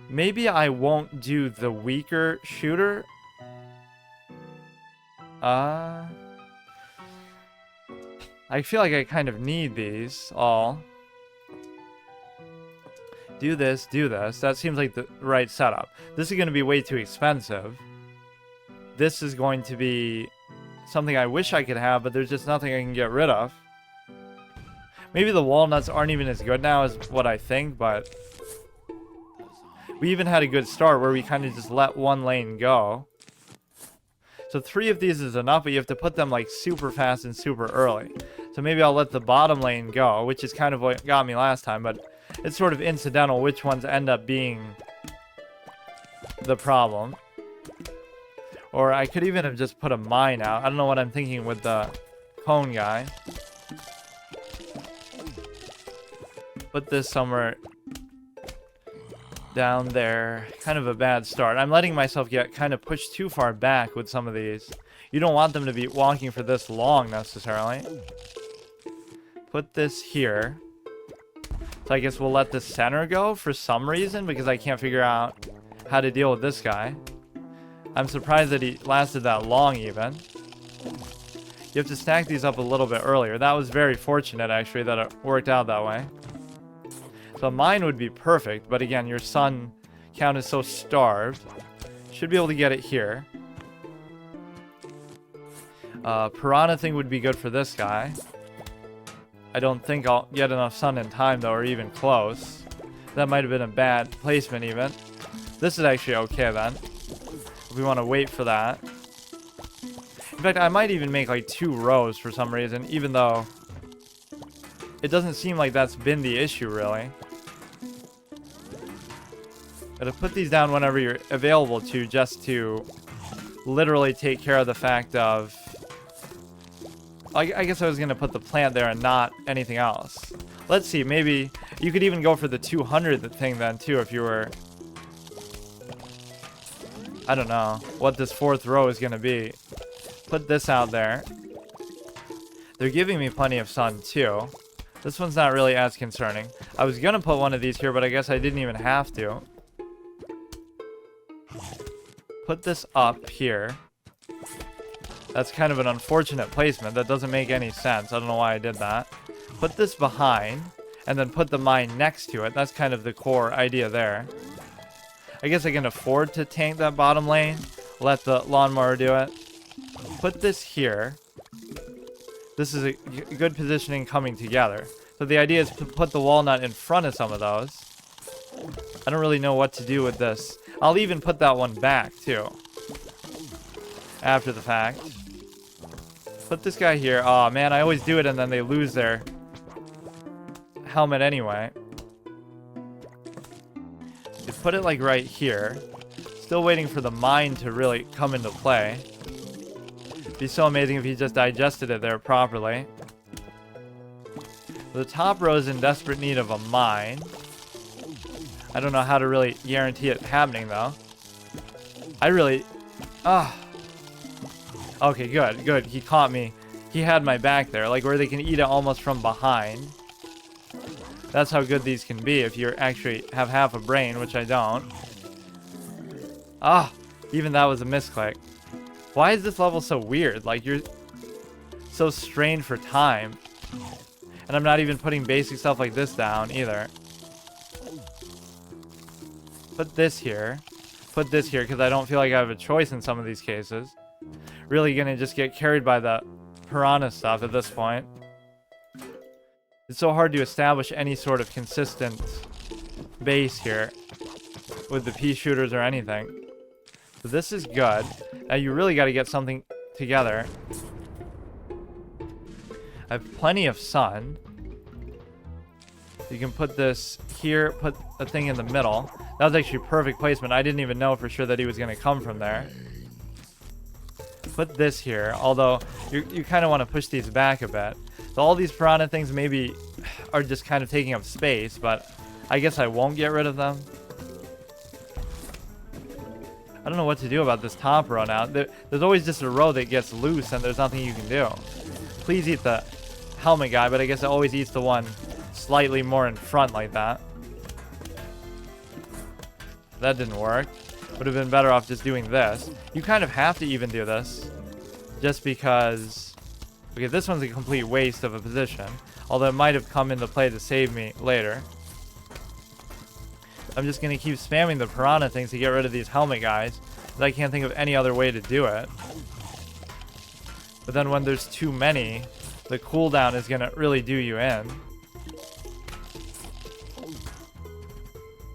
Maybe I won't do the weaker shooter. I feel like I kind of need these all. Do this, do this. That seems like the right setup. This is going to be way too expensive. This is going to be something I wish I could have, but there's just nothing I can get rid of. Maybe the walnuts aren't even as good now as what I think, but... We even had a good start where we kind of just let one lane go. So 3 of these is enough, but you have to put them like super fast and super early. So maybe I'll let the bottom lane go, which is kind of what got me last time, but it's sort of incidental which ones end up being the problem. Or I could even have just put a mine out. I don't know what I'm thinking with the cone guy. Put this somewhere down there. Kind of a bad start. I'm letting myself get kind of pushed too far back with some of these. You don't want them to be walking for this long necessarily. Put this here. So I guess we'll let the center go for some reason because I can't figure out how to deal with this guy. I'm surprised that he lasted that long even. You have to stack these up a little bit earlier. That was very fortunate actually that it worked out that way. So mine would be perfect, but again, your sun count is so starved. Should be able to get it here. Piranha thing would be good for this guy. I don't think I'll get enough sun in time though, or even close. That might have been a bad placement even. This is actually okay then. If we want to wait for that. In fact, I might even make like 2 rows for some reason, even though it doesn't seem like that's been the issue really. Gotta put these down whenever you're available to, just to literally take care of the fact of... I guess I was gonna put the plant there and not anything else. Let's see, maybe you could even go for the 200 thing then too if you were... I don't know what this 4th row is gonna be. Put this out there. They're giving me plenty of sun too. This one's not really as concerning. I was gonna put one of these here, but I guess I didn't even have to. Put this up here. That's kind of an unfortunate placement. That doesn't make any sense. I don't know why I did that. Put this behind, and then put the mine next to it. That's kind of the core idea there. I guess I can afford to tank that bottom lane. Let the lawnmower do it. Put this here. This is a good positioning coming together. So the idea is to put the walnut in front of some of those. I don't really know what to do with this. I'll even put that one back too. After the fact. Put this guy here. Oh man, I always do it and then they lose their helmet anyway. You put it like right here. Still waiting for the mine to really come into play. It'd be so amazing if he just digested it there properly. The top row is in desperate need of a mine. I don't know how to really guarantee it happening though. I really... Okay, good. He caught me. He had my back there, like where they can eat it almost from behind. That's how good these can be if you actually have half a brain, which I don't. Even that was a misclick. Why is this level so weird? Like, you're so strained for time. And I'm not even putting basic stuff like this down either. Put this here. Put this here, because I don't feel like I have a choice in some of these cases. Really gonna just get carried by the piranha stuff at this point. It's so hard to establish any sort of consistent base here with the pea shooters or anything. So this is good. Now you really got to get something together. I have plenty of sun. You can put this here, put a thing in the middle. That was actually perfect placement. I didn't even know for sure that he was going to come from there. Put this here, although you kind of want to push these back a bit. So all these piranha things maybe are just kind of taking up space, but I guess I won't get rid of them. I don't know what to do about this top row now. There's always just a row that gets loose and there's nothing you can do. Please eat the helmet guy, but I guess it always eats the one slightly more in front like that. That didn't work. Would have been better off just doing this. You kind of have to even do this. Just because... Okay, this one's a complete waste of a position. Although it might have come into play to save me later. I'm just going to keep spamming the piranha things to get rid of these helmet guys. I can't think of any other way to do it. But then when there's too many, the cooldown is going to really do you in.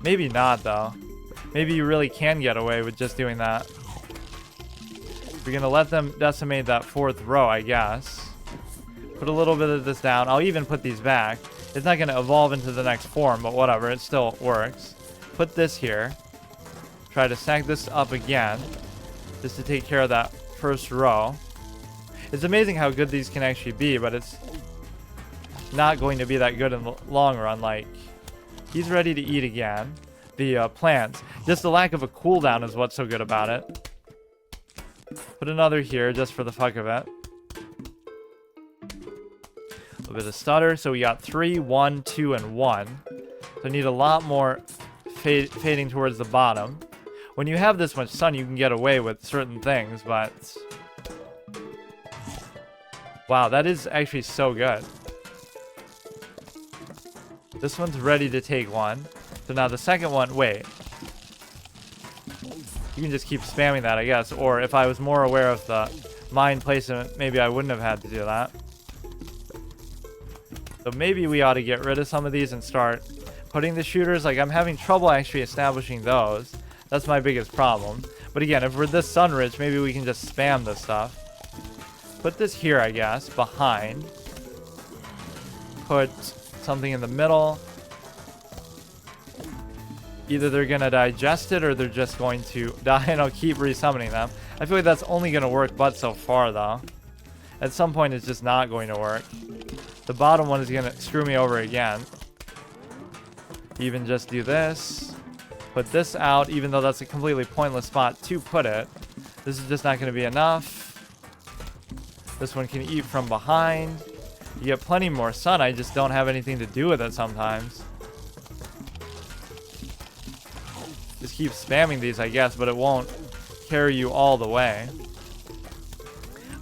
Maybe not, though. Maybe you really can get away with just doing that. We're going to let them decimate that fourth row, I guess. Put a little bit of this down. I'll even put these back. It's not going to evolve into the next form, but whatever. It still works. Put this here. Try to stack this up again. Just to take care of that first row. It's amazing how good these can actually be, but it's not going to be that good in the long run. Like, he's ready to eat again. The plants. Just the lack of a cooldown is what's so good about it. Put another here just for the fuck of it. A little bit of stutter. So we got 3, 1, 2, and 1. So I need a lot more fading towards the bottom. When you have this much sun, you can get away with certain things, but... Wow, that is actually so good. This one's ready to take one. So now the second one, wait. You can just keep spamming that, I guess. Or if I was more aware of the mine placement, maybe I wouldn't have had to do that. So maybe we ought to get rid of some of these and start putting the shooters. Like, I'm having trouble actually establishing those. That's my biggest problem. But again, if we're this sun rich, maybe we can just spam this stuff. Put this here, I guess, behind. Put something in the middle. Either they're going to digest it or they're just going to die, and I'll keep resummoning them. I feel like that's only going to work but so far, though. At some point, it's just not going to work. The bottom one is going to screw me over again. Even just do this. Put this out, even though that's a completely pointless spot to put it. This is just not going to be enough. This one can eat from behind. You get plenty more sun, I just don't have anything to do with it sometimes. Just keep spamming these, I guess, but it won't carry you all the way.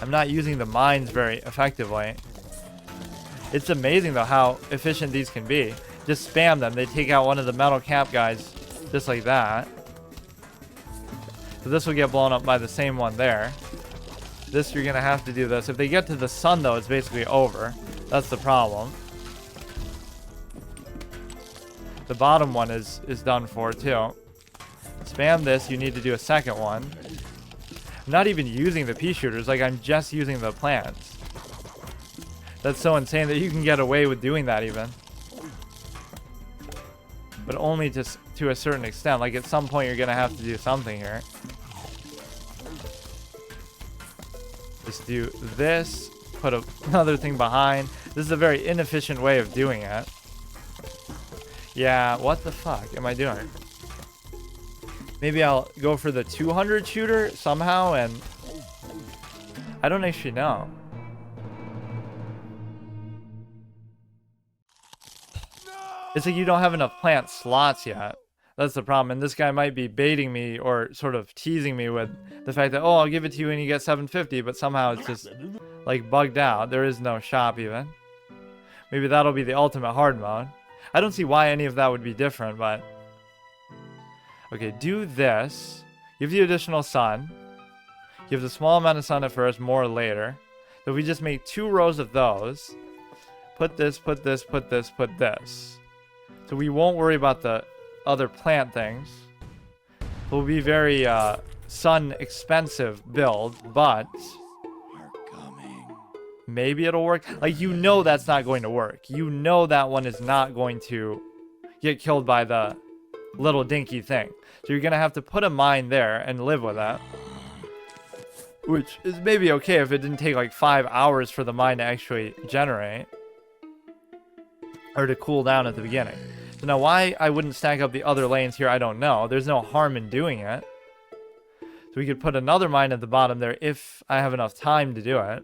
I'm not using the mines very effectively. It's amazing, though, how efficient these can be. Just spam them. They take out one of the metal cap guys just like that. So this will get blown up by the same one there. This, you're going to have to do this. If they get to the sun, though, it's basically over. That's the problem. The bottom one is done for, too. Spam this. You need to do a second one. I'm not even using the pea shooters. Like, I'm just using the plants. That's so insane that you can get away with doing that even. But only just to a certain extent. Like, at some point, you're going to have to do something here. Just do this. Put another thing behind. This is a very inefficient way of doing it. Yeah, what the fuck am I doing? Maybe I'll go for the 200 shooter somehow, and I don't actually know. It's like you don't have enough plant slots yet. That's the problem. And this guy might be baiting me or sort of teasing me with the fact that, oh, I'll give it to you when you get 750, but somehow it's just like bugged out. There is no shop even. Maybe that'll be the ultimate hard mode. I don't see why any of that would be different, but okay, do this. Give the additional sun. Give the small amount of sun at first, more later. So if we just make 2 rows of those, put this, put this, put this, put this. So we won't worry about the other plant things. It will be very sun expensive build, but maybe it'll work. Like, you know that's not going to work. You know that one is not going to get killed by the little dinky thing. So you're going to have to put a mine there and live with that. Which is maybe okay if it didn't take like 5 hours for the mine to actually generate. Or to cool down at the beginning. So now why I wouldn't stack up the other lanes here, I don't know. There's no harm in doing it. So we could put another mine at the bottom there if I have enough time to do it.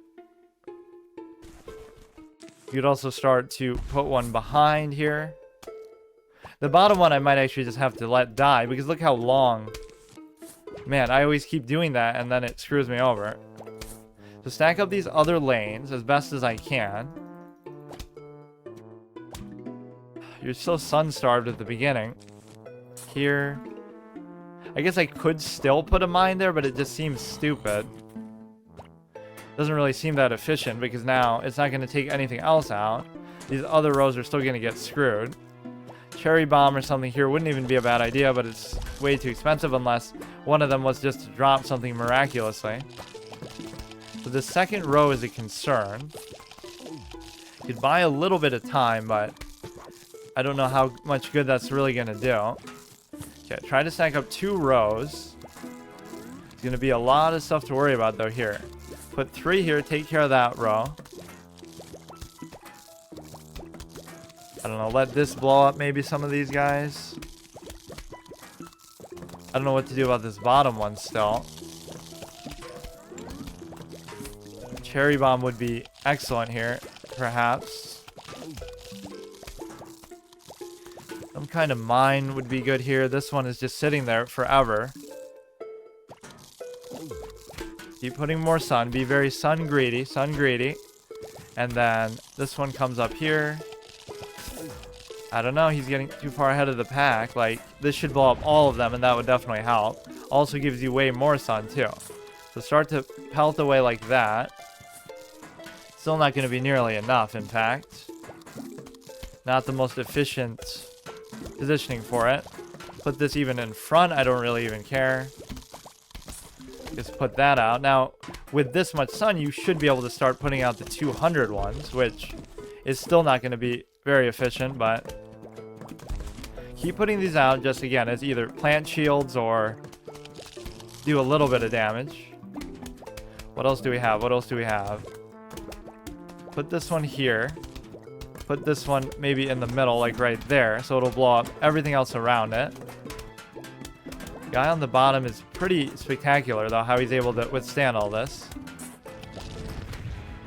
You could also start to put one behind here. The bottom one I might actually just have to let die because look how long. Man, I always keep doing that and then it screws me over. So stack up these other lanes as best as I can. You're so sun-starved at the beginning. Here. I guess I could still put a mine there, but it just seems stupid. Doesn't really seem that efficient because now it's not going to take anything else out. These other rows are still going to get screwed. Cherry bomb or something here wouldn't even be a bad idea, but it's way too expensive unless one of them was just to drop something miraculously. So the second row is a concern. You could buy a little bit of time, but I don't know how much good that's really going to do. Okay, try to stack up 2 rows. It's going to be a lot of stuff to worry about, though, here. Put 3 here, take care of that row. I don't know, let this blow up maybe some of these guys. I don't know what to do about this bottom one still. Cherry bomb would be excellent here, perhaps. Some kind of mine would be good here. This one is just sitting there forever. Keep putting more sun. Be very sun greedy. Sun greedy. And then this one comes up here. I don't know. He's getting too far ahead of the pack. Like, this should blow up all of them, and that would definitely help. Also gives you way more sun, too. So start to pelt away like that. Still not going to be nearly enough, in fact. Not the most efficient positioning for it. Put this even in front. I don't really even care. Just put that out. Now, with this much sun, you should be able to start putting out the 200 ones, which is still not going to be very efficient, but keep putting these out just, again, as either plant shields or do a little bit of damage. What else do we have? What else do we have? Put this one here. Put this one maybe in the middle, like right there, so it'll blow up everything else around it. Guy on the bottom is pretty spectacular, though, how he's able to withstand all this.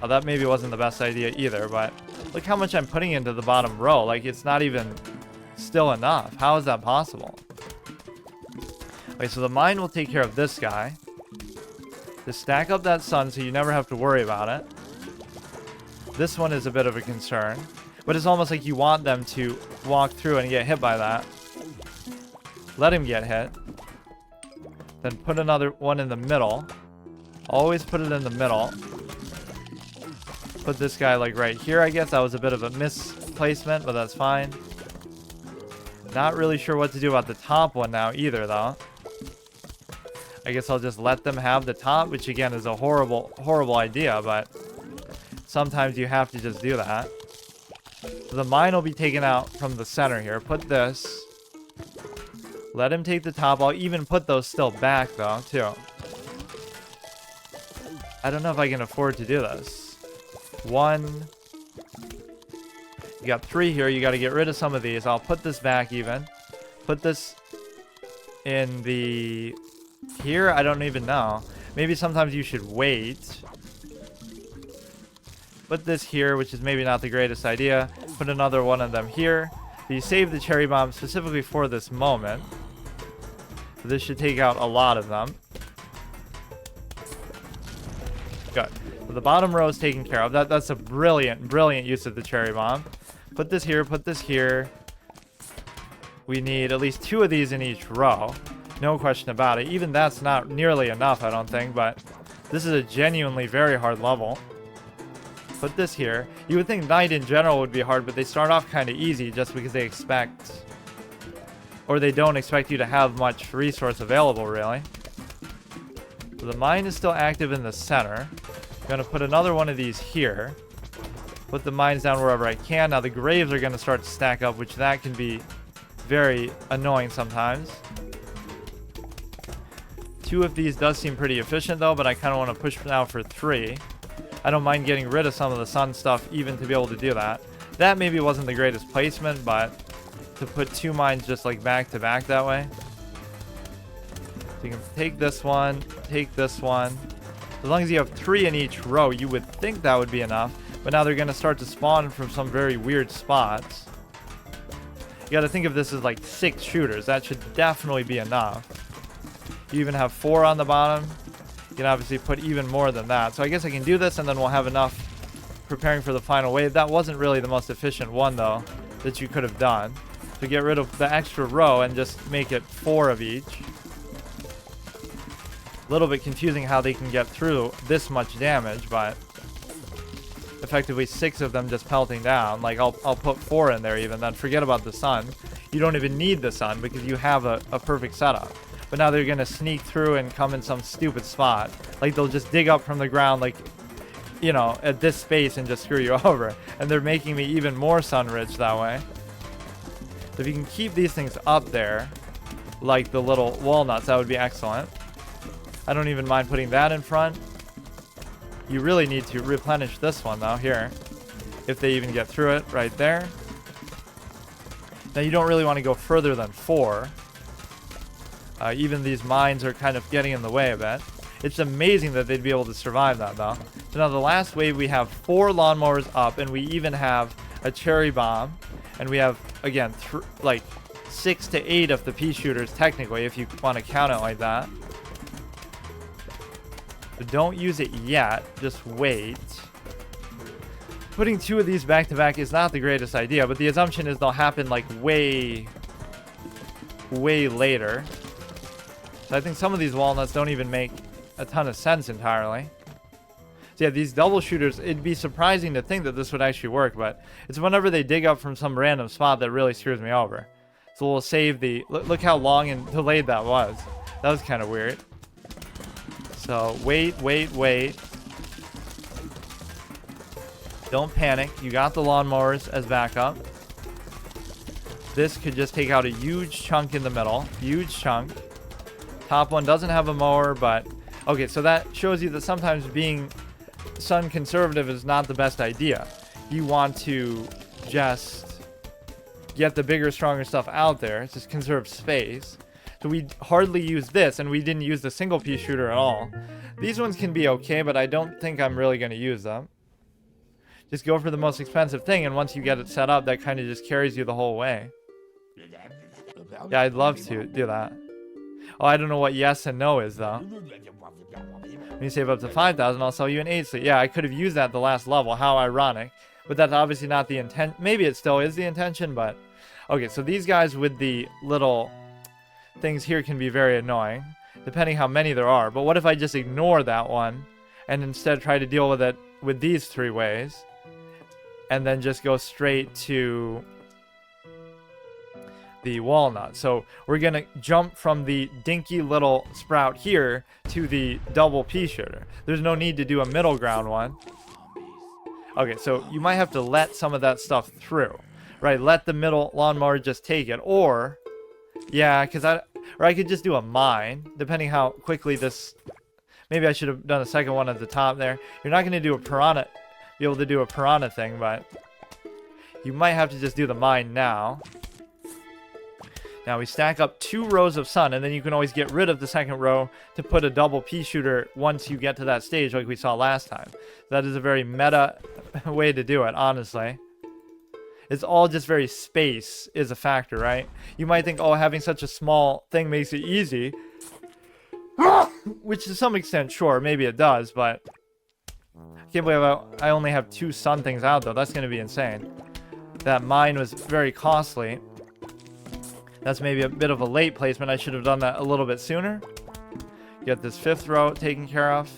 Oh, that maybe wasn't the best idea either, but look how much I'm putting into the bottom row. Like, it's not even still enough. How is that possible? Okay, so the mine will take care of this guy. Just stack up that sun so you never have to worry about it. This one is a bit of a concern, but it's almost like you want them to walk through and get hit by that. Let him get hit. Then put another one in the middle. Always put it in the middle. Put this guy like right here, I guess. That was a bit of a misplacement, but that's fine. Not really sure what to do about the top one now either, though. I guess I'll just let them have the top, which again is a horrible, horrible idea, but sometimes you have to just do that. So the mine will be taken out from the center here. Put this. Let him take the top. I'll even put those still back, though, too. I don't know if I can afford to do this. 1. You got 3 here. You got to get rid of some of these. I'll put this back even. Put this in the... Here? I don't even know. Maybe sometimes you should wait. Put this here, which is maybe not the greatest idea. Put another one of them here. You save the cherry bomb specifically for this moment. So this should take out a lot of them. Good. So the bottom row is taken care of. That's a brilliant, brilliant use of the cherry bomb. Put this here, put this here. We need at least 2 of these in each row. No question about it. Even that's not nearly enough, I don't think, but this is a genuinely very hard level. Put this here. You would think night in general would be hard, but they start off kind of easy just because they expect... Or they don't expect you to have much resource available, really. So the mine is still active in the center. I'm going to put another one of these here. Put the mines down wherever I can. Now the graves are going to start to stack up, which that can be very annoying sometimes. 2 of these does seem pretty efficient, though, but I kind of want to push now for 3. I don't mind getting rid of some of the sun stuff even to be able to do that. That maybe wasn't the greatest placement, but to put 2 mines just like back to back that way. So you can take this one, take this one. As long as you have 3 in each row, you would think that would be enough. But now they're going to start to spawn from some very weird spots. You got to think of this as like 6 shooters. That should definitely be enough. You even have 4 on the bottom. You can obviously put even more than that. So I guess I can do this and then we'll have enough preparing for the final wave. That wasn't really the most efficient one, though, that you could have done. To get rid of the extra row and just make it 4 of each. A little bit confusing how they can get through this much damage, but effectively 6 of them just pelting down. Like, I'll put 4 in there even, then forget about the sun. You don't even need the sun because you have a perfect setup. But now they're going to sneak through and come in some stupid spot. Like, they'll just dig up from the ground, like, you know, at this space and just screw you over. And they're making me even more sun-rich that way. So if you can keep these things up there, like the little walnuts, that would be excellent. I don't even mind putting that in front. You really need to replenish this one, though, here. If they even get through it, right there. Now, you don't really want to go further than 4. Even these mines are kind of getting in the way a bit. It's amazing that they'd be able to survive that, though. So now the last wave, we have 4 lawnmowers up, and we even have a cherry bomb. And we have, again, like 6 to 8 of the pea shooters, technically, if you want to count it like that. But don't use it yet. Just wait. Putting 2 of these back to back is not the greatest idea, but the assumption is they'll happen like way later. So I think some of these walnuts don't even make a ton of sense entirely. So yeah, these double shooters, it'd be surprising to think that this would actually work, but it's whenever they dig up from some random spot that really screws me over. So we'll save the... Look how long and delayed that was. That was kind of weird. So wait. Don't panic. You got the lawnmowers as backup. This could just take out a huge chunk in the middle. Huge chunk. Top one doesn't have a mower, but... Okay, so that shows you that sometimes being sun conservative is not the best idea. You want to just get the bigger, stronger stuff out there. Just conserve space. So we hardly use this, and we didn't use the single piece shooter at all. These ones can be okay, but I don't think I'm really going to use them. Just go for the most expensive thing, and once you get it set up, that kind of just carries you the whole way. Yeah, I'd love to do that. Oh, I don't know what yes and no is, though. When you save up to 5,000, I'll sell you an 8 slot. Yeah, I could have used that the last level. How ironic. But that's obviously not the intent. Maybe it still is the intention, but... Okay, so these guys with the little things here can be very annoying, depending how many there are. But what if I just ignore that one, and instead try to deal with it with these 3 ways, and then just go straight to the walnut? So we're gonna jump from the dinky little sprout here to the double pea shooter. There's no need to do a middle ground one. Okay, so you might have to let some of that stuff through, right? Let the middle lawnmower just take it, or yeah, because I could just do a mine, depending how quickly this. Maybe I should have done a second one at the top there. You're not gonna do a piranha, be able to do a piranha thing, but you might have to just do the mine now. Now we stack up 2 rows of sun, and then you can always get rid of the second row to put a double pea shooter once you get to that stage like we saw last time. That is a very meta way to do it, honestly. It's all just very space is a factor, right? You might think, oh, having such a small thing makes it easy. Which to some extent, sure, maybe it does, but I can't believe I only have 2 sun things out, though. That's going to be insane. That mine was very costly. That's maybe a bit of a late placement. I should have done that a little bit sooner. Get this 5th row taken care of.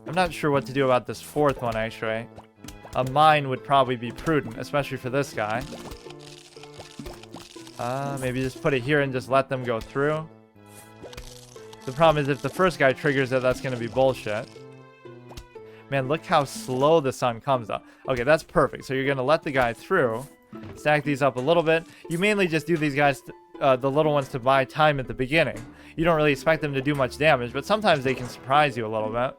I'm not sure what to do about this 4th one, actually. A mine would probably be prudent, especially for this guy. Maybe just put it here and just let them go through. The problem is if the first guy triggers it, that's going to be bullshit. Man, look how slow the sun comes up. Okay, that's perfect. So you're going to let the guy through. Stack these up a little bit. You mainly just do these guys, the little ones, to buy time at the beginning. You don't really expect them to do much damage, but sometimes they can surprise you a little bit.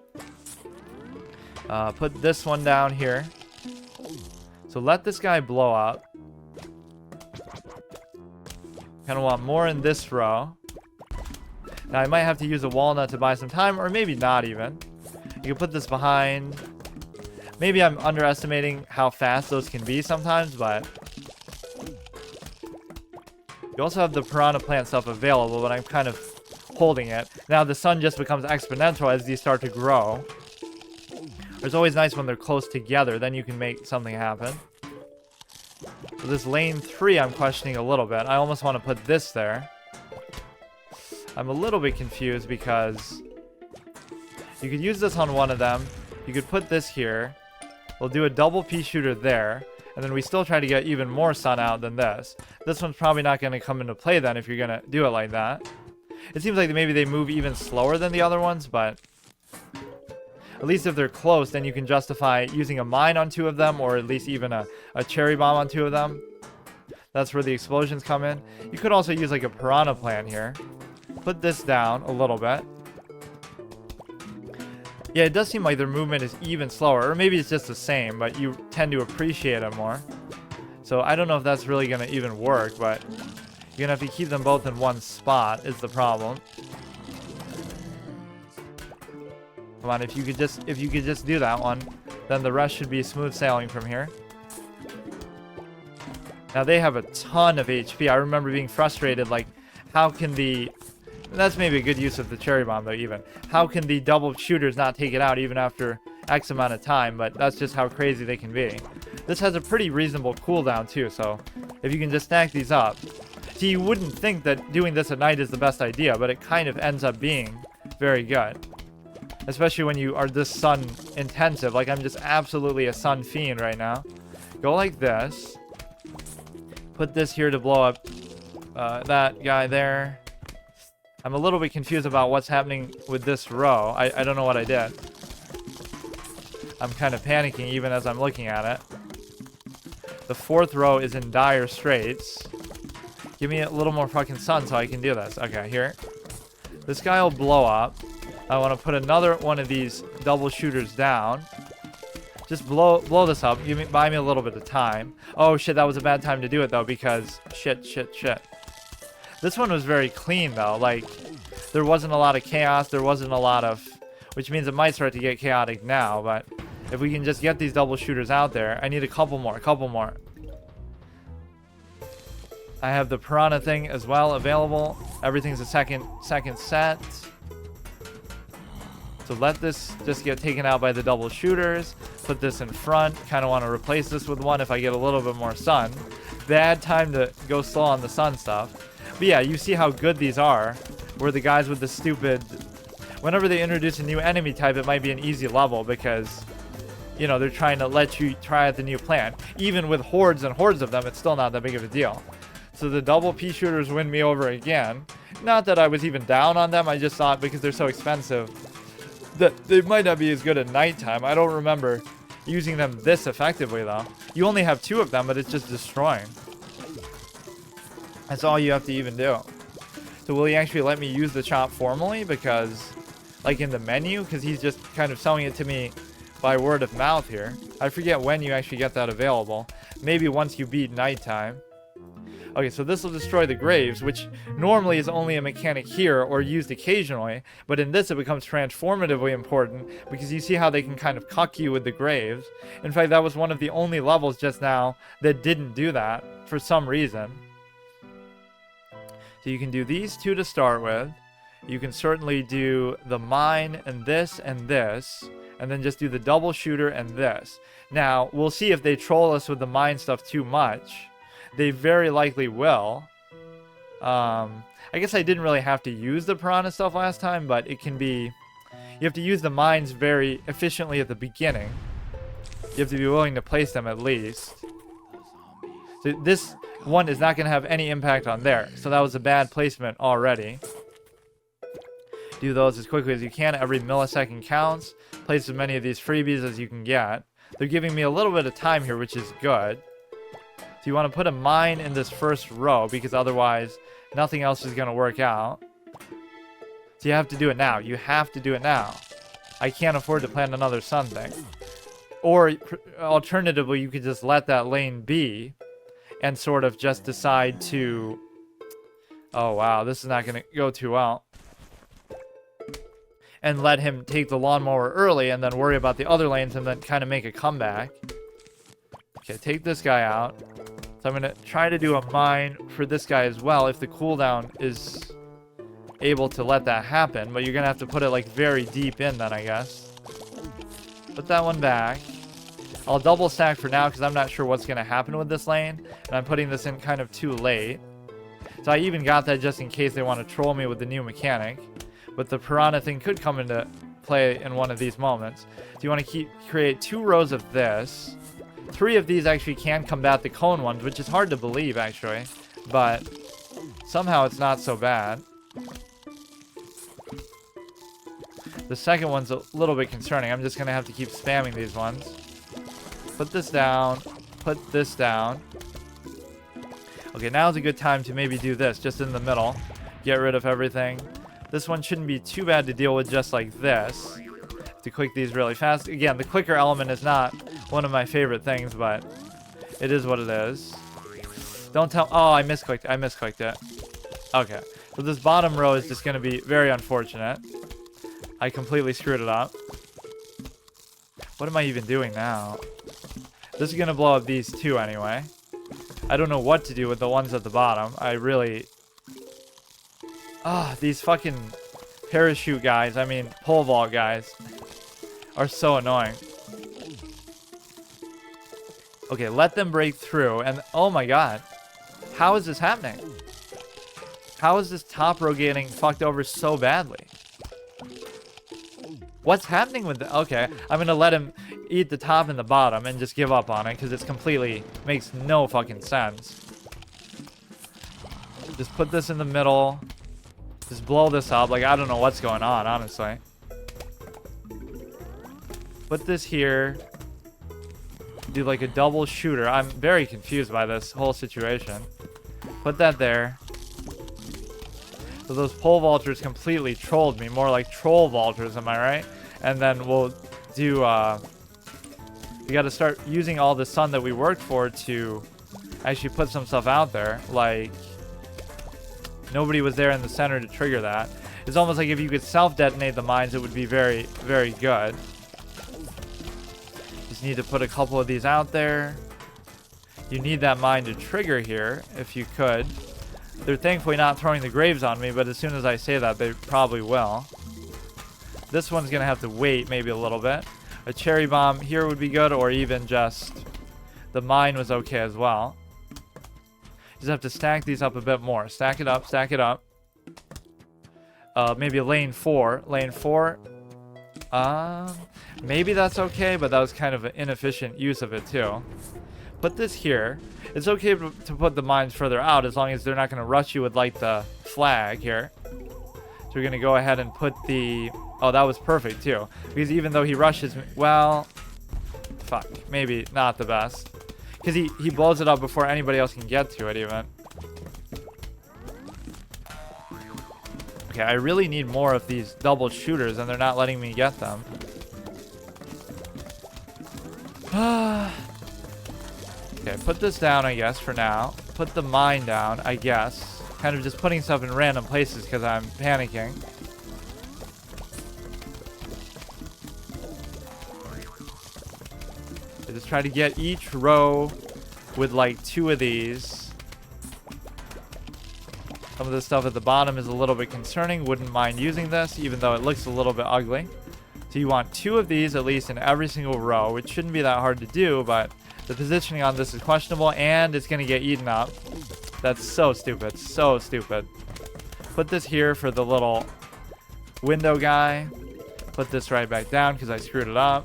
Put this one down here. So let this guy blow up. Kind of want more in this row. Now I might have to use a walnut to buy some time, or maybe not even. You can put this behind. Maybe I'm underestimating how fast those can be sometimes, but you also have the piranha plant stuff available, but I'm kind of holding it. Now the sun just becomes exponential as these start to grow. It's always nice when they're close together, then you can make something happen. So this lane 3 I'm questioning a little bit. I almost want to put this there. I'm a little bit confused because you could use this on one of them. You could put this here. We'll do a double pea shooter there. And then we still try to get even more sun out than this. This one's probably not going to come into play then if you're going to do it like that. It seems like maybe they move even slower than the other ones, but at least if they're close, then you can justify using a mine on 2 of them, or at least even a cherry bomb on 2 of them. That's where the explosions come in. You could also use like a piranha plant here. Put this down a little bit. Yeah, it does seem like their movement is even slower, or maybe it's just the same, but you tend to appreciate it more. So I don't know if that's really going to even work, but you're going to have to keep them both in one spot is the problem. Come on, if you could just do that one, then the rest should be smooth sailing from here. Now they have a ton of HP. I remember being frustrated, like, how can the... That's maybe a good use of the cherry bomb, though, even. How can the double shooters not take it out even after X amount of time? But that's just how crazy they can be. This has a pretty reasonable cooldown, too, so if you can just stack these up. See, you wouldn't think that doing this at night is the best idea, but it kind of ends up being very good. Especially when you are this sun intensive. Like, I'm just absolutely a sun fiend right now. Go like this. Put this here to blow up that guy there. I'm a little bit confused about what's happening with this row. I don't know what I did. I'm kind of panicking even as I'm looking at it. The 4th row is in dire straits. Give me a little more fucking sun so I can do this. Okay, here. This guy will blow up. I want to put another one of these double shooters down. Just blow this up. Buy me a little bit of time. Oh shit, that was a bad time to do it though because shit. This one was very clean though. Like, there wasn't a lot of chaos. There wasn't a lot of... Which means it might start to get chaotic now, but If we can just get these double shooters out there. I need a couple more. I have the piranha thing as well available. Everything's a second set. So let this just get taken out by the double shooters. Put this in front. Kind of want to replace this with one if I get a little bit more sun. Bad time to go slow on the sun stuff. But yeah, you see how good these are. Where the guys with the stupid... Whenever they introduce a new enemy type, it might be an easy level because, you know, they're trying to let you try out the new plan. Even with hordes and hordes of them, it's still not that big of a deal. So the double pea shooters win me over again. Not that I was even down on them, I just thought because they're so expensive that they might not be as good at nighttime. I don't remember using them this effectively though. You only have 2 of them, but it's just destroying. That's all you have to even do. So will he actually let me use the chop formally? Because, like in the menu, because he's just kind of selling it to me by word of mouth here. I forget when you actually get that available. Maybe once you beat nighttime. Okay, so this will destroy the graves, which normally is only a mechanic here or used occasionally, but in this it becomes transformatively important because you see how they can kind of cuck you with the graves. In fact, that was one of the only levels just now that didn't do that for some reason. So you can do these 2 to start with. You can certainly do the mine and this, and then just do the double shooter and this. Now, we'll see if they troll us with the mine stuff too much. They very likely will. I guess I didn't really have to use the piranha stuff last time, but it can be... You have to use the mines very efficiently at the beginning. You have to be willing to place them at least. So this one is not going to have any impact on there. So that was a bad placement already. Do those as quickly as you can. Every millisecond counts. Place as many of these freebies as you can get. They're giving me a little bit of time here, which is good. So you want to put a mine in this first row because otherwise nothing else is going to work out. So you have to do it now. You have to do it now. I can't afford to plant another sun thing. Or alternatively, you could just let that lane be and sort of just decide to... Oh wow, this is not going to go too well. And let him take the lawnmower early and then worry about the other lanes and then kind of make a comeback. Okay, take this guy out. So I'm going to try to do a mine for this guy as well if the cooldown is able to let that happen. But you're going to have to put it like very deep in then, I guess. Put that one back. I'll double stack for now because I'm not sure what's going to happen with this lane. And I'm putting this in kind of too late. So I even got that just in case they want to troll me with the new mechanic. But the piranha thing could come into play in one of these moments. So you want to create 2 rows of this. 3 of these actually can combat the cone ones, which is hard to believe, actually. But somehow it's not so bad. The second one's a little bit concerning. I'm just going to have to keep spamming these ones. Put this down. Put this down. Okay, now's a good time to maybe do this, just in the middle. Get rid of everything. This one shouldn't be too bad to deal with just like this. To click these really fast. Again, the clicker element is not one of my favorite things, but it is what it is. Don't tell... Oh, I misclicked. I misclicked it. Okay. So this bottom row is just going to be very unfortunate. I completely screwed it up. What am I even doing now? This is going to blow up these 2 anyway. I don't know what to do with the ones at the bottom. I really... these fucking parachute guys, I mean pole vault guys, are so annoying. Okay, let them break through, and oh my god. How is this happening? How is this top row getting fucked over so badly? What's happening with the... Okay, I'm gonna let him eat the top and the bottom and just give up on it, because it's completely... makes no fucking sense. Just put this in the middle. Just blow this up. Like, I don't know what's going on, honestly. Put this here. Do like a double shooter. I'm very confused by this whole situation. Put that there. So those pole vaulters completely trolled me. More like troll vaulters, am I right? And then we'll do... we got to start using all the sun that we worked for to actually put some stuff out there. Like... Nobody was there in the center to trigger that. It's almost like if you could self-detonate the mines, it would be very, very good. Just need to put a couple of these out there. You need that mine to trigger here, if you could. They're thankfully not throwing the graves on me, but as soon as I say that, they probably will. This one's going to have to wait maybe a little bit. A cherry bomb here would be good, or even just the mine was okay as well. Just have to stack these up a bit more. Stack it up, stack it up. Maybe a lane 4. Lane 4. Maybe that's okay, but that was kind of an inefficient use of it too. Put this here. It's okay to put the mines further out as long as they're not going to rush you with like the flag here. So we're going to go ahead and put the... Oh, that was perfect too. Because even though he rushes me... Well... Fuck. Maybe not the best. Because he blows it up before anybody else can get to it even. Okay, I really need more of these double shooters and they're not letting me get them. Okay, put this down, I guess, for now. Put the mine down, I guess. Kind of just putting stuff in random places because I'm panicking. I just try to get each row with like 2 of these. Some of the stuff at the bottom is a little bit concerning. Wouldn't mind using this, even though it looks a little bit ugly. So you want 2 of these at least in every single row, which shouldn't be that hard to do, but the positioning on this is questionable, and it's going to get eaten up. That's so stupid. So stupid. Put this here for the little window guy. Put this right back down because I screwed it up.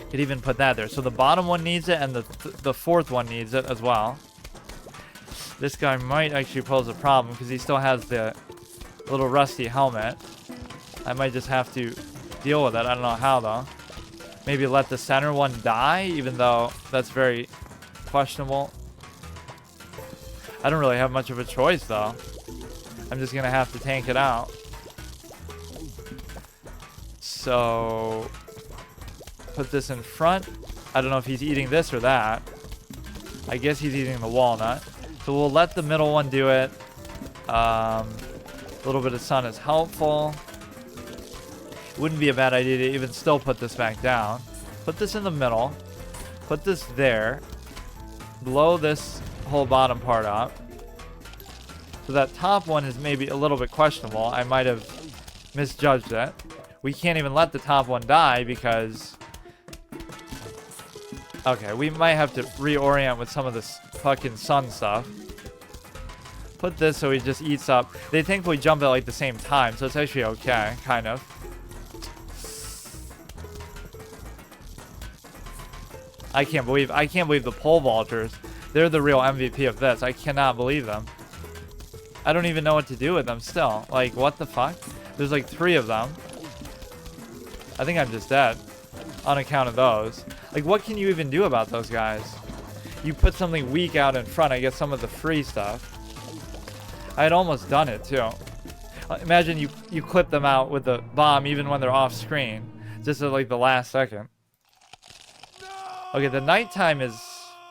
Could even put that there. So the bottom one needs it, and the fourth one needs it as well. This guy might actually pose a problem because he still has the little rusty helmet. I might just have to deal with it. I don't know how, though. Maybe let the center one die, even though that's very questionable. I don't really have much of a choice, though. I'm just going to have to tank it out. So, put this in front. I don't know if he's eating this or that. I guess he's eating the walnut. So we'll let the middle one do it. A little bit of sun is helpful. Wouldn't be a bad idea to even still put this back down. Put this in the middle. Put this there. Blow this whole bottom part up. So that top one is maybe a little bit questionable. I might have misjudged it. We can't even let the top one die because... Okay, we might have to reorient with some of this fucking sun stuff. Put this so he just eats up. They thankfully jump at like the same time, so it's actually okay, kind of. I can't believe the pole vaulters. They're the real MVP of this. I cannot believe them. I don't even know what to do with them still. Like, what the fuck? There's like 3 of them. I think I'm just dead on account of those. Like, what can you even do about those guys? You put something weak out in front, I get some of the free stuff. I had almost done it too. Imagine you clip them out with the bomb even when they're off screen. Just at like the last second. Okay, the nighttime is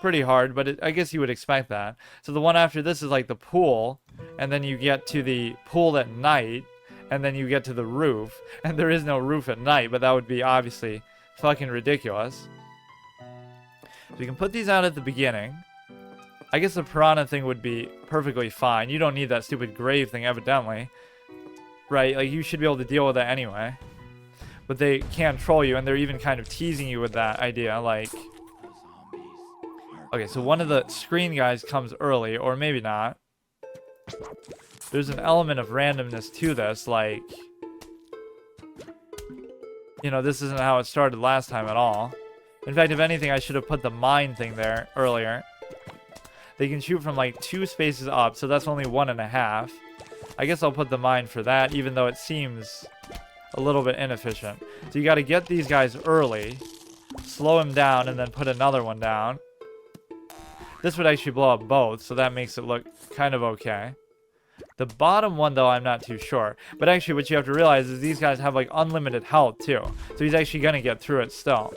pretty hard, but I guess you would expect that. So the one after this is like the pool, and then you get to the pool at night, and then you get to the roof. And there is no roof at night, but that would be obviously fucking ridiculous. So you can put these out at the beginning. I guess the piranha thing would be perfectly fine. You don't need that stupid grave thing, evidently. Right? Like, you should be able to deal with that anyway. But they can't troll you, and they're even kind of teasing you with that idea, like... Okay, so one of the screen guys comes early, or maybe not. There's an element of randomness to this, like... You know, this isn't how it started last time at all. In fact, if anything, I should have put the mine thing there earlier. They can shoot from like 2 spaces up, so that's only 1.5. I guess I'll put the mine for that, even though it seems a little bit inefficient. So you got to get these guys early, slow him down, and then put another one down. This would actually blow up both, so that makes it look kind of okay. The bottom one, though, I'm not too sure. But actually, what you have to realize is these guys have like unlimited health, too. So he's actually going to get through it still.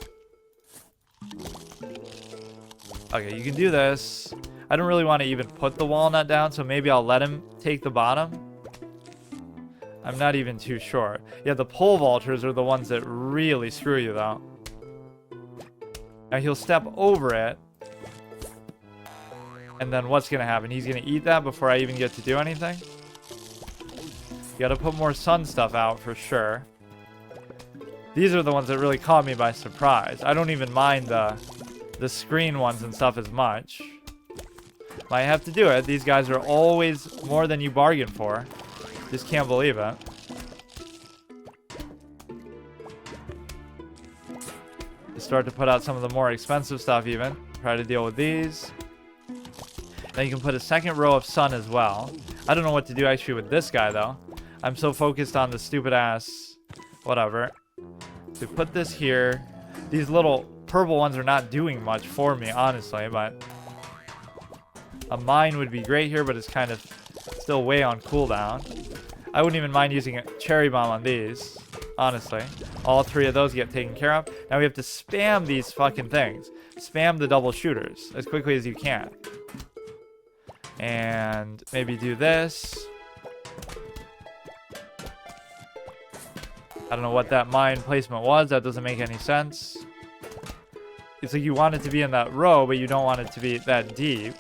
Okay, you can do this. I don't really want to even put the walnut down, so maybe I'll let him take the bottom. I'm not even too sure. Yeah, the pole vaulters are the ones that really screw you, though. Now he'll step over it. And then what's going to happen? He's going to eat that before I even get to do anything. You got to put more sun stuff out for sure. These are the ones that really caught me by surprise. I don't even mind the screen ones and stuff as much. Might have to do it. These guys are always more than you bargain for. Just can't believe it. Start to put out some of the more expensive stuff even. Try to deal with these. Then you can put a second row of sun as well. I don't know what to do actually with this guy though. I'm so focused on the stupid ass whatever. So put this here. These little purple ones are not doing much for me honestly, but a mine would be great here, but it's kind of still way on cooldown. I wouldn't even mind using a cherry bomb on these. Honestly, all three of those get taken care of. Now we have to spam these fucking things. Spam the double shooters as quickly as you can. And maybe do this. I don't know what that mine placement was. That doesn't make any sense. It's like you want it to be in that row, but you don't want it to be that deep.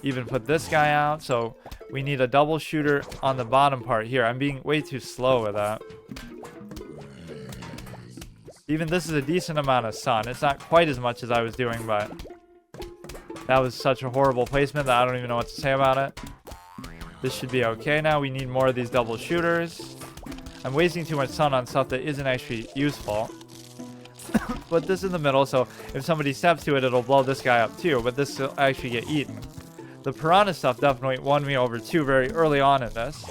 Even put this guy out, so we need a double shooter on the bottom part here. I'm being way too slow with that. Even this is a decent amount of sun. It's not quite as much as I was doing, but that was such a horrible placement that I don't even know what to say about it. This should be okay now. We need more of these double shooters. I'm wasting too much sun on stuff that isn't actually useful. Put this in the middle, so if somebody steps to it, it'll blow this guy up too, but this will actually get eaten. The piranha stuff definitely won me over too very early on in this.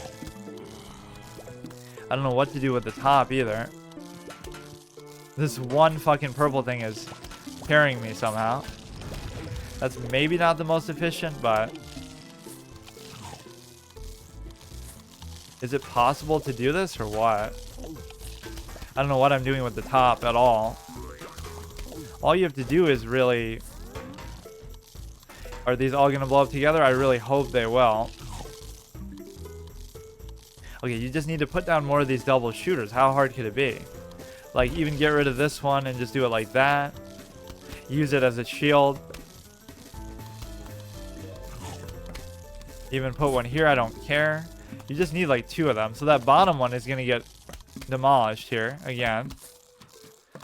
I don't know what to do with the top either. This one fucking purple thing is carrying me somehow. That's maybe not the most efficient, but is it possible to do this or what? I don't know what I'm doing with the top at all. All you have to do is really... Are these all going to blow up together? I really hope they will. Okay, you just need to put down more of these double shooters. How hard could it be? Like, even get rid of this one and just do it like that. Use it as a shield. Even put one here, I don't care. You just need like 2 of them. So that bottom one is going to get demolished here again.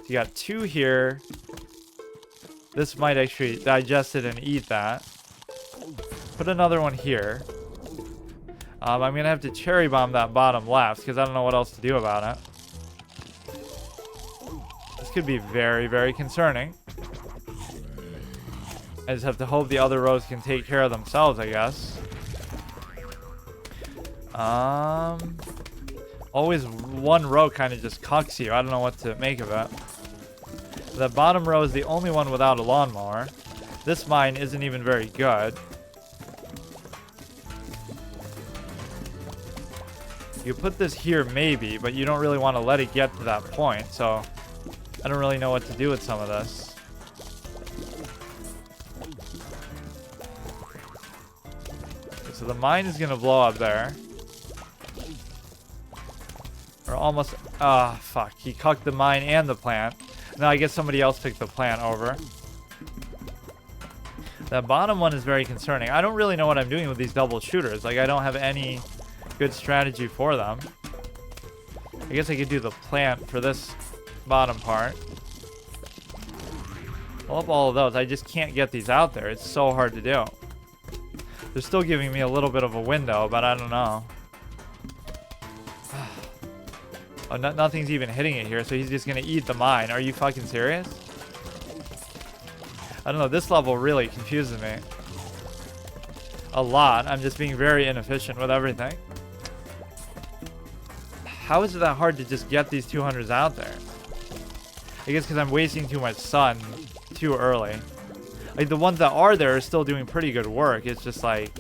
You got 2 here. This might actually digest it and eat that. Put another one here. I'm going to have to cherry bomb that bottom left because I don't know what else to do about it. This could be very, very concerning. I just have to hope the other rows can take care of themselves, I guess. Always one row kind of just cucks you. I don't know what to make of it. The bottom row is the only one without a lawnmower. This mine isn't even very good. You put this here maybe, but you don't really want to let it get to that point, so I don't really know what to do with some of this. Okay, so the mine is going to blow up there. Or almost... Ah, fuck. He cucked the mine and the plant. Now I guess somebody else took the plant over. That bottom one is very concerning. I don't really know what I'm doing with these double shooters. Like, I don't have any good strategy for them. I guess I could do the plant for this bottom part. Pull up all of those. I just can't get these out there. It's so hard to do. They're still giving me a little bit of a window, but I don't know. Oh, nothing's even hitting it here, so he's just going to eat the mine. Are you fucking serious? I don't know. This level really confuses me a lot. I'm just being very inefficient with everything. How is it that hard to just get these 200s out there? I guess because I'm wasting too much sun too early. Like, the ones that are there are still doing pretty good work. It's just like...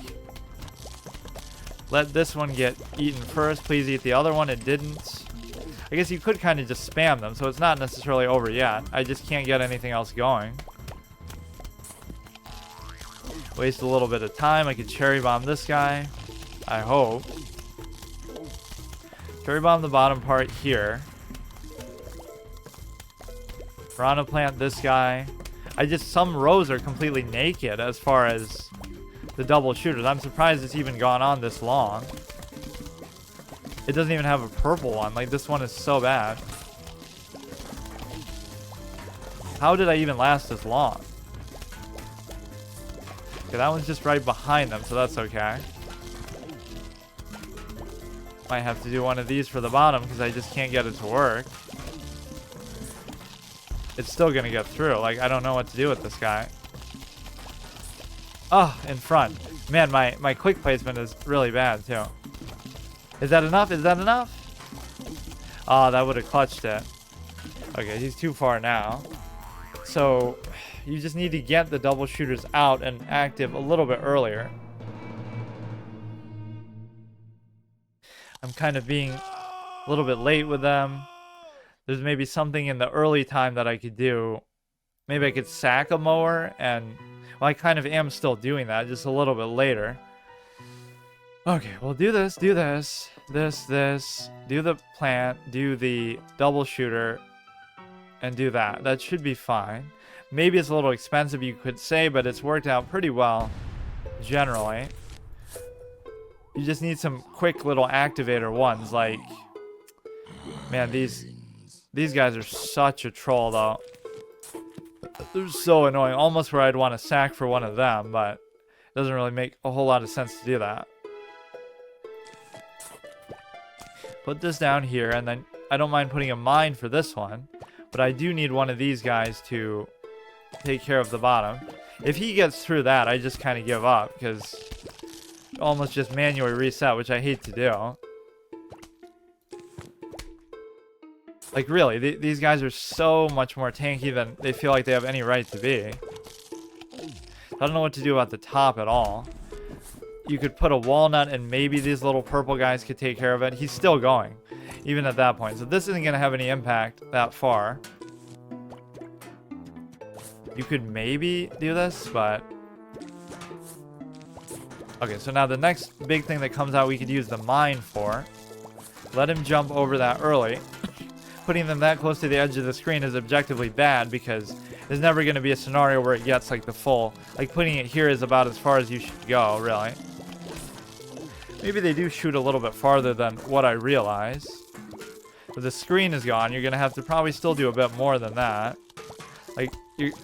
Let this one get eaten first. Please eat the other one. It didn't. I guess you could kind of just spam them, so it's not necessarily over yet. I just can't get anything else going. Waste a little bit of time. I could cherry bomb this guy. I hope. Cherry bomb the bottom part here. Piranha plant this guy. Some rows are completely naked as far as the double shooters. I'm surprised it's even gone on this long. It doesn't even have a purple one. Like, this one is so bad. How did I even last this long? Okay, that one's just right behind them, so that's okay. Might have to do one of these for the bottom because I just can't get it to work. It's still gonna get through. Like, I don't know what to do with this guy. Oh, in front. Man, my quick placement is really bad too. Is that enough? Is that enough? Oh, that would have clutched it. Okay, he's too far now. So, you just need to get the double shooters out and active a little bit earlier. I'm kind of being a little bit late with them. There's maybe something in the early time that I could do. Maybe I could sack a mower and... Well, I kind of am still doing that, just a little bit later. Okay, we'll do this, do this, this, do the plant, do the double shooter, and do that. That should be fine. Maybe it's a little expensive, you could say, but it's worked out pretty well, generally. You just need some quick little activator ones, like... Man, these guys are such a troll, though. They're so annoying, almost where I'd want to sack for one of them, but it doesn't really make a whole lot of sense to do that. Put this down here, and then I don't mind putting a mine for this one, but I do need one of these guys to take care of the bottom. If he gets through that, I just kind of give up, because almost just manually reset, which I hate to do. Like, really, these guys are so much more tanky than they feel like they have any right to be. I don't know what to do about the top at all. You could put a walnut and maybe these little purple guys could take care of it. He's still going, even at that point. So this isn't going to have any impact that far. You could maybe do this, but... Okay, so now the next big thing that comes out we could use the mine for. Let him jump over that early. Putting them that close to the edge of the screen is objectively bad because there's never going to be a scenario where it gets like the full... Like putting it here is about as far as you should go, really. Maybe they do shoot a little bit farther than what I realize. But the screen is gone. You're going to have to probably still do a bit more than that. Like,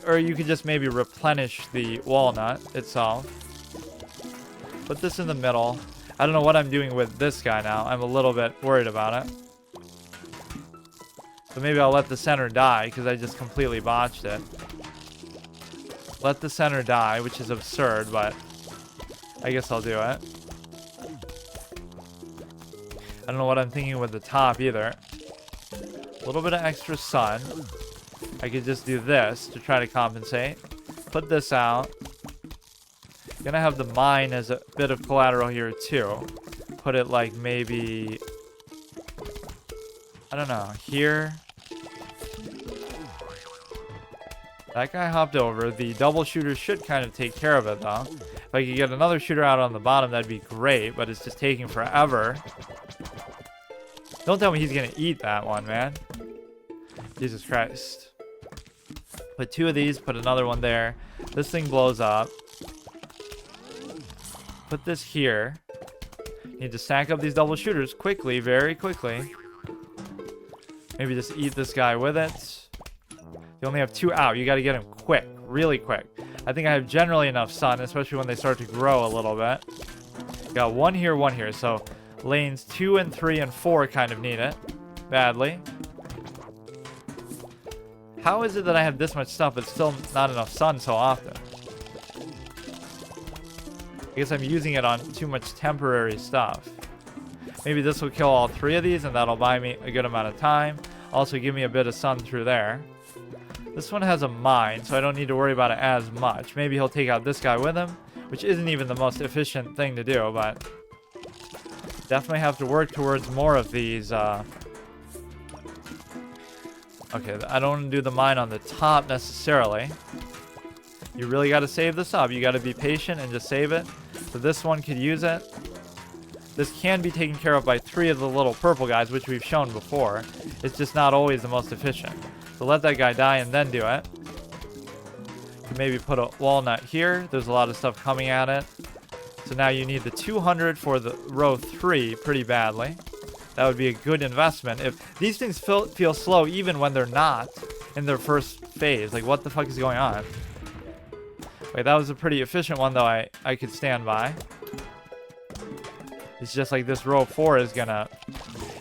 or you could just maybe replenish the walnut itself. Put this in the middle. I don't know what I'm doing with this guy now. I'm a little bit worried about it. So maybe I'll let the center die because I just completely botched it. Let the center die, which is absurd, but I guess I'll do it. I don't know what I'm thinking with the top either. A little bit of extra sun. I could just do this to try to compensate. Put this out. Gonna have the mine as a bit of collateral here too. Put it like maybe... I don't know, here. That guy hopped over. The double shooter should kind of take care of it though. If I could get another shooter out on the bottom, that'd be great, but it's just taking forever. Don't tell me he's gonna eat that one, man. Jesus Christ. Put two of these, put another one there. This thing blows up. Put this here. Need to stack up these double shooters quickly, very quickly. Maybe just eat this guy with it. You only have two out. You got to get him quick, really quick. I think I have generally enough sun, especially when they start to grow a little bit. Got one here, one here. So lanes 2 and 3 and 4 kind of need it badly. How is it that I have this much stuff but still not enough sun so often? I guess I'm using it on too much temporary stuff. Maybe this will kill all 3 of these and that'll buy me a good amount of time. Also give me a bit of sun through there. This one has a mine, so I don't need to worry about it as much. Maybe he'll take out this guy with him, which isn't even the most efficient thing to do, but definitely have to work towards more of these. Okay, I don't want to do the mine on the top necessarily. You really got to save this up. You got to be patient and just save it. So this one could use it. This can be taken care of by 3 of the little purple guys, which we've shown before. It's just not always the most efficient. So let that guy die and then do it. Maybe put a walnut here. There's a lot of stuff coming at it. So now you need the 200 for the row 3 pretty badly. That would be a good investment. If these things feel slow even when they're not in their first phase. Like, what the fuck is going on? Wait, that was a pretty efficient one, though. I could stand by. It's just like this row 4 is gonna...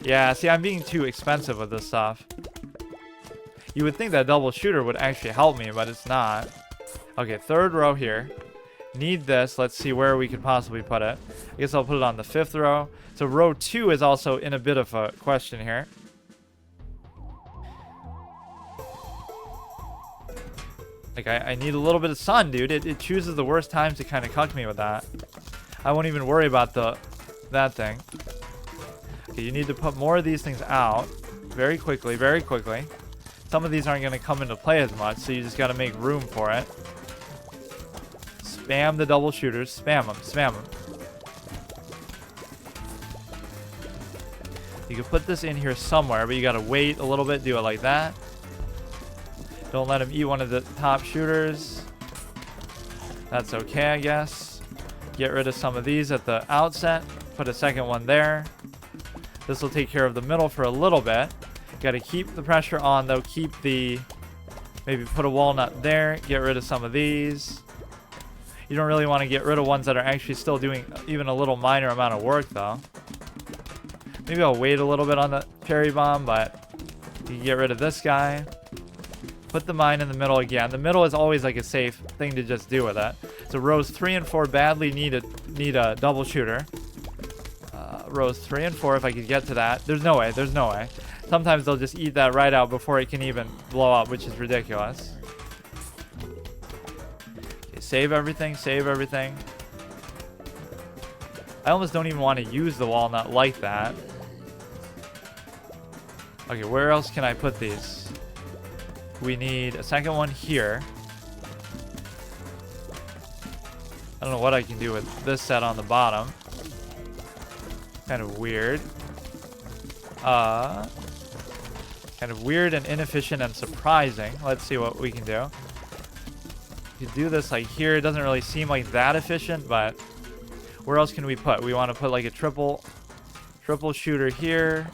Yeah, see, I'm being too expensive with this stuff. You would think that double shooter would actually help me, but it's not. Okay, third row here. Need this. Let's see where we could possibly put it. I guess I'll put it on the 5th row. So row 2 is also in a bit of a question here. Like, I need a little bit of sun, dude. It chooses the worst times to kind of cuck me with that. I won't even worry about that thing. Okay, you need to put more of these things out very quickly, very quickly. Some of these aren't going to come into play as much, so you just got to make room for it. Spam the double shooters. Spam them. Spam them. You can put this in here somewhere, but you got to wait a little bit. Do it like that. Don't let him eat one of the top shooters. That's okay, I guess. Get rid of some of these at the outset. Put a second one there. This will take care of the middle for a little bit. Got to keep the pressure on, though. Keep the... Maybe put a walnut there. Get rid of some of these. You don't really want to get rid of ones that are actually still doing even a little minor amount of work, though. Maybe I'll wait a little bit on the cherry bomb, but you can get rid of this guy. Put the mine in the middle again. The middle is always like a safe thing to just do with it. So rows 3 and 4 badly need a double shooter. Rows 3 and 4, if I could get to that. There's no way. There's no way. Sometimes they'll just eat that right out before it can even blow up, which is ridiculous. Okay, save everything. Save everything. I almost don't even want to use the walnut like that. Okay, where else can I put these? We need a second one here. I don't know what I can do with this set on the bottom. Kind of weird. Kind of weird and inefficient and surprising. Let's see what we can do. You do this like here. It doesn't really seem like that efficient, but where else can we put? We want to put like a triple shooter here.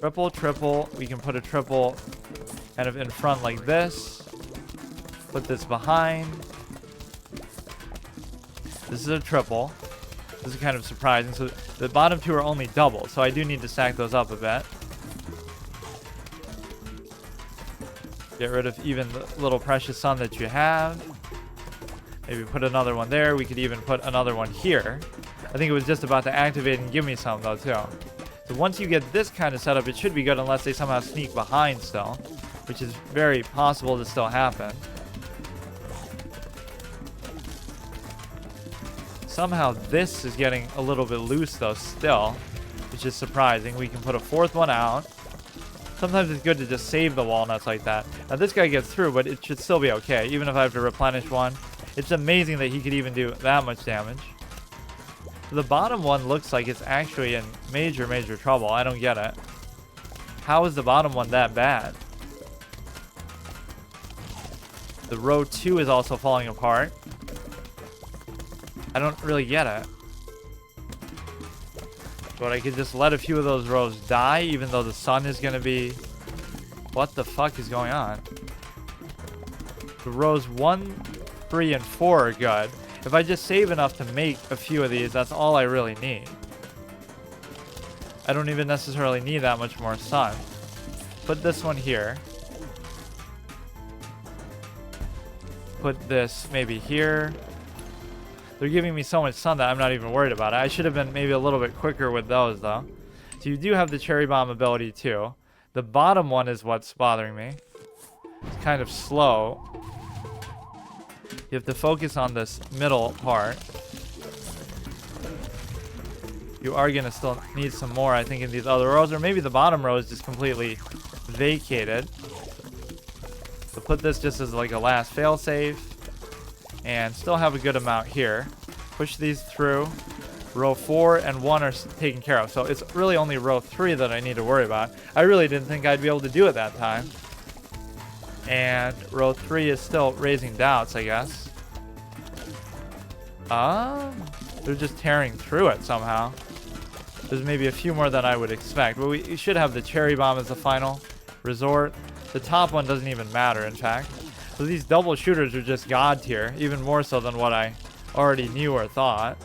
Triple. We can put a triple kind of in front like this. Put this behind. This is a triple. This is kind of surprising. So the bottom two are only double, so I do need to stack those up a bit. Get rid of even the little precious sun that you have. Maybe put another one there. We could even put another one here. I think it was just about to activate and give me some though too. So once you get this kind of setup, it should be good unless they somehow sneak behind still, which is very possible to still happen. Somehow this is getting a little bit loose though still, which is surprising. We can put a fourth one out. Sometimes it's good to just save the walnuts like that. Now this guy gets through, but it should still be okay, even if I have to replenish one. It's amazing that he could even do that much damage. The bottom one looks like it's actually in major trouble. I don't get it. How is the bottom one that bad? The row 2 is also falling apart. I don't really get it. But I could just let a few of those rows die, even though the sun is going to be... What the fuck is going on? The rows 1, 3, and 4 are good. If I just save enough to make a few of these, that's all I really need. I don't even necessarily need that much more sun. Put this one here. Put this maybe here. They're giving me so much sun that I'm not even worried about it. I should have been maybe a little bit quicker with those though. So you do have the cherry bomb ability too. The bottom one is what's bothering me. It's kind of slow. You have to focus on this middle part. You are going to still need some more, I think, in these other rows. Or maybe the bottom row is just completely vacated. So put this just as like a last failsafe. And still have a good amount here. Push these through. Row 4 and 1 are taken care of. So it's really only row 3 that I need to worry about. I really didn't think I'd be able to do it that time. And row 3 is still raising doubts, I guess. They're just tearing through it somehow. There's maybe a few more than I would expect. But we should have the cherry bomb as the final resort. The top one doesn't even matter, in fact. So these double shooters are just god tier, even more so than what I already knew or thought.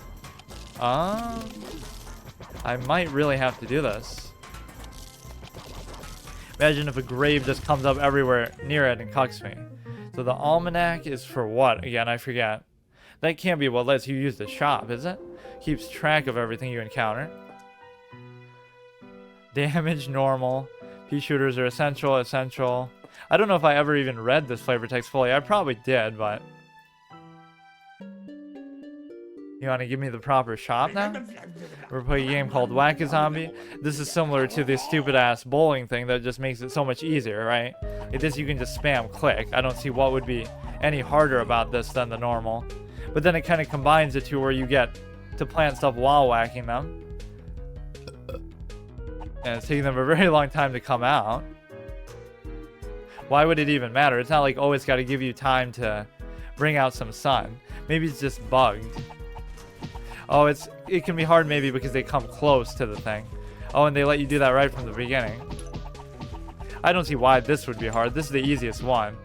I might really have to do this. Imagine if a grave just comes up everywhere near it and cucks me. So the almanac is for what? Again, I forget. That can't be what lets you use the shop, is it? Keeps track of everything you encounter. Damage, normal. Pea shooters are essential, essential. I don't know if I ever even read this flavor text fully. I probably did, but... You want to give me the proper shop now? We're playing a game called Whack-A-Zombie. This is similar to this stupid-ass bowling thing that just makes it so much easier, right? Like this, you can just spam click. I don't see what would be any harder about this than the normal. But then it kind of combines the two where you get to plant stuff while whacking them. And it's taking them a very long time to come out. Why would it even matter? It's not like, oh, it's got to give you time to bring out some sun. Maybe it's just bugged. Oh, it can be hard maybe because they come close to the thing. Oh, and they let you do that right from the beginning. I don't see why this would be hard. This is the easiest one.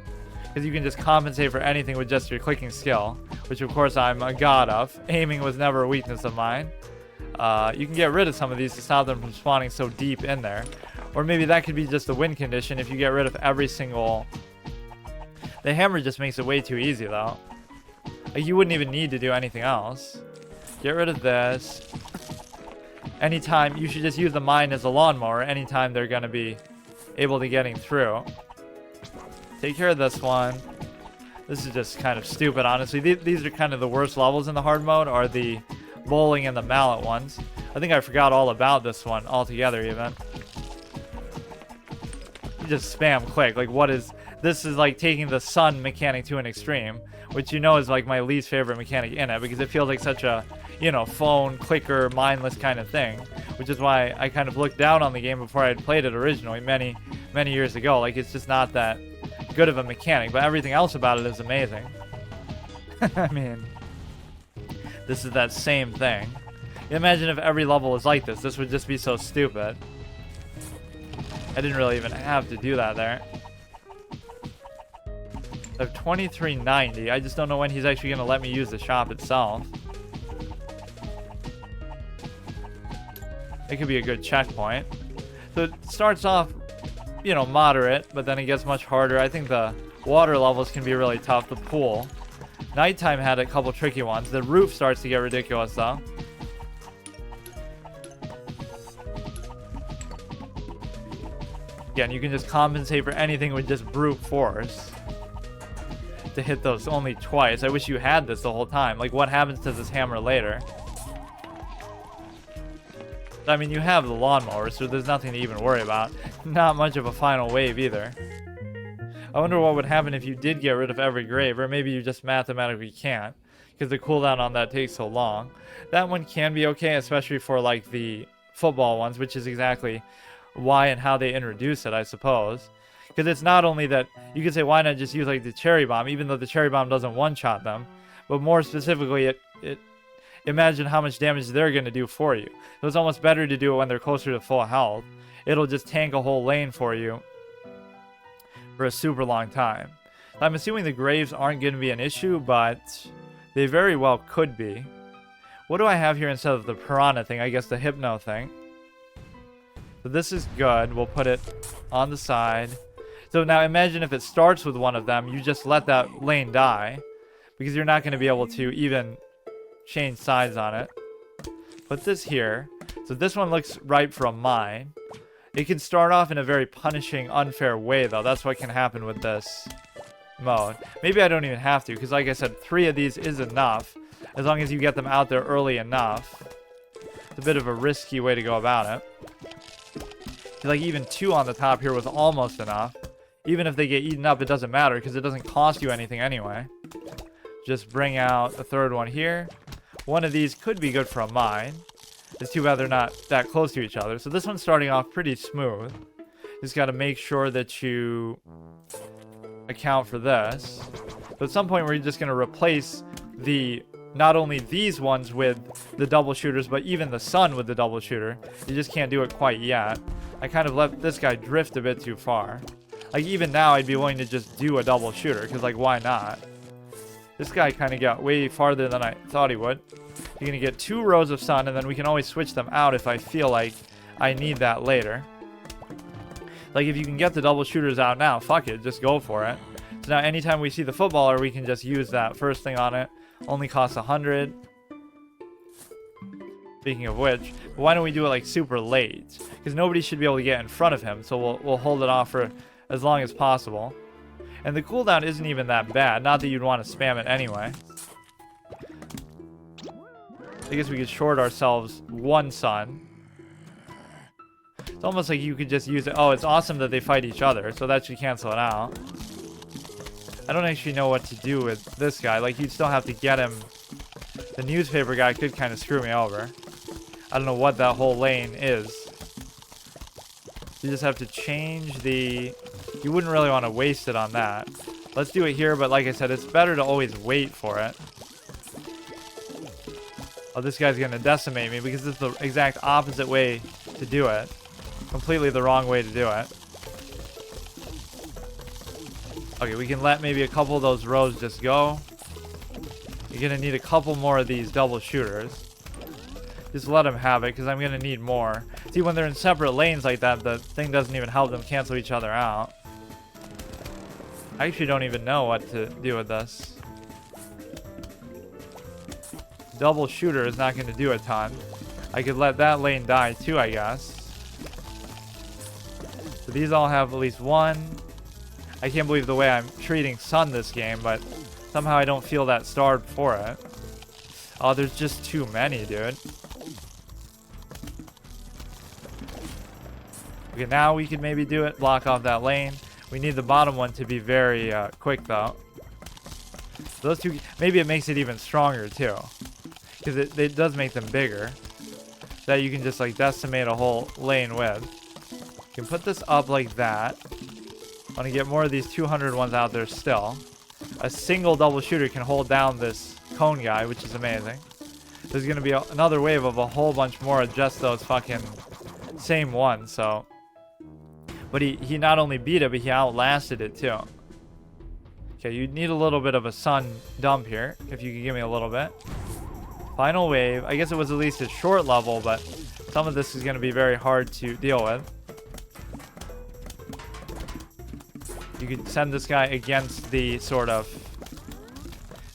Because you can just compensate for anything with just your clicking skill. Which, of course, I'm a god of. Aiming was never a weakness of mine. You can get rid of some of these to stop them from spawning so deep in there. Or maybe that could be just a win condition if you get rid of every single... The hammer just makes it way too easy, though. Like, you wouldn't even need to do anything else. Get rid of this. Anytime, you should just use the mine as a lawnmower anytime they're going to be able to getting through. Take care of this one. This is just kind of stupid, honestly. These are kind of the worst levels in the hard mode, are the bowling and the mallet ones. I think I forgot all about this one altogether, even. You just spam click. Like, what is... This is like taking the sun mechanic to an extreme, which you know is like my least favorite mechanic in it, because it feels like such a, you know, phone, clicker, mindless kind of thing, which is why I kind of looked down on the game before I had played it originally many, many years ago. Like, it's just not that good of a mechanic, but everything else about it is amazing. I mean, this is that same thing. Imagine if every level was like this. This would just be so stupid. I didn't really even have to do that there. I have 2390. I just don't know when he's actually going to let me use the shop itself. It could be a good checkpoint. So it starts off, you know, moderate, but then it gets much harder. I think the water levels can be really tough. The pool. Nighttime had a couple tricky ones. The roof starts to get ridiculous, though. Again, you can just compensate for anything with just brute force. To hit those only twice. I wish you had this the whole time. Like, what happens to this hammer later? I mean, you have the lawnmower, so there's nothing to even worry about. Not much of a final wave either. I wonder what would happen if you did get rid of every grave, or maybe you just mathematically can't, because the cooldown on that takes so long. That one can be okay, especially for like the football ones, which is exactly why and how they introduce it, I suppose. Because it's not only that you could say, why not just use like the cherry bomb, even though the cherry bomb doesn't one-shot them, but more specifically, imagine how much damage they're going to do for you. So it's almost better to do it when they're closer to full health. It'll just tank a whole lane for you for a super long time. I'm assuming the graves aren't going to be an issue, but they very well could be. What do I have here instead of the piranha thing? I guess the hypno thing. So this is good. We'll put it on the side. So now imagine if it starts with one of them, you just let that lane die, because you're not going to be able to even change sides on it. Put this here. So this one looks ripe for a mine. It can start off in a very punishing, unfair way, though. That's what can happen with this mode. Maybe I don't even have to, because like I said, 3 of these is enough, as long as you get them out there early enough. It's a bit of a risky way to go about it. Like, even 2 on the top here was almost enough. Even if they get eaten up, it doesn't matter, because it doesn't cost you anything anyway. Just bring out the 3rd one here. one of these could be good for a mine. It's too bad they're not that close to each other. So this one's starting off pretty smooth. Just got to make sure that you account for this. So at some point we're just going to replace not only these ones with the double shooters, but even the sun with the double shooter. You just can't do it quite yet. I kind of let this guy drift a bit too far. Like, even now, I'd be willing to just do a double shooter, because, like, why not? This guy kind of got way farther than I thought he would. You're going to get 2 rows of sun, and then we can always switch them out if I feel like I need that later. Like, if you can get the double shooters out now, fuck it, just go for it. So now, anytime we see the footballer, we can just use that first thing on it. Only costs 100. Speaking of which, why don't we do it, like, super late? Because nobody should be able to get in front of him, so we'll hold it off for as long as possible. And the cooldown isn't even that bad. Not that you'd want to spam it anyway. I guess we could short ourselves 1 sun. It's almost like you could just use it. Oh, it's awesome that they fight each other, so that should cancel it out. I don't actually know what to do with this guy. Like, you'd still have to get him. The newspaper guy could kind of screw me over. I don't know what that whole lane is. You just have to change the... You wouldn't really want to waste it on that. Let's do it here, but like I said, it's better to always wait for it. Oh, this guy's going to decimate me because it's the exact opposite way to do it. Completely the wrong way to do it. Okay, we can let maybe a couple of those rows just go. You're going to need a couple more of these double shooters. Just let them have it, because I'm going to need more. See, when they're in separate lanes like that, the thing doesn't even help them cancel each other out. I actually don't even know what to do with this. Double shooter is not going to do a ton. I could let that lane die too, I guess. So these all have at least 1. I can't believe the way I'm treating Sun this game, but somehow I don't feel that starved for it. Oh, there's just too many, dude. Okay, now we can maybe do it. Block off that lane. We need the bottom one to be very quick, though. Those two... Maybe it makes it even stronger, too. Because it does make them bigger. That you can just, like, decimate a whole lane with. You can put this up like that. I want to get more of these 200 ones out there still. A single double shooter can hold down this cone guy, which is amazing. There's going to be another wave of a whole bunch more of just those fucking same ones, so... But he not only beat it, but he outlasted it too. Okay, you need a little bit of a sun dump here, if you could give me a little bit. Final wave. I guess it was at least a short level, but some of this is going to be very hard to deal with. You could send this guy against the sort of...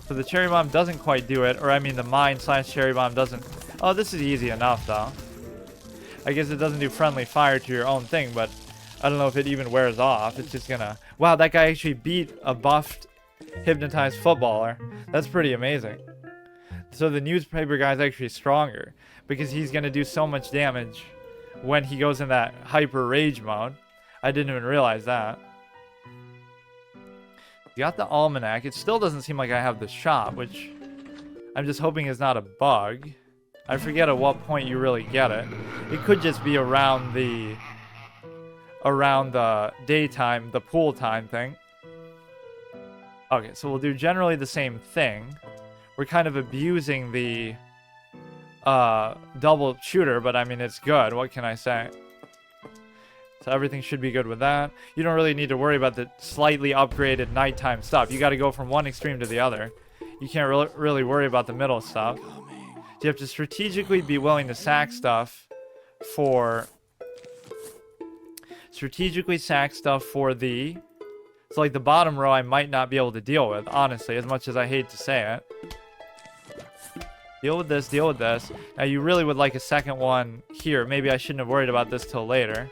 So the cherry bomb doesn't quite do it, or I mean the mine slash cherry bomb doesn't... Oh, this is easy enough though. I guess it doesn't do friendly fire to your own thing, but I don't know if it even wears off. It's just gonna... Wow, that guy actually beat a buffed, hypnotized footballer. That's pretty amazing. So the newspaper guy's actually stronger, because he's gonna do so much damage when he goes in that hyper rage mode. I didn't even realize that. You got the almanac. It still doesn't seem like I have the shop, which I'm just hoping is not a bug. I forget at what point you really get it. It could just be around the daytime, the pool time thing. Okay, so we'll do generally the same thing. We're kind of abusing the double shooter, but I mean, it's good. What can I say? So everything should be good with that. You don't really need to worry about the slightly upgraded nighttime stuff. You got to go from one extreme to the other. You can't really worry about the middle stuff. So you have to strategically be willing to sack stuff for... Strategically sack stuff for the... So like the bottom row I might not be able to deal with, honestly, as much as I hate to say it. Deal with this, deal with this. Now you really would like a second one here. Maybe I shouldn't have worried about this till later.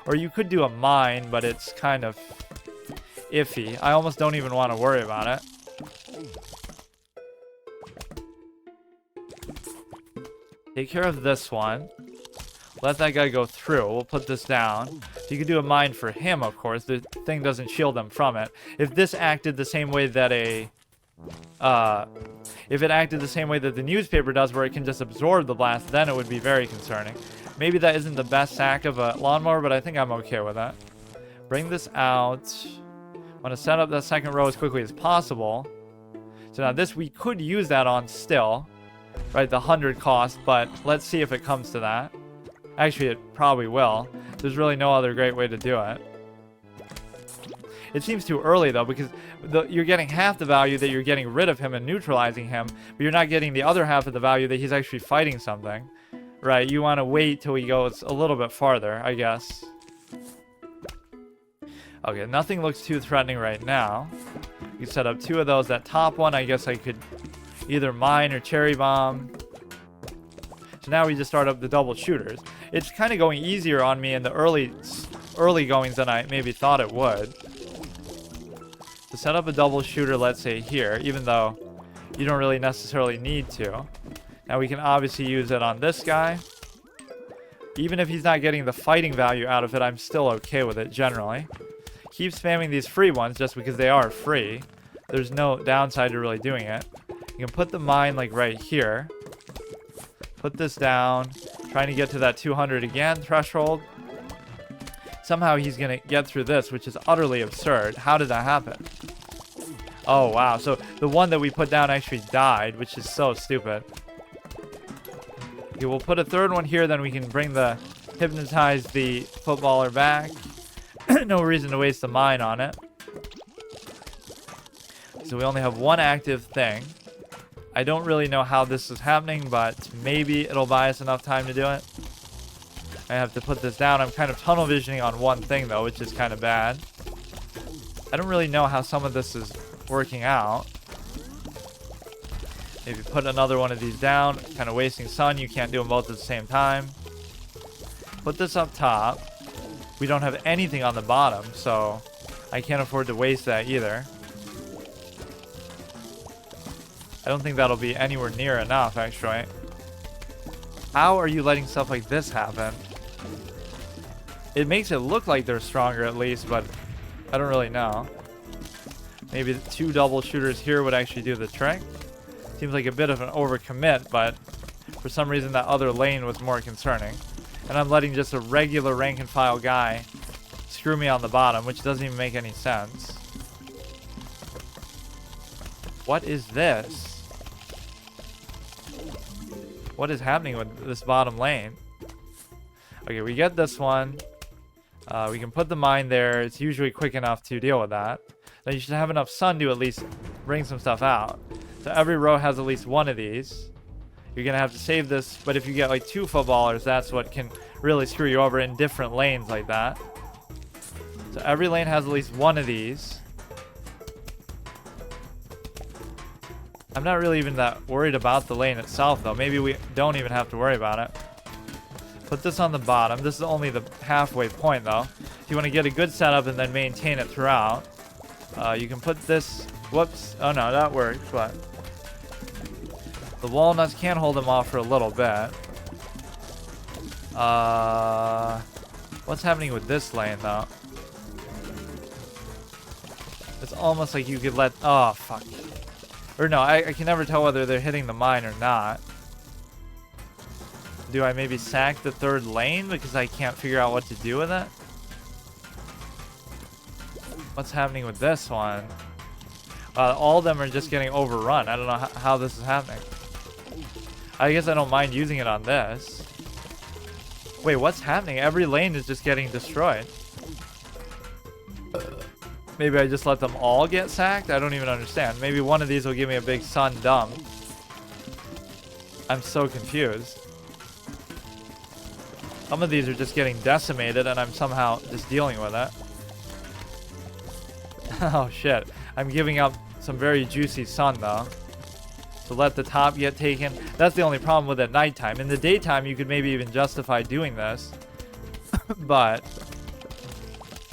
Or you could do a mine, but it's kind of iffy. I almost don't even want to worry about it. Take care of this one. Let that guy go through. We'll put this down. You could do a mine for him, of course. The thing doesn't shield him from it. If this acted the same way that a If it acted the same way that the newspaper does, where it can just absorb the blast, then it would be very concerning. Maybe that isn't the best sack of a lawnmower, but I think I'm okay with that. Bring this out. Want to set up that second row as quickly as possible. So now this, we could use that on still, right? The 100 cost, but let's see if it comes to that. Actually, it probably will. There's really no other great way to do it. It seems too early, though, because you're getting half the value that you're getting rid of him and neutralizing him, but you're not getting the other half of the value that he's actually fighting something. Right, you want to wait till he goes a little bit farther, I guess. Okay, nothing looks too threatening right now. You can set up 2 of those. That top one, I guess I could either mine or cherry bomb. So now we just start up the double shooters. It's kind of going easier on me in the early goings than I maybe thought it would. To set up a double shooter, let's say here, even though you don't really necessarily need to. Now we can obviously use it on this guy. Even if he's not getting the fighting value out of it, I'm still okay with it generally. Keep spamming these free ones just because they are free. There's no downside to really doing it. You can put the mine like right here. Put this down. Trying to get to that 200 again threshold. Somehow he's going to get through this, which is utterly absurd. How did that happen? Oh, wow. So the one that we put down actually died, which is so stupid. Okay, we'll put a third one here, then we can hypnotize the footballer back. No reason to waste the mine on it. So we only have one active thing. I don't really know how this is happening, but maybe it'll buy us enough time to do it. I have to put this down. I'm kind of tunnel visioning on one thing, though, which is kind of bad. I don't really know how some of this is working out. Maybe put another one of these down. Kind of wasting sun. You can't do them both at the same time. Put this up top. We don't have anything on the bottom, so I can't afford to waste that either. I don't think that'll be anywhere near enough, actually. How are you letting stuff like this happen? It makes it look like they're stronger at least, but I don't really know. Maybe the 2 double shooters here would actually do the trick. Seems like a bit of an overcommit, but for some reason that other lane was more concerning. And I'm letting just a regular rank and file guy screw me on the bottom, which doesn't even make any sense. What is this? What is happening with this bottom lane? Okay, we get this one. We can put the mine there. It's usually quick enough to deal with that. Now you should have enough sun to at least bring some stuff out. So every row has at least one of these. You're going to have to save this, but if you get like 2 footballers, that's what can really screw you over in different lanes like that. So every lane has at least one of these. I'm not really even that worried about the lane itself, though. Maybe we don't even have to worry about it. Put this on the bottom. This is only the halfway point, though. If you want to get a good setup and then maintain it throughout, you can put this... Whoops. Oh, no, that works, but... The walnuts can hold them off for a little bit. What's happening with this lane, though? It's almost like you could let... Oh, fuck. Or no, I can never tell whether they're hitting the mine or not. Do I maybe sack the 3rd lane because I can't figure out what to do with it? What's happening with this one? All of them are just getting overrun. I don't know how this is happening. I guess I don't mind using it on this. Wait, what's happening? Every lane is just getting destroyed. Maybe I just let them all get sacked? I don't even understand. Maybe one of these will give me a big sun dump. I'm so confused. Some of these are just getting decimated and I'm somehow just dealing with it. Oh shit. I'm giving up some very juicy sun though. So let the top get taken. That's the only problem with at nighttime. In the daytime you could maybe even justify doing this. But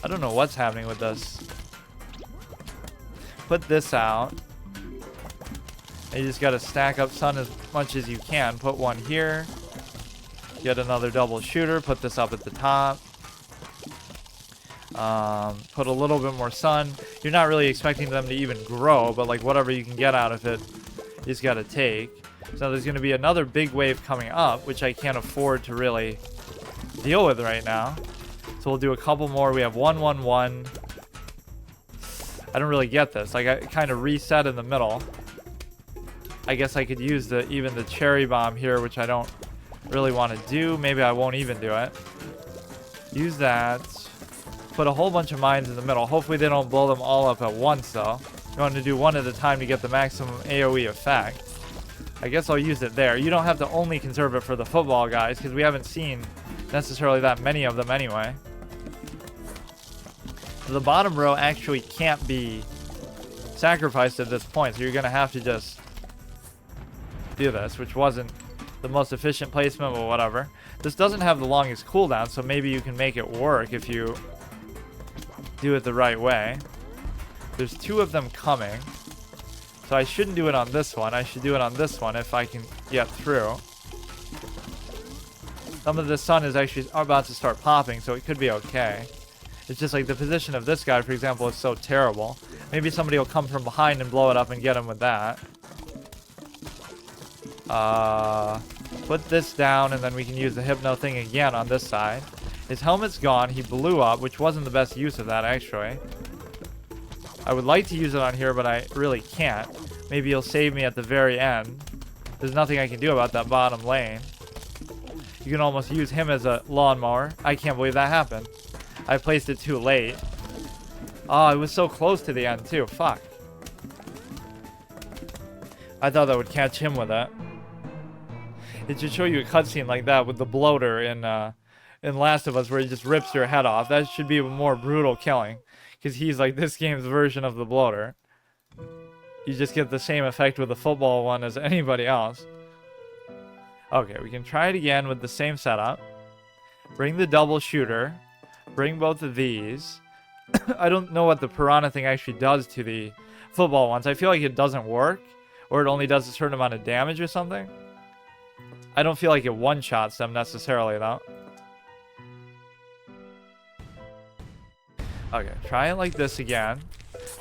I don't know what's happening with this. Put this out. And you just gotta stack up sun as much as you can. Put one here. Get another double shooter. Put this up at the top. Put a little bit more sun. you're not really expecting them to even grow, but like whatever you can get out of it, you just gotta take. So there's gonna be another big wave coming up, which I can't afford to really deal with right now. So we'll do a couple more. We have 1, 1, 1. I don't really get this. Like I kind of reset in the middle. I guess I could use even the cherry bomb here, which I don't really want to do. Maybe I won't even do it. Use that. Put a whole bunch of mines in the middle. Hopefully they don't blow them all up at once, though. You want to do one at a time to get the maximum AoE effect. I guess I'll use it there. You don't have to only conserve it for the football guys, because we haven't seen necessarily that many of them anyway. The bottom row actually can't be sacrificed at this point, so you're going to have to just do this, which wasn't the most efficient placement, but whatever. This doesn't have the longest cooldown, so maybe you can make it work if you do it the right way. There's 2 of them coming, so I shouldn't do it on this one. I should do it on this one if I can get through. Some of the sun is actually about to start popping, so it could be okay. It's just like the position of this guy, for example, is so terrible. Maybe somebody will come from behind and blow it up and get him with that. Put this down, and then we can use the hypno thing again on this side. His helmet's gone. He blew up, which wasn't the best use of that, actually. I would like to use it on here, but I really can't. Maybe he'll save me at the very end. There's nothing I can do about that bottom lane. You can almost use him as a lawnmower. I can't believe that happened. I placed it too late. Oh, it was so close to the end, too. Fuck. I thought that would catch him with it. It should show you a cutscene like that with the bloater in Last of Us, where he just rips your head off. That should be a more brutal killing, because he's like this game's version of the bloater. You just get the same effect with the football one as anybody else. Okay, we can try it again with the same setup. Bring the double shooter. Bring both of these. I don't know what the piranha thing actually does to the football ones. I feel like it doesn't work, or it only does a certain amount of damage or something. I don't feel like it one-shots them necessarily, though. Okay, try it like this again.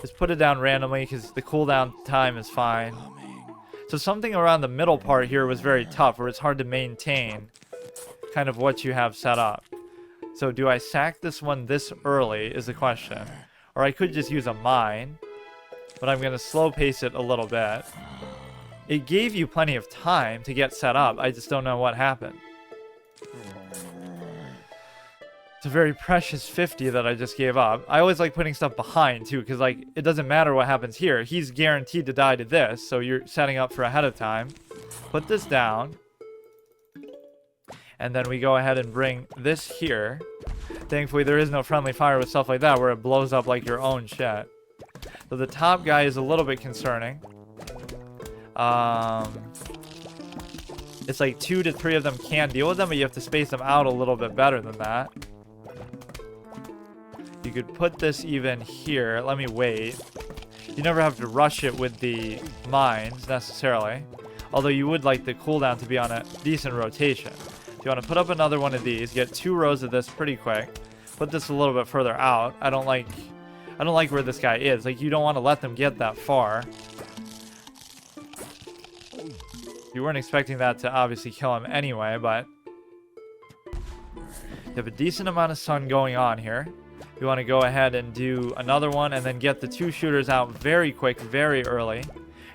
Just put it down randomly, because the cooldown time is fine. So something around the middle part here was very tough, where it's hard to maintain kind of what you have set up. So do I sack this one this early is the question. Or I could just use a mine, but I'm going to slow pace it a little bit. It gave you plenty of time to get set up. I just don't know what happened. It's a very precious 50 that I just gave up. I always like putting stuff behind too, because like it doesn't matter what happens here. He's guaranteed to die to this, so you're setting up for ahead of time. Put this down. And then we go ahead and bring this here. Thankfully, there is no friendly fire with stuff like that where it blows up like your own shit. So the top guy is a little bit concerning. It's like 2 to 3 of them can deal with them, but you have to space them out a little bit better than that. You could put this even here. Let me wait. You never have to rush it with the mines, necessarily. Although you would like the cooldown to be on a decent rotation. You want to put up another one of these, get 2 rows of this pretty quick. Put this a little bit further out. I don't like where this guy is. Like, you don't want to let them get that far. You weren't expecting that to obviously kill him anyway, but you have a decent amount of sun going on here. You want to go ahead and do another one and then get the 2 shooters out very quick, very early.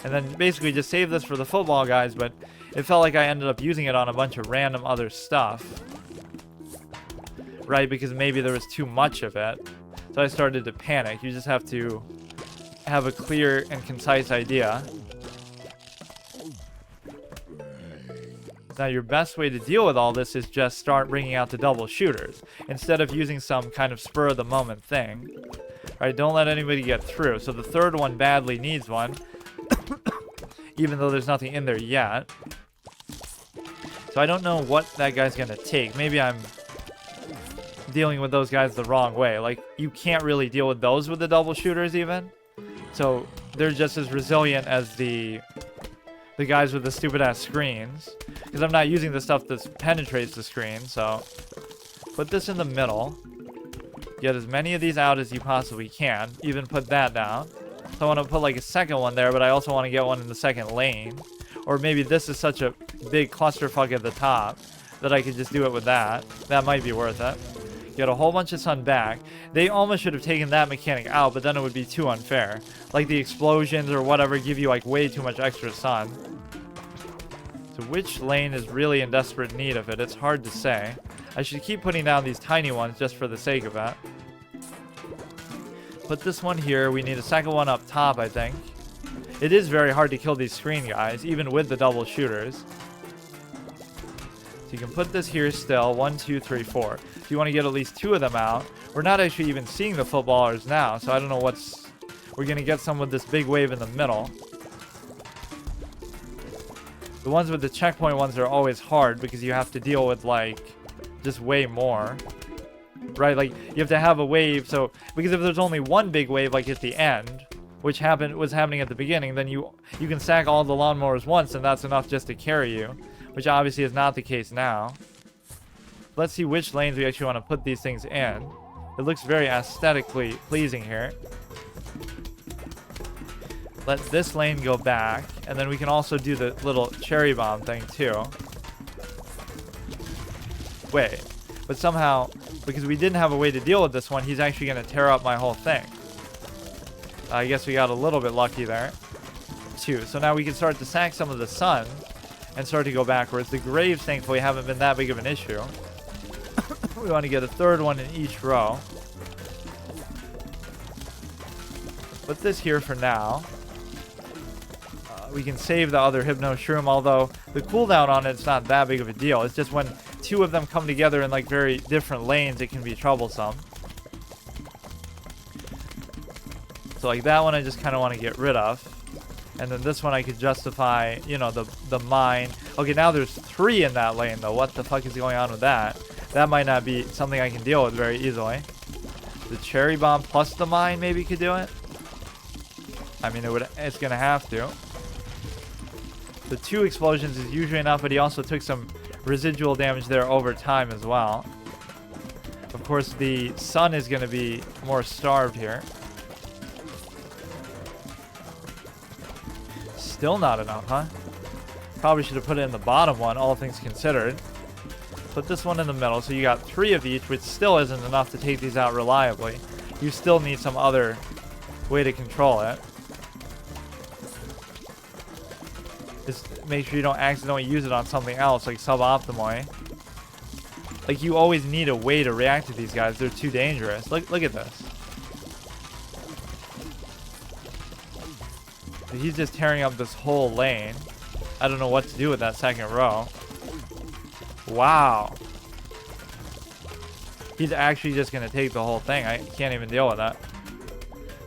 And then basically just save this for the football guys, but it felt like I ended up using it on a bunch of random other stuff. Right, because maybe there was too much of it. So I started to panic. You just have to have a clear and concise idea. Now your best way to deal with all this is just start bringing out the double shooters. Instead of using some kind of spur of the moment thing. Right, don't let anybody get through. So the third one badly needs one. Even though there's nothing in there yet. So I don't know what that guy's going to take. Maybe I'm dealing with those guys the wrong way. Like, you can't really deal with those with the double shooters even. So they're just as resilient as the guys with the stupid-ass screens. Because I'm not using the stuff that penetrates the screen, so... Put this in the middle. Get as many of these out as you possibly can. Even put that down. So I want to put like a second one there, but I also want to get one in the second lane. Or maybe this is such a big clusterfuck at the top that I could just do it with that. That might be worth it. Get a whole bunch of sun back. They almost should have taken that mechanic out, but then it would be too unfair. Like the explosions or whatever give you like way too much extra sun. So which lane is really in desperate need of it? It's hard to say. I should keep putting down these tiny ones just for the sake of it. Put this one here. We need a second one up top, I think. It is very hard to kill these screen guys, even with the double shooters. So you can put this here still. 1, 2, 3, 4. If you want to get at least 2 of them out. We're not actually even seeing the footballers now, so I don't know what's... We're going to get some with this big wave in the middle. The ones with the checkpoint ones are always hard because you have to deal with, like, just way more. Right? Like, you have to have a wave, so... Because if there's only one big wave, like, at the end, which was happening at the beginning, then you can stack all the lawnmowers once, and that's enough just to carry you. Which obviously is not the case now. Let's see which lanes we actually want to put these things in. It looks very aesthetically pleasing here. Let this lane go back, and then we can also do the little cherry bomb thing too. Wait, but somehow, because we didn't have a way to deal with this one, he's actually going to tear up my whole thing. I guess we got a little bit lucky there, too. So now we can start to sack some of the sun and start to go backwards. The graves, thankfully, haven't been that big of an issue. We want to get a third one in each row. Put this here for now. We can save the other Hypno Shroom, although the cooldown on it's not that big of a deal. It's just when 2 of them come together in like very different lanes, it can be troublesome. So like that one I just kind of want to get rid of. And then this one I could justify, you know, the mine. Okay, now there's 3 in that lane though. What the fuck is going on with that? That might not be something I can deal with very easily. The cherry bomb plus the mine maybe could do it. I mean, it's gonna have to. The 2 explosions is usually enough, but he also took some residual damage there over time as well. Of course, the sun is gonna be more starved here. Still not enough, huh? Probably should have put it in the bottom one, all things considered. Put this one in the middle, so you got 3 of each, which still isn't enough to take these out reliably. You still need some other way to control it. Just make sure you don't accidentally use it on something else, like suboptimally. Like, you always need a way to react to these guys. They're too dangerous. Look at this. He's just tearing up this whole lane. I don't know what to do with that second row. Wow. He's actually just going to take the whole thing. I can't even deal with that.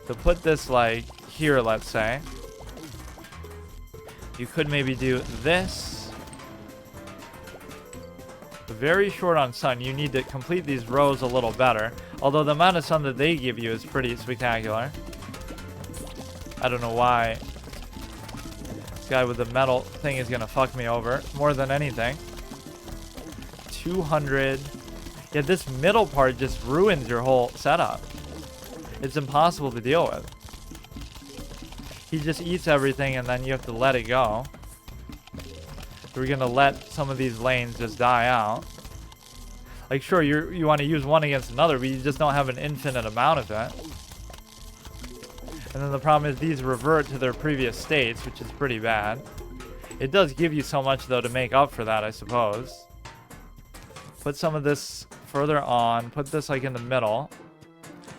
So put this, like, here, let's say. You could maybe do this. Very short on sun. You need to complete these rows a little better. Although the amount of sun that they give you is pretty spectacular. I don't know why this guy with the metal thing is going to fuck me over more than anything. 200. Yeah, this middle part just ruins your whole setup. It's impossible to deal with. He just eats everything and then you have to let it go. So we're going to let some of these lanes just die out. Like, sure, you want to use one against another, but you just don't have an infinite amount of it. And then the problem is these revert to their previous states, which is pretty bad. It does give you so much, though, to make up for that, I suppose. Put some of this further on. Put this, like, in the middle.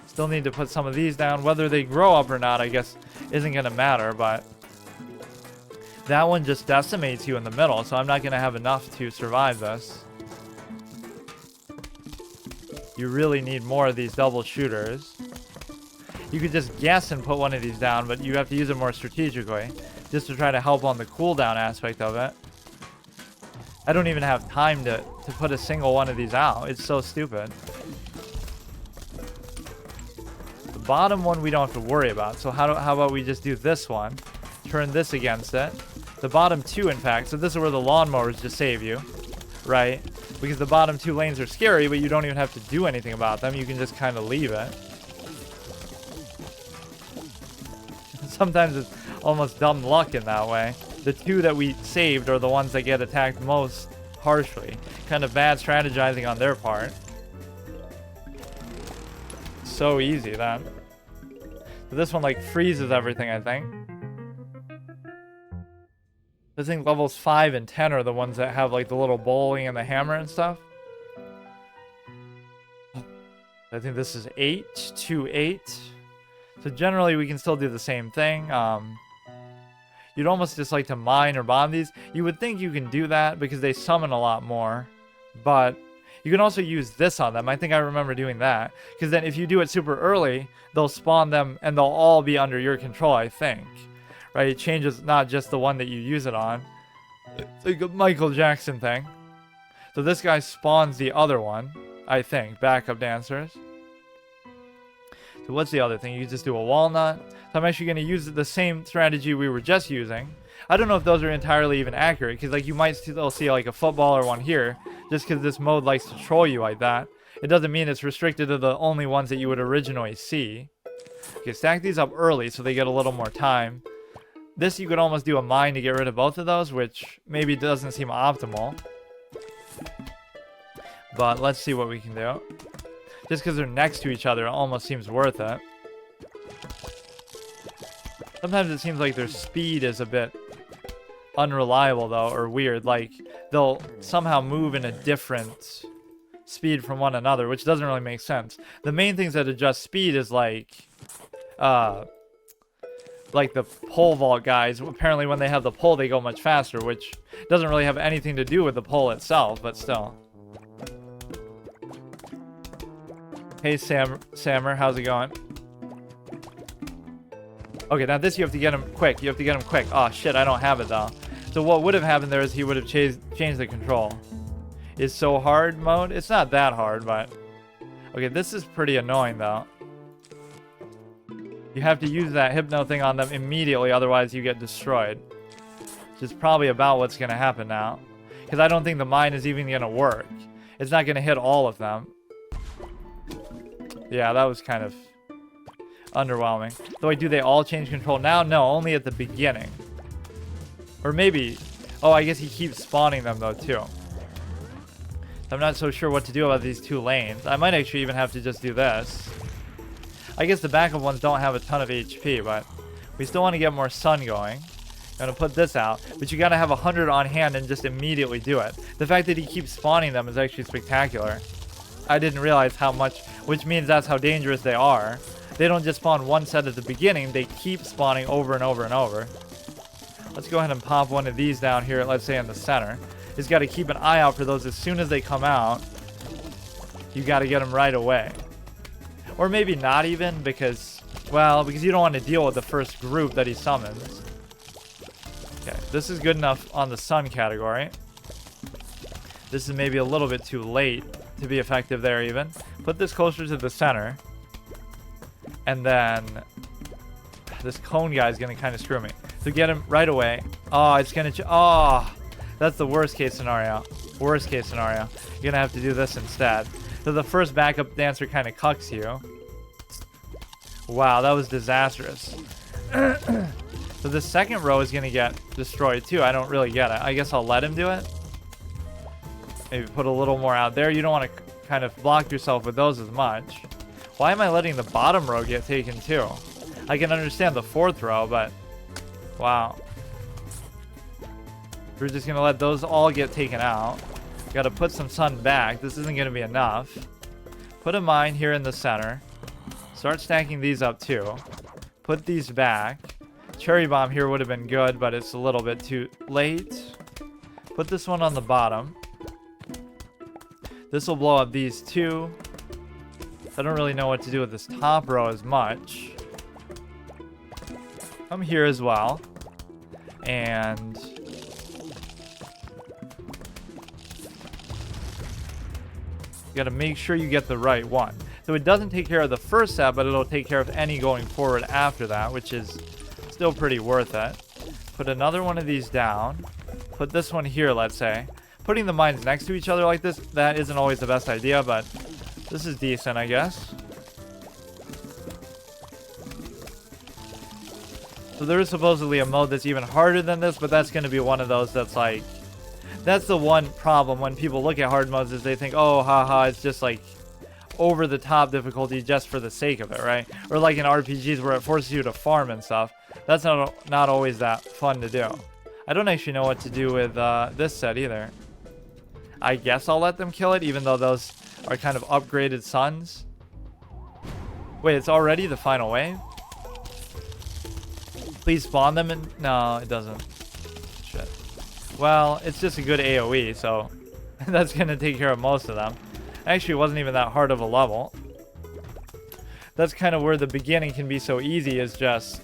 Still need to put some of these down. Whether they grow up or not, I guess, isn't going to matter, but that one just decimates you in the middle, so I'm not going to have enough to survive this. You really need more of these double shooters. You could just guess and put one of these down, but you have to use it more strategically, just to try to help on the cooldown aspect of it. I don't even have time to put a single one of these out. It's so stupid. The bottom one we don't have to worry about, so how about we just do this one, turn this against it. The bottom 2, in fact, so this is where the lawnmowers just save you. right? Because the bottom 2 lanes are scary, but you don't even have to do anything about them. You can just kind of leave it. Sometimes it's almost dumb luck in that way. The 2 that we saved are the ones that get attacked most harshly. Kind of bad strategizing on their part. So easy then. So this one like freezes everything, I think. I think levels 5 and 10 are the ones that have like the little bowling and the hammer and stuff. I think this is 8 to 8. So generally we can still do the same thing. You'd almost just like to mine or bomb these. You would think you can do that because they summon a lot more. But you can also use this on them. I think I remember doing that. Because then if you do it super early, they'll spawn them and they'll all be under your control, I think. Right? It changes not just the one that you use it on. It's like a Michael Jackson thing. So this guy spawns the other one, I think. Backup dancers. So what's the other thing? You can just do a walnut. So I'm actually going to use the same strategy we were just using. I don't know if those are entirely even accurate. Because like you might still see like a footballer one here. Just because this mode likes to troll you like that. It doesn't mean it's restricted to the only ones that you would originally see. Okay, stack these up early so they get a little more time. This you could almost do a mine to get rid of both of those, which maybe doesn't seem optimal. But let's see what we can do. Just because they're next to each other, it almost seems worth it. Sometimes it seems like their speed is a bit unreliable though, or weird. Like they'll somehow move in a different speed from one another, which doesn't really make sense. The main things that adjust speed is like the pole vault guys. Apparently when they have the pole they go much faster, which doesn't really have anything to do with the pole itself, but still. Hey Sammer, how's it going? Okay, now this you have to get him quick. You have to get him quick. Oh shit, I don't have it though. So what would have happened there is he would have changed the control. Is so hard mode? It's not that hard, but... Okay, this is pretty annoying though. You have to use that hypno thing on them immediately, otherwise you get destroyed. Which is probably about what's going to happen now. Because I don't think the mine is even going to work. It's not going to hit all of them. Yeah, that was kind of underwhelming. So wait, do they all change control now? No, only at the beginning. Or maybe... Oh, I guess he keeps spawning them though too. I'm not so sure what to do about these 2 lanes. I might actually even have to just do this. I guess the backup ones don't have a ton of HP, but we still want to get more sun going. I'm going to put this out, but you got to have 100 on hand and just immediately do it. The fact that he keeps spawning them is actually spectacular. I didn't realize how much, which means that's how dangerous they are. They don't just spawn one set at the beginning, they keep spawning over and over and over. Let's go ahead and pop one of these down here, let's say in the center. Just got to keep an eye out for those as soon as they come out. You got to get them right away. Or maybe not even, because, well, because you don't want to deal with the first group that he summons. Okay, this is good enough on the sun category. This is maybe a little bit too late to be effective there even. Put this closer to the center. And then this cone guy is going to kind of screw me. So get him right away. Oh, it's going to... Oh, that's the worst case scenario. Worst case scenario. You're going to have to do this instead. So the first backup dancer kind of cucks you. Wow, that was disastrous. So the second row is going to get destroyed too. I don't really get it. I guess I'll let him do it. Maybe put a little more out there. You don't want to kind of block yourself with those as much. Why am I letting the bottom row get taken too? I can understand the 4th row, but... Wow. We're just going to let those all get taken out. Got to put some sun back. This isn't going to be enough. Put a mine here in the center. Start stacking these up too. Put these back. Cherry bomb here would have been good, but it's a little bit too late. Put this one on the bottom. This will blow up these 2. I don't really know what to do with this top row as much. Come here as well. And... you got to make sure you get the right one. So it doesn't take care of the first set, but it'll take care of any going forward after that, which is still pretty worth it. Put another one of these down. Put this one here, let's say. Putting the mines next to each other like this, that isn't always the best idea, but this is decent, I guess. So there is supposedly a mode that's even harder than this, but that's going to be one of those that's like... That's the one problem when people look at hard modes is they think, oh, haha, it's just like over-the-top difficulty just for the sake of it, right? Or like in RPGs where it forces you to farm and stuff. That's not always that fun to do. I don't actually know what to do with this set either. I guess I'll let them kill it, even though those are kind of upgraded suns. Wait, it's already the final wave? Please spawn them in... No, it doesn't. Shit. Well, it's just a good AoE, so that's going to take care of most of them. Actually, it wasn't even that hard of a level. That's kind of where the beginning can be so easy, is just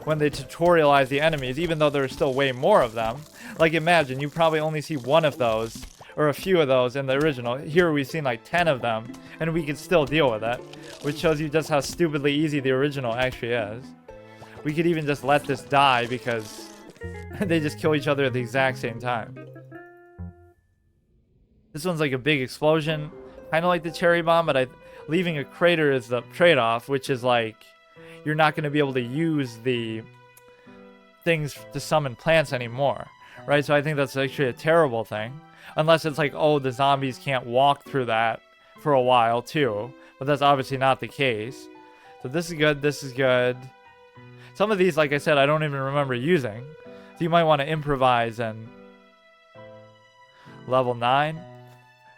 when they tutorialize the enemies, even though there's still way more of them. Like, imagine, you probably only see one of those, or a few of those in the original. Here we've seen like 10 of them, and we can still deal with it, which shows you just how stupidly easy the original actually is. We could even just let this die because they just kill each other at the exact same time. This one's like a big explosion, kind of like the cherry bomb, but leaving a crater is the trade-off, which is like you're not going to be able to use the things to summon plants anymore, right? So I think that's actually a terrible thing, unless it's like, oh, the zombies can't walk through that for a while too, but that's obviously not the case. So this is good, this is good. Some of these, like I said, I don't even remember using. So you might want to improvise and... Level 9.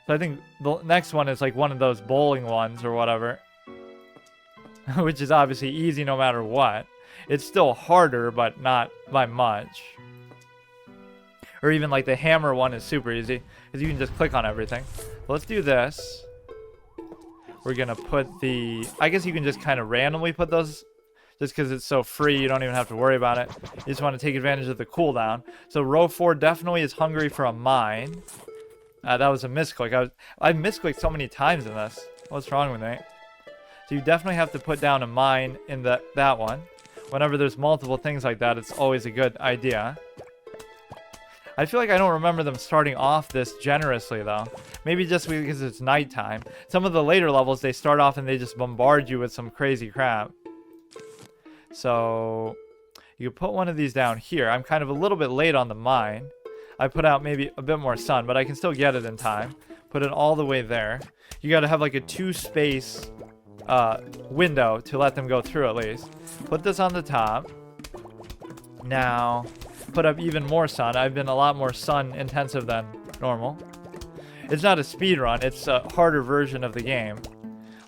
So I think the next one is like one of those bowling ones or whatever. Which is obviously easy no matter what. It's still harder, but not by much. Or even like the hammer one is super easy, because you can just click on everything. Let's do this. We're going to put the... I guess you can just kind of randomly put those... Just because it's so free, you don't even have to worry about it. You just want to take advantage of the cooldown. So row 4 definitely is hungry for a mine. That was a misclick. I misclicked so many times in this. What's wrong with me? So you definitely have to put down a mine in that one. Whenever there's multiple things like that, it's always a good idea. I feel like I don't remember them starting off this generously, though. Maybe just because it's nighttime. Some of the later levels, they start off and they just bombard you with some crazy crap. So you can put one of these down here. I'm kind of a little bit late on the mine. I put out maybe a bit more sun, but I can still get it in time. Put it all the way there. You got to have like a 2-space window to let them go through at least. Put this on the top. Now put up even more sun. I've been a lot more sun intensive than normal. It's not a speed run. It's a harder version of the game.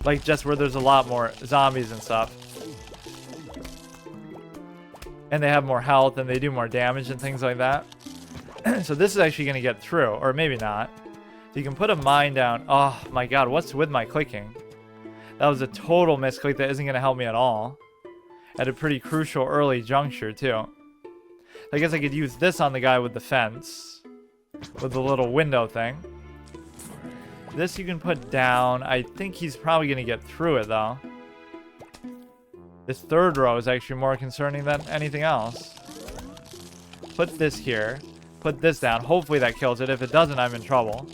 Like just where there's a lot more zombies and stuff. And they have more health and they do more damage and things like that. So this is actually going to get through, or maybe not. So you can put a mine down. Oh my god, what's with my clicking? That was a total misclick that isn't going to help me at all. At a pretty crucial early juncture too. I guess I could use this on the guy with the fence. With the little window thing. This you can put down. I think he's probably going to get through it though. This third row is actually more concerning than anything else. Put this here. Put this down. Hopefully that kills it. If it doesn't, I'm in trouble.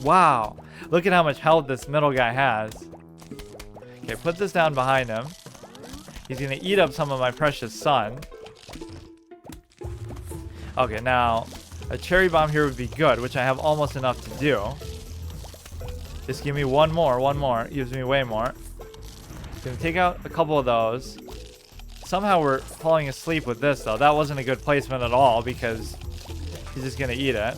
Wow. Look at how much health this middle guy has. Okay, put this down behind him. He's going to eat up some of my precious sun. Okay, now a cherry bomb here would be good, which I have almost enough to do. Just give me one more. Gives me way more. Gonna take out a couple of those. Somehow we're falling asleep with this though. That wasn't a good placement at all because he's just gonna eat it.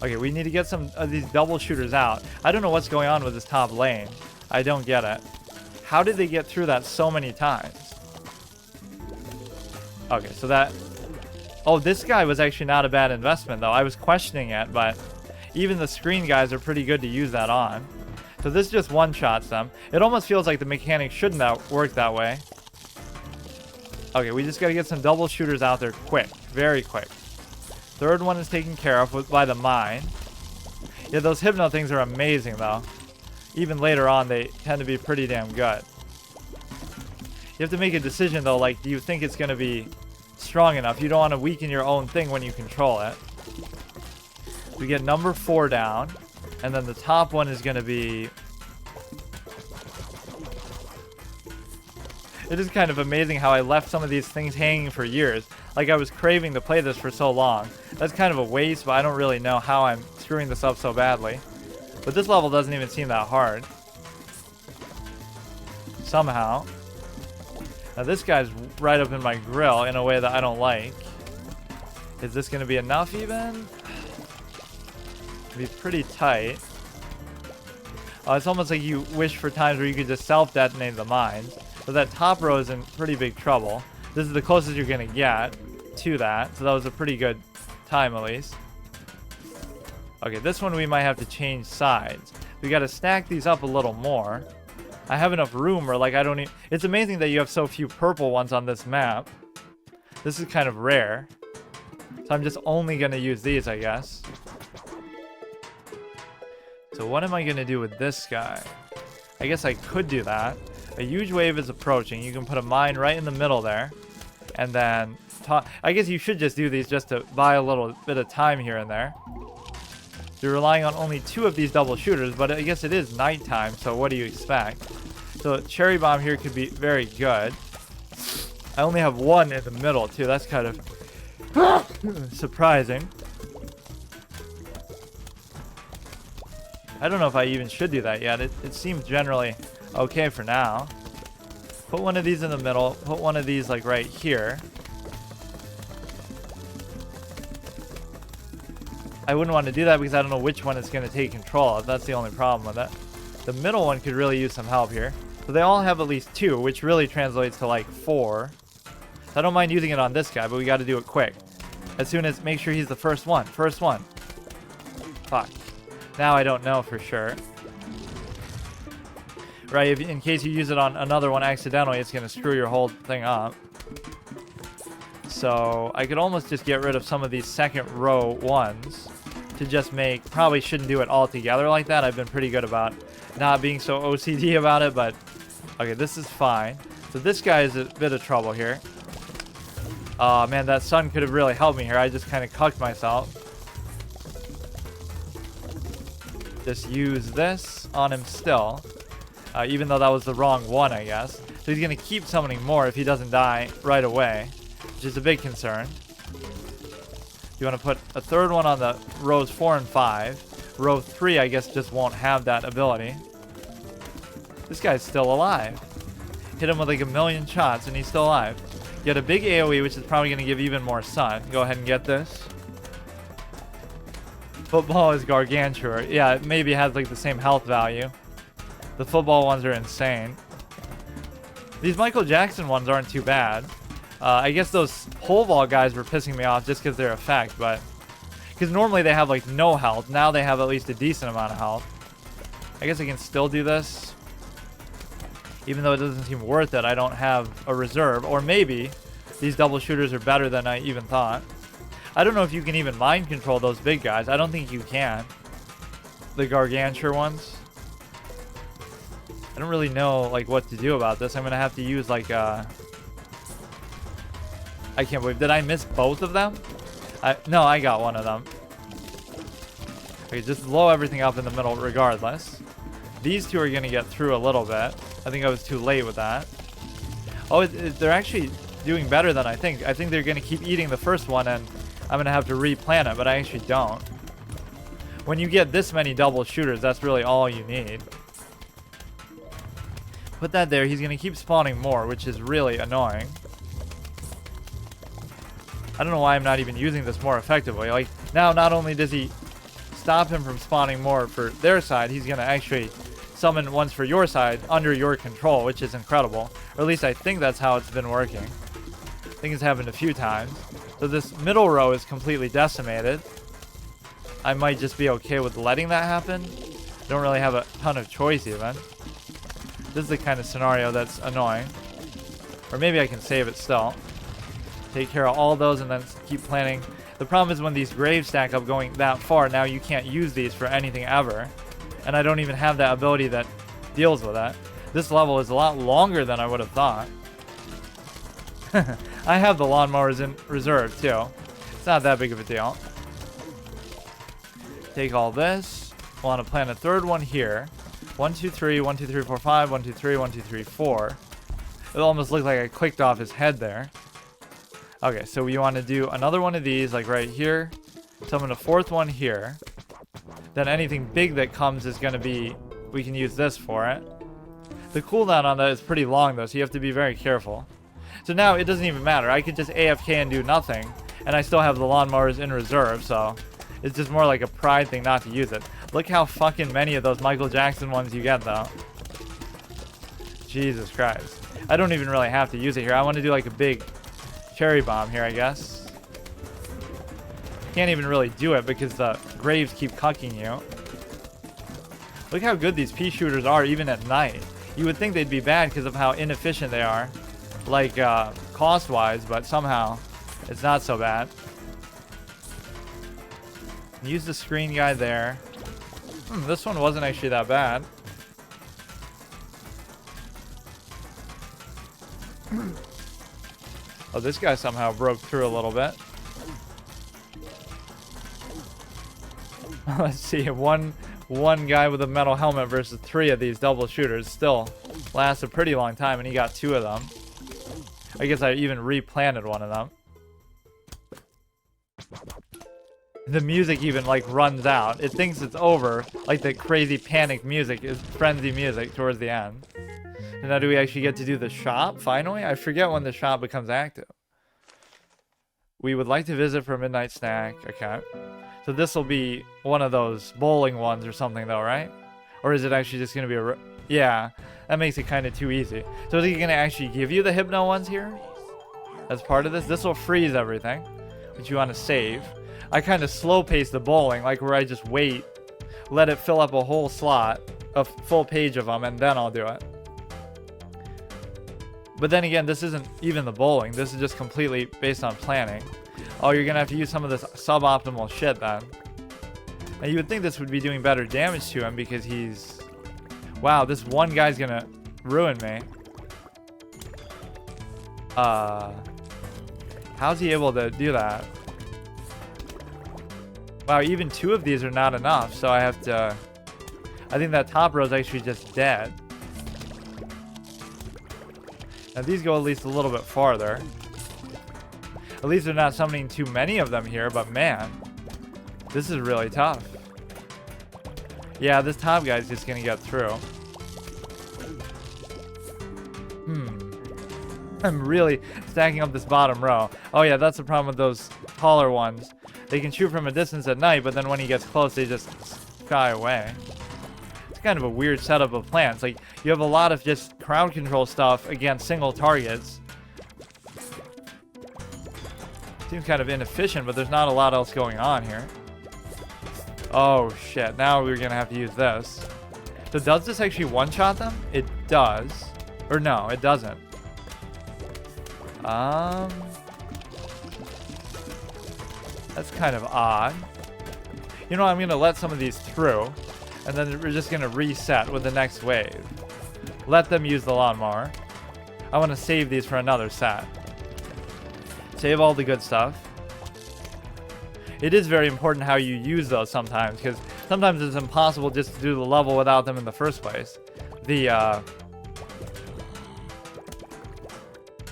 Okay, we need to get some of these double shooters out. I don't know what's going on with this top lane. I don't get it. How did they get through that so many times? Okay, so that... Oh, this guy was actually not a bad investment though. I was questioning it, but even the screen guys are pretty good to use that on. So this just one-shots them. It almost feels like the mechanics shouldn't work that way. Okay, we just gotta get some double shooters out there quick. Very quick. Third one is taken care of by the mine. Yeah, those hypno things are amazing though. Even later on, they tend to be pretty damn good. You have to make a decision though, like, do you think it's gonna be strong enough? You don't want to weaken your own thing when you control it. We get number 4 down. And then the top one is going to be... It is kind of amazing how I left some of these things hanging for years. Like I was craving to play this for so long. That's kind of a waste, but I don't really know how I'm screwing this up so badly. But this level doesn't even seem that hard. Somehow. Now this guy's right up in my grill in a way that I don't like. Is this going to be enough even? It'd be pretty tight. It's almost like you wish for times where you could just self-detonate the mines. But that top row is in pretty big trouble. This is the closest you're going to get to that. So that was a pretty good time at least. Okay, this one we might have to change sides. We got to stack these up a little more. I have enough room, or like I don't even... It's amazing that you have so few purple ones on this map. This is kind of rare. So I'm just only going to use these, I guess. So what am I going to do with this guy? I guess I could do that. A huge wave is approaching. You can put a mine right in the middle there. And then... I guess you should just do these just to buy a little bit of time here and there. You're relying on only 2 of these double shooters, but I guess it is nighttime, so what do you expect? So cherry bomb here could be very good. I only have 1 in the middle too. That's kind of surprising. I don't know if I even should do that yet. It seems generally okay for now. Put one of these in the middle. Put one of these like right here. I wouldn't want to do that because I don't know which one it's going to take control of. That's the only problem with it. The middle one could really use some help here. So they all have at least 2, which really translates to like 4. So I don't mind using it on this guy, but we got to do it quick. As soon as... Make sure he's the first one. First one. Fuck. Now I don't know for sure. Right, if, in case you use it on another one accidentally, it's going to screw your whole thing up. So I could almost just get rid of some of these second row ones to just make... Probably shouldn't do it all together like that. I've been pretty good about not being so OCD about it, but... Okay, this is fine. So this guy is a bit of trouble here. Oh man, that sun could have really helped me here. I just kind of cucked myself. Just use this on him still. Even though that was the wrong one, I guess. So he's going to keep summoning more if he doesn't die right away, which is a big concern. You want to put a third one on the rows 4 and 5. Row 3, I guess, just won't have that ability. This guy's still alive. Hit him with like 1,000,000 shots and he's still alive. Get a big AoE, which is probably going to give even more sun. Go ahead and get this. Football is gargantuan. Yeah, it maybe has like the same health value. The football ones are insane. These Michael Jackson ones aren't too bad. I guess those pole vault guys were pissing me off just because their effect, but... Because normally they have like no health. Now they have at least a decent amount of health. I guess I can still do this. Even though it doesn't seem worth it, I don't have a reserve. Or maybe these double shooters are better than I even thought. I don't know if you can even mind control those big guys. I don't think you can. The gargantuan ones. I don't really know like what to do about this. I'm gonna have to use like I can't believe, did I miss both of them? No, I got one of them. Okay, just blow everything up in the middle regardless. These two are gonna get through a little bit. I think I was too late with that. Oh, they're actually doing better than I think. I think they're gonna keep eating the first one and I'm gonna have to replant it, but I actually don't. When you get this many double shooters, that's really all you need. Put that there. He's going to keep spawning more, which is really annoying. I don't know why I'm not even using this more effectively. Like, now not only does he stop him from spawning more for their side, he's going to actually summon ones for your side under your control, which is incredible. Or at least I think that's how it's been working. I think it's happened a few times. So this middle row is completely decimated. I might just be okay with letting that happen. I don't really have a ton of choice even. This is the kind of scenario that's annoying. Or maybe I can save it still. Take care of all those and then keep planning. The problem is when these graves stack up going that far, now you can't use these for anything ever. And I don't even have that ability that deals with that. This level is a lot longer than I would have thought. I have the lawnmowers in reserve too. It's not that big of a deal. Take all this. We'll want to plant a third one here. 1, 2, 3, 1, 2, 3, 4, 5, 1, 2, 3, 1, 2, 3, 4. It almost looked like I clicked off his head there. Okay, so we want to do another one of these, like right here. Summon a fourth one here. Then anything big that comes is going to be, we can use this for it. The cooldown on that is pretty long though, so you have to be very careful. So now it doesn't even matter. I could just AFK and do nothing, and I still have the lawnmowers in reserve, so it's just more like a pride thing not to use it. Look how fucking many of those Michael Jackson ones you get though. Jesus Christ. I don't even really have to use it here. I want to do like a big cherry bomb here, I guess. Can't even really do it because the graves keep cucking you. Look how good these pea shooters are even at night. You would think they'd be bad because of how inefficient they are, like cost-wise, but somehow it's not so bad. Use the screen guy there. This one wasn't actually that bad. Oh, this guy somehow broke through a little bit. Let's see, one guy with a metal helmet versus 3 of these double shooters still lasts a pretty long time, and he got 2 of them. I guess I even replanted one of them. The music even like runs out. It thinks it's over, like the crazy panic music is frenzy music towards the end. And now do we actually get to do the shop finally? I forget when the shop becomes active. We would like to visit for a midnight snack. Okay. So this will be one of those bowling ones or something though, right? Or is it actually just going to be a... Yeah, that makes it kind of too easy. So is he going to actually give you the hypno ones here? As part of this? This will freeze everything, which you want to save. I kind of slow pace the bowling, like where I just wait, let it fill up a whole slot, a full page of them, and then I'll do it. But then again, this isn't even the bowling. This is just completely based on planning. Oh, you're going to have to use some of this suboptimal shit then. Now, you would think this would be doing better damage to him because he's... Wow, this one guy's going to ruin me. How's he able to do that? Wow, even 2 of these are not enough, so I have to... I think that top row is actually just dead. Now these go at least a little bit farther. At least they're not summoning too many of them here, but man, this is really tough. Yeah, this top guy's just gonna get through. I'm really stacking up this bottom row. Oh yeah, that's the problem with those taller ones. They can shoot from a distance at night, but then when he gets close, they just sky away. It's kind of a weird setup of plants. Like, you have a lot of just crowd control stuff against single targets. Seems kind of inefficient, but there's not a lot else going on here. Oh shit, now we're gonna have to use this. So does this actually one-shot them? It does. Or no, it doesn't. That's kind of odd. You know, I'm gonna let some of these through, and then we're just gonna reset with the next wave. Let them use the lawnmower. I want to save these for another set. Save all the good stuff. It is very important how you use those sometimes, because sometimes it's impossible just to do the level without them in the first place.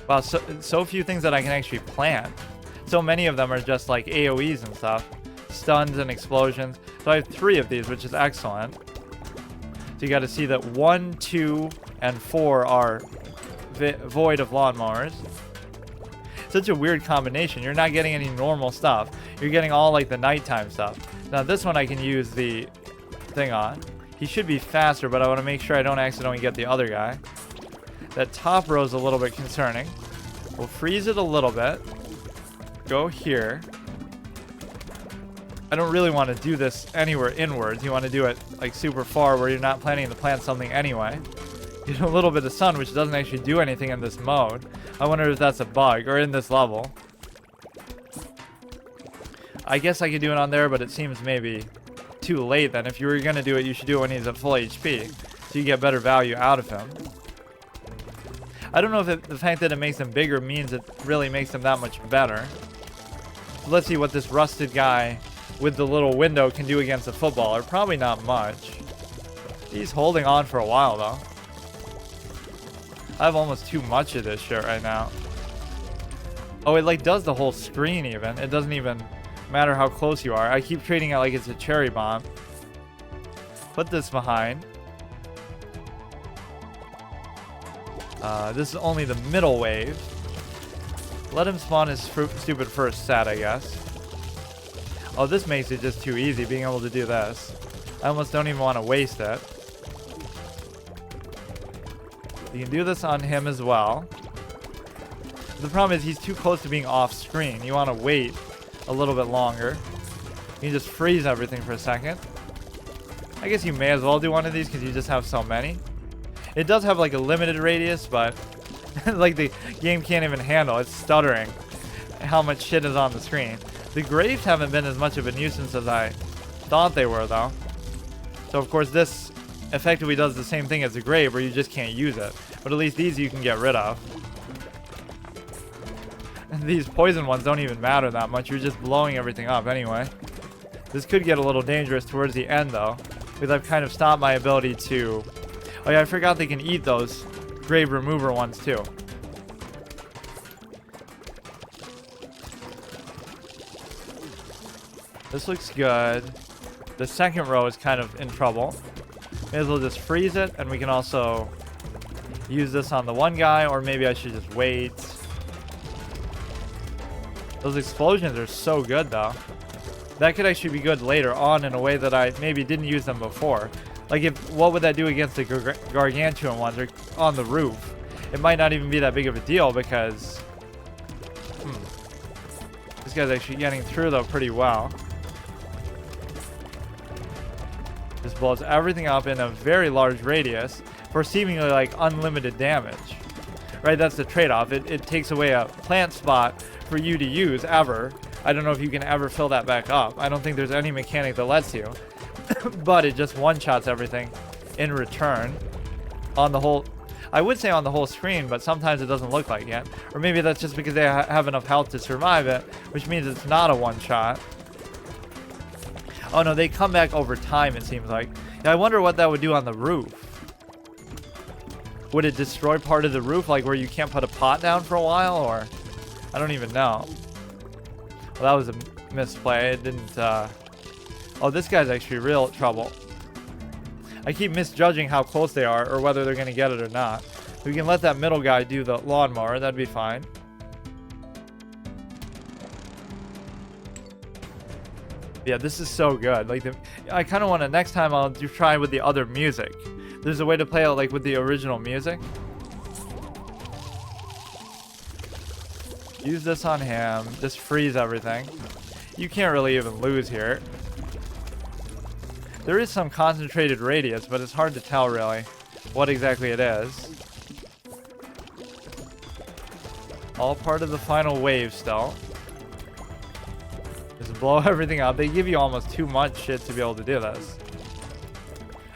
Wow, so few things that I can actually plant. So many of them are just like AoEs and stuff. Stuns and explosions. So I have 3 of these, which is excellent. So you got to see that 1, 2, and 4 are void of lawnmowers. Such a weird combination. You're not getting any normal stuff. You're getting all like the nighttime stuff. Now this one I can use the thing on. He should be faster, but I want to make sure I don't accidentally get the other guy. That top row is a little bit concerning. We'll freeze it a little bit. Go here. I don't really want to do this anywhere inwards. You want to do it like super far where you're not planning to plant something anyway. Get a little bit of sun, which doesn't actually do anything in this mode. I wonder if that's a bug, or in this level. I guess I could do it on there, but it seems maybe too late then. If you were going to do it, you should do it when he's at full HP, so you get better value out of him. I don't know if the fact that it makes him bigger means it really makes him that much better. So let's see what this rusted guy with the little window can do against a footballer. Probably not much. He's holding on for a while, though. I have almost too much of this shit right now. Oh, it like does the whole screen even. It doesn't even matter how close you are. I keep treating it like it's a cherry bomb. Put this behind. This is only the middle wave. Let him spawn his stupid first set, I guess. Oh, this makes it just too easy being able to do this. I almost don't even want to waste it. You can do this on him as well. The problem is he's too close to being off screen. You want to wait a little bit longer. You can just freeze everything for a second. I guess you may as well do one of these because you just have so many. It does have like a limited radius, but like the game can't even handle. It's stuttering how much shit is on the screen. The graves haven't been as much of a nuisance as I thought they were, though. So of course this effectively does the same thing as the grave, where you just can't use it. But at least these you can get rid of. And these poison ones don't even matter that much. You're just blowing everything up anyway. This could get a little dangerous towards the end, though, because I've kind of stopped my ability to... Oh yeah, I forgot they can eat those grave remover ones too. This looks good. The second row is kind of in trouble. May as well just freeze it, and we can also use this on the one guy, or maybe I should just wait. Those explosions are so good, though. That could actually be good later on in a way that I maybe didn't use them before. Like, what would that do against the gargantuan ones or on the roof? It might not even be that big of a deal because... This guy's actually getting through, though, pretty well. This blows everything up in a very large radius for seemingly, like, unlimited damage. Right, that's the trade-off. It takes away a plant spot for you to use, ever. I don't know if you can ever fill that back up. I don't think there's any mechanic that lets you. But it just one-shots everything in return on the whole... I would say on the whole screen, but sometimes it doesn't look like it. Or maybe that's just because they have enough health to survive it, which means it's not a one-shot. Oh no, they come back over time, it seems like. Yeah, I wonder what that would do on the roof. Would it destroy part of the roof, like where you can't put a pot down for a while, or... I don't even know. Well, that was a misplay. It didn't, Oh, this guy's actually real trouble. I keep misjudging how close they are, or whether they're going to get it or not. We can let that middle guy do the lawnmower. That'd be fine. Yeah, this is so good. Like, I kind of want to... Next time I'll try with the other music. There's a way to play it, like, with the original music. Use this on him. Just freeze everything. You can't really even lose here. There is some concentrated radius, but it's hard to tell, really, what exactly it is. All part of the final wave still. Just blow everything up. They give you almost too much shit to be able to do this.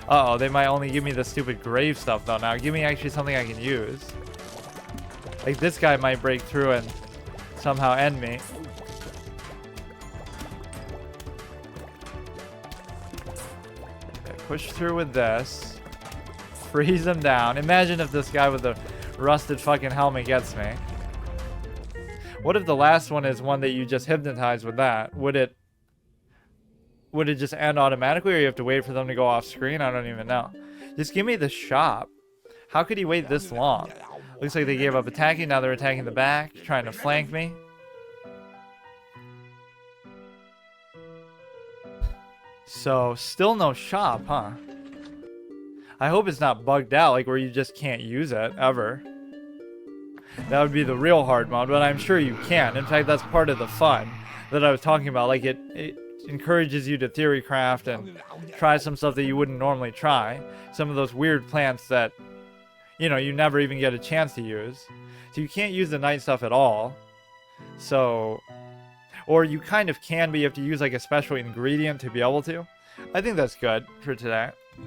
Uh-oh, they might only give me the stupid grave stuff, though, now. Give me actually something I can use. Like, this guy might break through and somehow end me. Okay, push through with this. Freeze him down. Imagine if this guy with the rusted fucking helmet gets me. What if the last one is one that you just hypnotize with that? Would it just end automatically, or you have to wait for them to go off screen? I don't even know. Just give me the shop. How could he wait this long? Looks like they gave up attacking. Now they're attacking the back, trying to flank me. So, still no shop, huh? I hope it's not bugged out, like where you just can't use it, ever. That would be the real hard mode, but I'm sure you can. In fact, that's part of the fun that I was talking about. Like, it encourages you to theory craft and try some stuff that you wouldn't normally try. Some of those weird plants that, you know, you never even get a chance to use. So you can't use the night stuff at all. So, or you kind of can, but you have to use like a special ingredient to be able to. I think that's good for today. So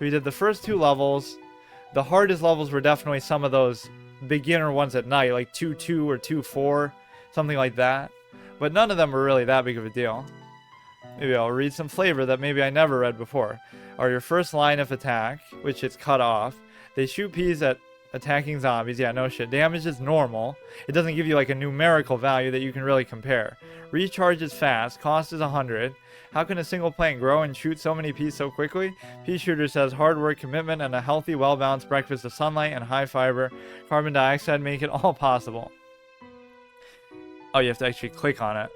we did the first two levels. The hardest levels were definitely some of those beginner ones at night, like 2-2 or 2-4, something like that. But none of them were really that big of a deal. Maybe I'll read some flavor that maybe I never read before. Are your first line of attack, which is cut off. They shoot peas at attacking zombies. Yeah, no shit. Damage is normal. It doesn't give you like a numerical value that you can really compare. Recharge is fast. Cost is 100. How can a single plant grow and shoot so many peas so quickly? Pea shooter says hard work, commitment, and a healthy, well-balanced breakfast of sunlight and high fiber carbon dioxide make it all possible. Oh, you have to actually click on it.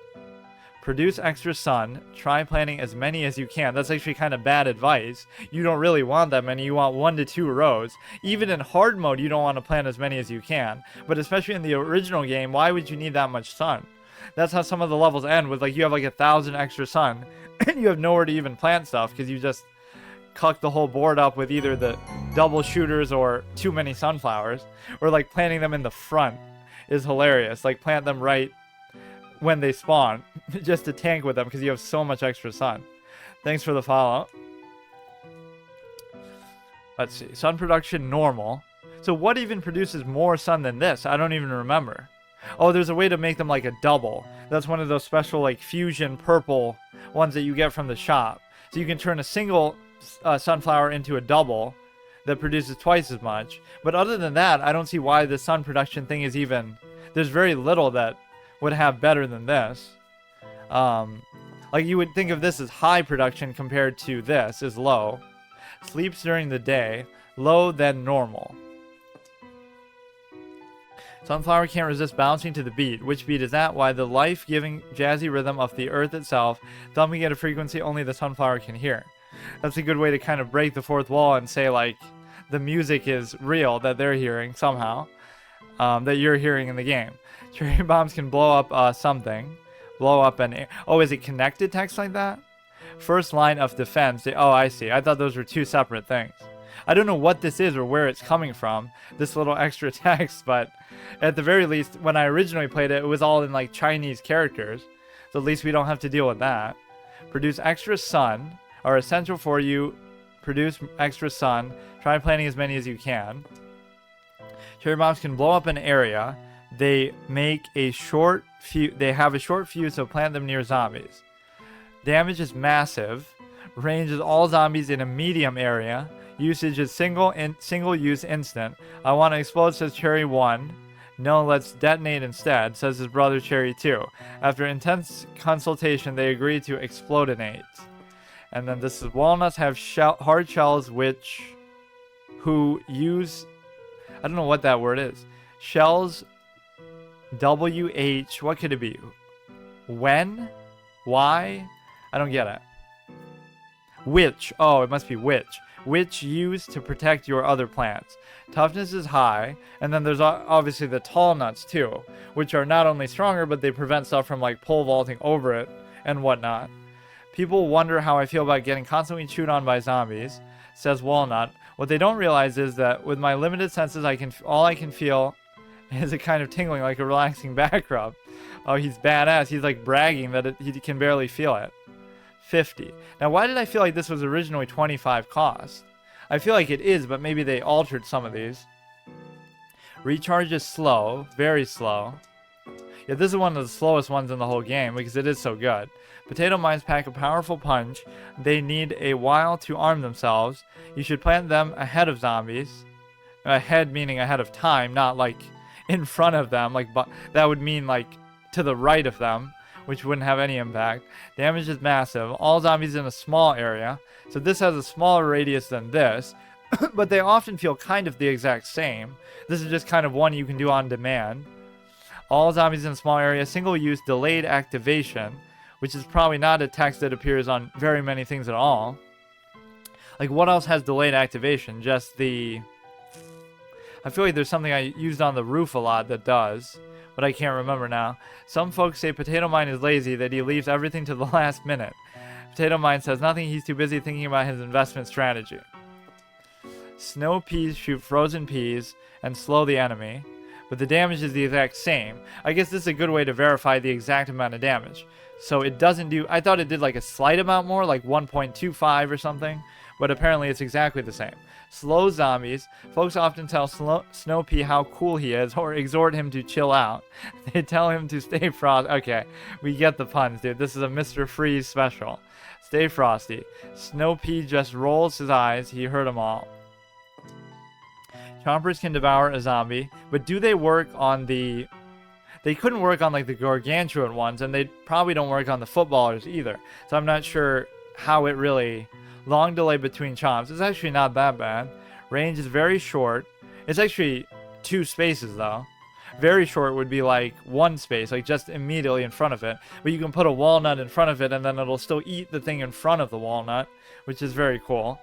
Produce extra sun. Try planting as many as you can. That's actually kind of bad advice. You don't really want that many. You want 1 to 2 rows. Even in hard mode, you don't want to plant as many as you can. But especially in the original game, why would you need that much sun? That's how some of the levels end with, like, you have like 1,000 extra sun and you have nowhere to even plant stuff because you just cuck the whole board up with either the double shooters or too many sunflowers, or like planting them in the front is hilarious. Like, plant them right when they spawn just to tank with them because you have so much extra sun. Thanks for the follow. Let's see. Sun production normal. So what even produces more sun than this? I don't even remember. Oh, there's a way to make them like a double. That's one of those special like fusion purple ones that you get from the shop. So you can turn a single sunflower into a double that produces twice as much. But other than that, I don't see why the sun production thing is even... There's very little that would have better than this. Like, you would think of this as high production compared to this is low. Sleeps during the day. Low, then normal. Sunflower can't resist bouncing to the beat. Which beat is that? Why, the life-giving jazzy rhythm of the earth itself, thumping at a frequency only the sunflower can hear. That's a good way to kind of break the fourth wall and say, like, the music is real that they're hearing somehow, that you're hearing in the game. Cherry bombs can blow up something. Blow up an... Oh, is it connected text like that? First line of defense. Oh, I see. I thought those were two separate things. I don't know what this is or where it's coming from, this little extra text, but at the very least, when I originally played it, it was all in like Chinese characters, so at least we don't have to deal with that. Produce extra sun are essential for you. Produce extra sun. Try planting as many as you can. Cherry bombs can blow up an area. They make a short fuse. They have a short fuse, so plant them near zombies. Damage is massive. Range is all zombies in a medium area. Usage is single use instant. I want to explode, says Cherry 1. No, let's detonate instead, says his brother Cherry 2. After intense consultation, they agree to explodinate. And then this is walnuts have hard shells who use... I don't know what that word is. Shells... WH... What could it be? When? Why? I don't get it. Which? Oh, it must be which. Which used to protect your other plants. Toughness is high, and then there's obviously the tall nuts too, which are not only stronger, but they prevent stuff from like pole vaulting over it and whatnot. People wonder how I feel about getting constantly chewed on by zombies, says Walnut. What they don't realize is that with my limited senses, all I can feel is a kind of tingling, like a relaxing back rub. Oh, he's badass. He's like bragging that he can barely feel it. 50. Now, why did I feel like this was originally 25 cost? I feel like it is, but maybe they altered some of these. Recharge is slow, very slow. Yeah, this is one of the slowest ones in the whole game because it is so good. Potato mines pack a powerful punch. They need a while to arm themselves. You should plant them ahead of zombies. Ahead meaning ahead of time, not like in front of them. Like, but that would mean like to the right of them, which wouldn't have any impact. Damage is massive. All zombies in a small area. So this has a smaller radius than this, but they often feel kind of the exact same. This is just kind of one you can do on demand. All zombies in a small area. Single use delayed activation, which is probably not a text that appears on very many things at all. Like, what else has delayed activation? Just the... I feel like there's something I used on the roof a lot that does, but I can't remember now. Some folks say Potato Mine is lazy, that he leaves everything to the last minute. Potato Mine says nothing, he's too busy thinking about his investment strategy. Snow peas shoot frozen peas and slow the enemy. but the damage is the exact same. I guess this is a good way to verify the exact amount of damage. So it doesn't do, I thought it did like a slight amount more, like 1.25 or something, but apparently it's exactly the same. Slow zombies. Folks often tell Snow Pea how cool he is or exhort him to chill out. They tell him to stay frosty. Okay, we get the puns, dude. This is a Mr. Freeze special. Stay frosty. Snow Pea just rolls his eyes. He heard them all. Chompers can devour a zombie, but do they work on the... They couldn't work on like the gargantuan ones, and they probably don't work on the footballers either. So I'm not sure how it really... Long delay between chomps. It's actually not that bad. Range is very short. It's actually 2 spaces though. Very short would be like 1 space, like just immediately in front of it. But you can put a walnut in front of it and then it'll still eat the thing in front of the walnut, which is very cool.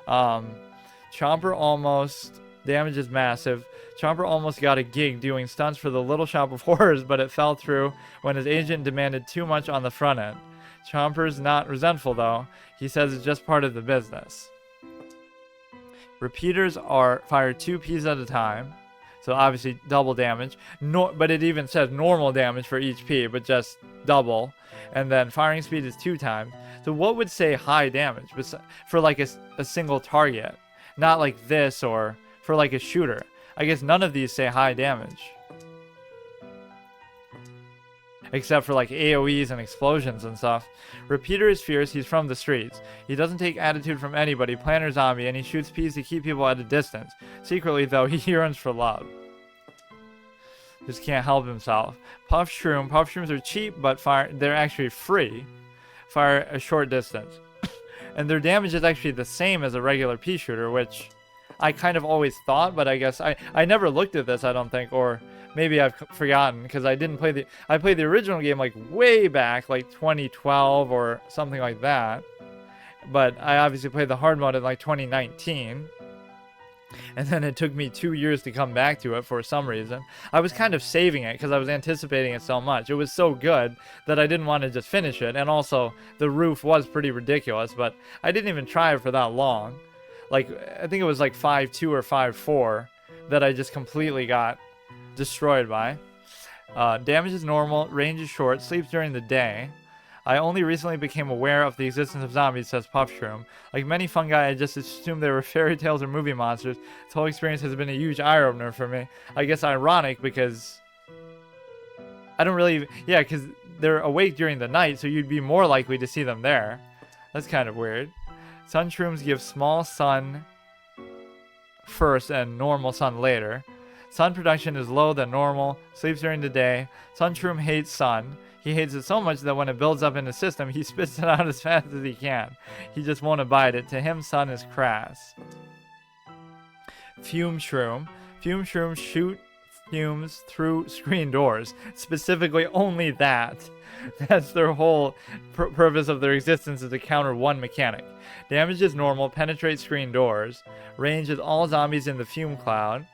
Chomper almost... Damage is massive. Chomper almost got a gig doing stunts for the Little Shop of Horrors, but it fell through when his agent demanded too much on the front end. Chomper's not resentful though. He says it's just part of the business. Repeaters are fired 2 Ps at a time. So obviously double damage. But it even says normal damage for each P, but just double. And then firing speed is 2 times. So what would say high damage for like a single target? Not like this or for like a shooter. I guess none of these say high damage. Except for like AoEs and explosions and stuff. Repeater is fierce, he's from the streets. He doesn't take attitude from anybody, plant or zombie, and he shoots Ps to keep people at a distance. Secretly though, he yearns for love. Just can't help himself. Puff Shroom. Puff Shrooms are cheap, but they're actually free. Fire a short distance. And their damage is actually the same as a regular pea shooter, which I kind of always thought, but I guess I never looked at this, I don't think, or maybe I've forgotten because I didn't play I played the original game like way back, like 2012 or something like that. But I obviously played the hard mode in like 2019. And then it took me 2 years to come back to it for some reason. I was kind of saving it because I was anticipating it so much. It was so good that I didn't want to just finish it. And also, the roof was pretty ridiculous, but I didn't even try it for that long. Like, I think it was like 5.2 or 5.4 that I just completely got destroyed by. Damage is normal, range is short, sleeps during the day. I only recently became aware of the existence of zombies, says Puff Shroom. Like many fungi, I just assumed they were fairy tales or movie monsters. This whole experience has been a huge eye-opener for me. I guess ironic because I don't really... Yeah, because they're awake during the night, so you'd be more likely to see them there. That's kind of weird. Sun Shrooms give small sun first and normal sun later. Sun production is low than normal, sleeps during the day. Sun Shroom hates sun. He hates it so much that when it builds up in his system, he spits it out as fast as he can. He just won't abide it. To him, sun is crass. Fume Shroom. Fume Shrooms shoot fumes through screen doors. Specifically only that. That's their whole purpose of their existence, is to counter one mechanic. Damage is normal, penetrate screen doors. Range is all zombies in the fume cloud.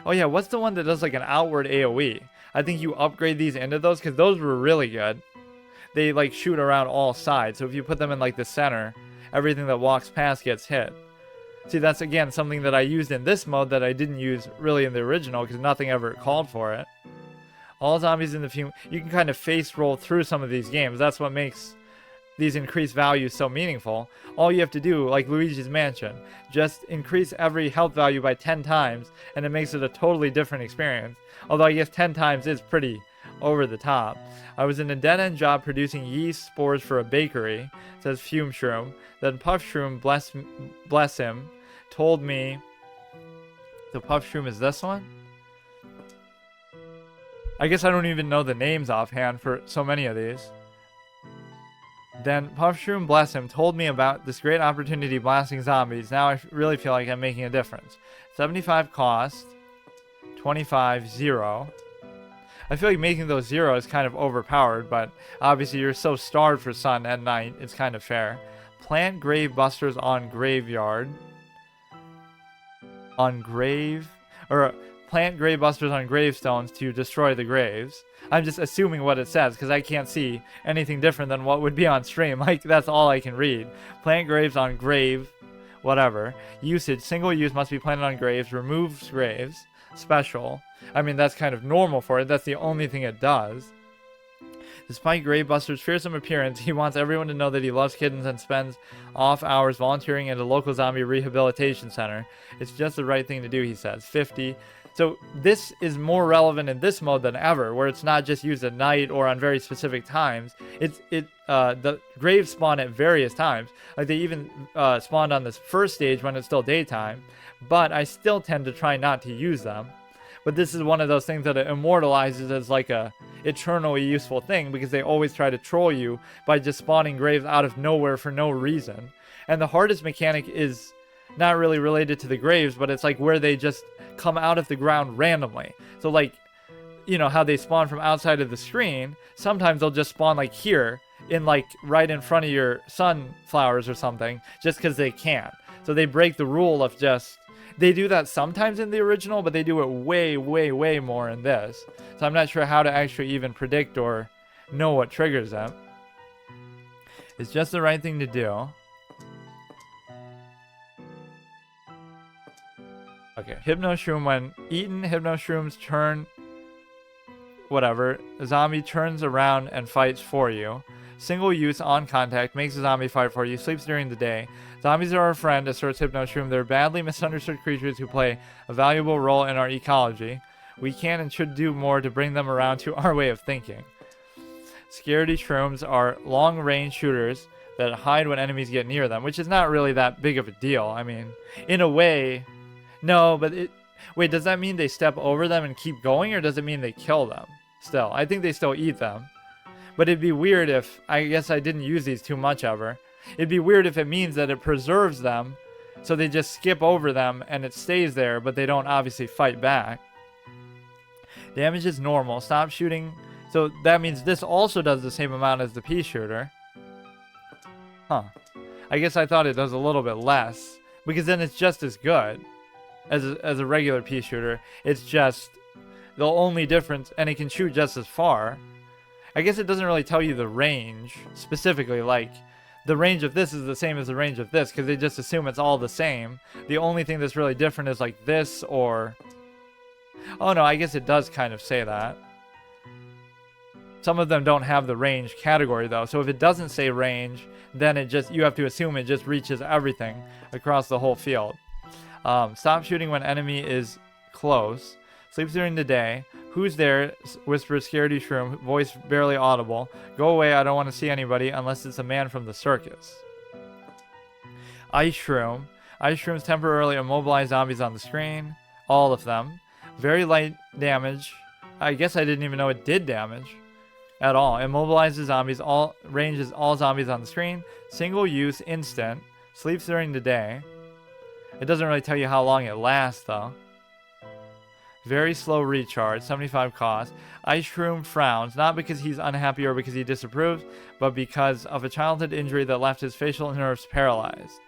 Oh yeah, what's the one that does like an outward AoE? I think you upgrade these into those because those were really good. They like shoot around all sides, so if you put them in like the center, everything that walks past gets hit. See, that's again something that I used in this mode that I didn't use really in the original because nothing ever called for it. All zombies in the fume. You can kind of face roll through some of these games. That's what makes these increased values so meaningful. All you have to do, like Luigi's Mansion, just increase every health value by 10 times, and it makes it a totally different experience. Although I guess 10 times is pretty over the top. I was in a dead-end job producing yeast spores for a bakery, says Fume Shroom. Then Puff Shroom, bless him, told me... The Puff Shroom is this one? I guess I don't even know the names offhand for so many of these. Then Puff Shroom, bless him, told me about this great opportunity blasting zombies. Now I really feel like I'm making a difference. 75 cost, 25 0. I feel like making those 0 is kind of overpowered, but obviously you're so starved for sun at night, it's kind of fair. Plant grave busters on graveyard. Plant grave busters on gravestones to destroy the graves. I'm just assuming what it says because I can't see anything different than what would be on stream. Like, that's all I can read. Plant graves on grave, whatever. Usage, single use must be planted on graves. Removes graves. Special. I mean, that's kind of normal for it. That's the only thing it does. Despite Gravebuster's fearsome appearance, he wants everyone to know that he loves kittens and spends off hours volunteering at a local zombie rehabilitation center. It's just the right thing to do, he says. 50. So this is more relevant in this mode than ever, where it's not just used at night or on very specific times. The graves spawn at various times. Like they even spawned on this first stage when it's still daytime, but I still tend to try not to use them. But this is one of those things that it immortalizes as like a eternally useful thing, because they always try to troll you by just spawning graves out of nowhere for no reason. And the hardest mechanic is not really related to the graves, but it's like where they just come out of the ground randomly. So like, you know how they spawn from outside of the screen, sometimes they'll just spawn like here, in like right in front of your sunflowers or something, just because they can. So they break the rule of just, they do that sometimes in the original, but they do it way, way, way more in this. So I'm not sure how to actually even predict or know what triggers them. It's just the right thing to do. Okay, Hypno Shroom. When eaten, Hypno Shrooms turn... whatever. A zombie turns around and fights for you. Single use on contact makes a zombie fight for you. Sleeps during the day. Zombies are our friend, asserts Hypno Shroom. They're badly misunderstood creatures who play a valuable role in our ecology. We can and should do more to bring them around to our way of thinking. Scaredy Shrooms are long-range shooters that hide when enemies get near them, which is not really that big of a deal. I mean, in a way, no, but it... Wait, does that mean they step over them and keep going, or does it mean they kill them? Still, I think they still eat them. But it'd be weird if... I guess I didn't use these too much ever. It'd be weird if it means that it preserves them, so they just skip over them and it stays there, but they don't obviously fight back. Damage is normal. Stop shooting. So that means this also does the same amount as the pea shooter. Huh. I guess I thought it does a little bit less, because then it's just as good as a regular pea shooter. It's just the only difference, and it can shoot just as far. I guess it doesn't really tell you the range specifically, like the range of this is the same as the range of this, because they just assume it's all the same. The only thing that's really different is like this or... Oh no, I guess it does kind of say that. Some of them don't have the range category though, so if it doesn't say range, then it just, you have to assume it just reaches everything across the whole field. Stop shooting when enemy is close. Sleeps during the day. Who's there? Whispers Scaredy Shroom, voice barely audible. Go away, I don't want to see anybody unless it's a man from the circus. Ice Shroom. Ice Shrooms temporarily immobilize zombies on the screen. All of them. Very light damage. I guess I didn't even know it did damage at all. Immobilizes zombies. Ranges all zombies on the screen. Single use, instant. Sleeps during the day. It doesn't really tell you how long it lasts though. Very slow recharge, 75 cost. Ice Shroom frowns, not because he's unhappy or because he disapproves, but because of a childhood injury that left his facial nerves paralyzed.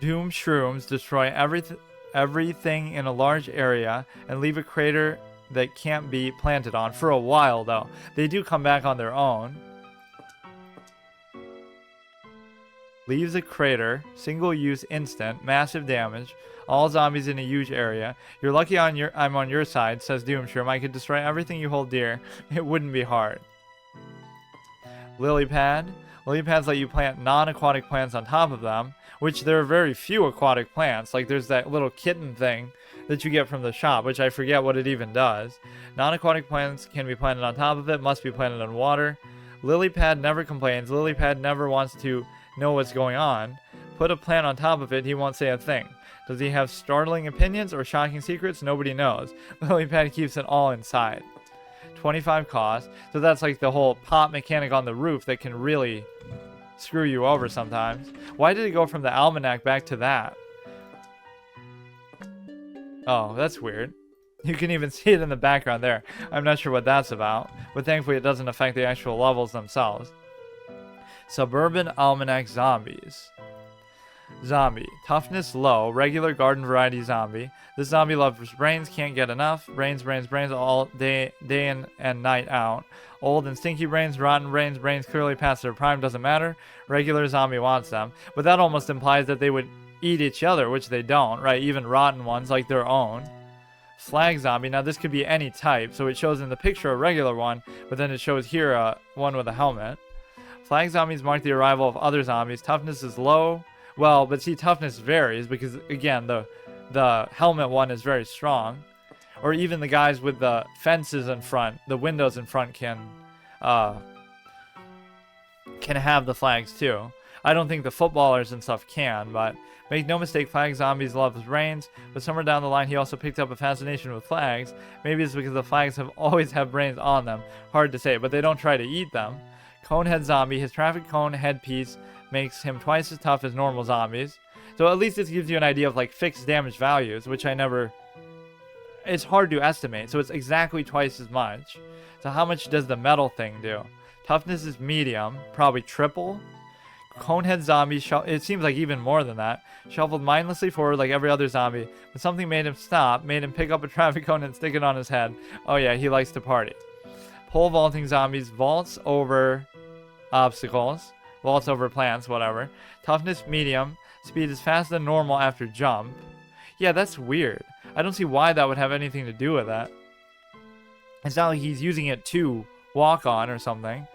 Doom Shrooms destroy everything in a large area and leave a crater that can't be planted on. For a while, though. They do come back on their own. Leaves a crater, single use, instant, massive damage. All zombies in a huge area. You're lucky I'm on your side, says Doomshroom. I could destroy everything you hold dear. It wouldn't be hard. Lily Pad. Lily pads let you plant non-aquatic plants on top of them, which there are very few aquatic plants. Like there's that little kitten thing that you get from the shop, which I forget what it even does. Non-aquatic plants can be planted on top of it, must be planted on water. Lily Pad never complains. Lily Pad never wants to know what's going on. Put a plant on top of it, he won't say a thing. Does he have startling opinions or shocking secrets? Nobody knows. Lilypad keeps it all inside. 25 cost. So that's like the whole pop mechanic on the roof that can really screw you over sometimes. Why did it go from the almanac back to that? Oh, that's weird. You can even see it in the background there. I'm not sure what that's about, but thankfully it doesn't affect the actual levels themselves. Suburban Almanac Zombies. Zombie. Toughness low. Regular garden variety zombie. This zombie loves brains, can't get enough. Brains all day in and night out. Old and stinky brains, rotten brains clearly past their prime, doesn't matter. Regular zombie wants them. But that almost implies that they would eat each other, which they don't, right? Even rotten ones, like their own. Flag zombie. Now, this could be any type. So it shows in the picture a regular one, but then it shows here one with a helmet. Flag zombies mark the arrival of other zombies. Toughness is low. Well, but see, toughness varies because, again, the helmet one is very strong. Or even the guys with the fences in front, the windows in front can have the flags too. I don't think the footballers and stuff can, but make no mistake, flag zombies love his brains. But somewhere down the line, he also picked up a fascination with flags. Maybe it's because the flags have always have brains on them. Hard to say, but they don't try to eat them. Conehead zombie, his traffic cone headpiece makes him twice as tough as normal zombies. So at least this gives you an idea of like fixed damage values, which I never... It's hard to estimate, so it's exactly twice as much. So how much does the metal thing do? Toughness is medium, probably triple. Conehead zombie, it seems like even more than that. Shuffled mindlessly forward like every other zombie, but something made him stop, made him pick up a traffic cone and stick it on his head. Oh yeah, he likes to party. Pole vaulting zombies vaults over obstacles, vaults over plants, whatever. Toughness medium, speed is faster than normal after jump. Yeah, that's weird. I don't see why that would have anything to do with that. It's not like he's using it to walk on or something.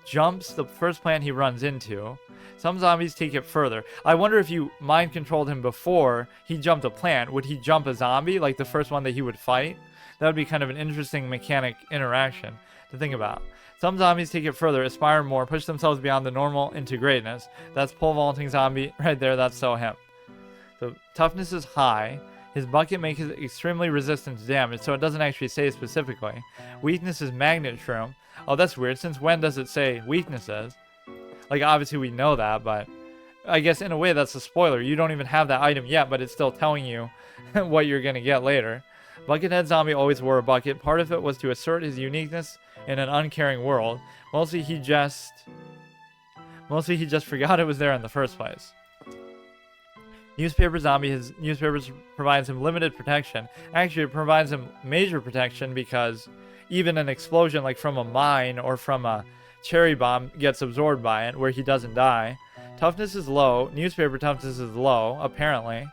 Jumps the first plant he runs into. Some zombies take it further. I wonder if you mind controlled him before he jumped a plant, would he jump a zombie, like the first one that he would fight? That would be kind of an interesting mechanic interaction to think about. Some zombies take it further, aspire more, push themselves beyond the normal into greatness. That's pole vaulting zombie right there, that's so him. So toughness is high. His bucket makes it extremely resistant to damage, so it doesn't actually say specifically. Weakness is magnet shroom. Oh, that's weird. Since when does it say weaknesses? Like, obviously we know that, but I guess in a way that's a spoiler. You don't even have that item yet, but it's still telling you what you're going to get later. Buckethead zombie always wore a bucket. Part of it was to assert his uniqueness in an uncaring world. Mostly he just forgot it was there in the first place. Newspaper zombie, his newspapers provides him limited protection. Actually, it provides him major protection because even an explosion like from a mine or from a cherry bomb gets absorbed by it, where he doesn't die. Toughness is low. Newspaper toughness is low, apparently.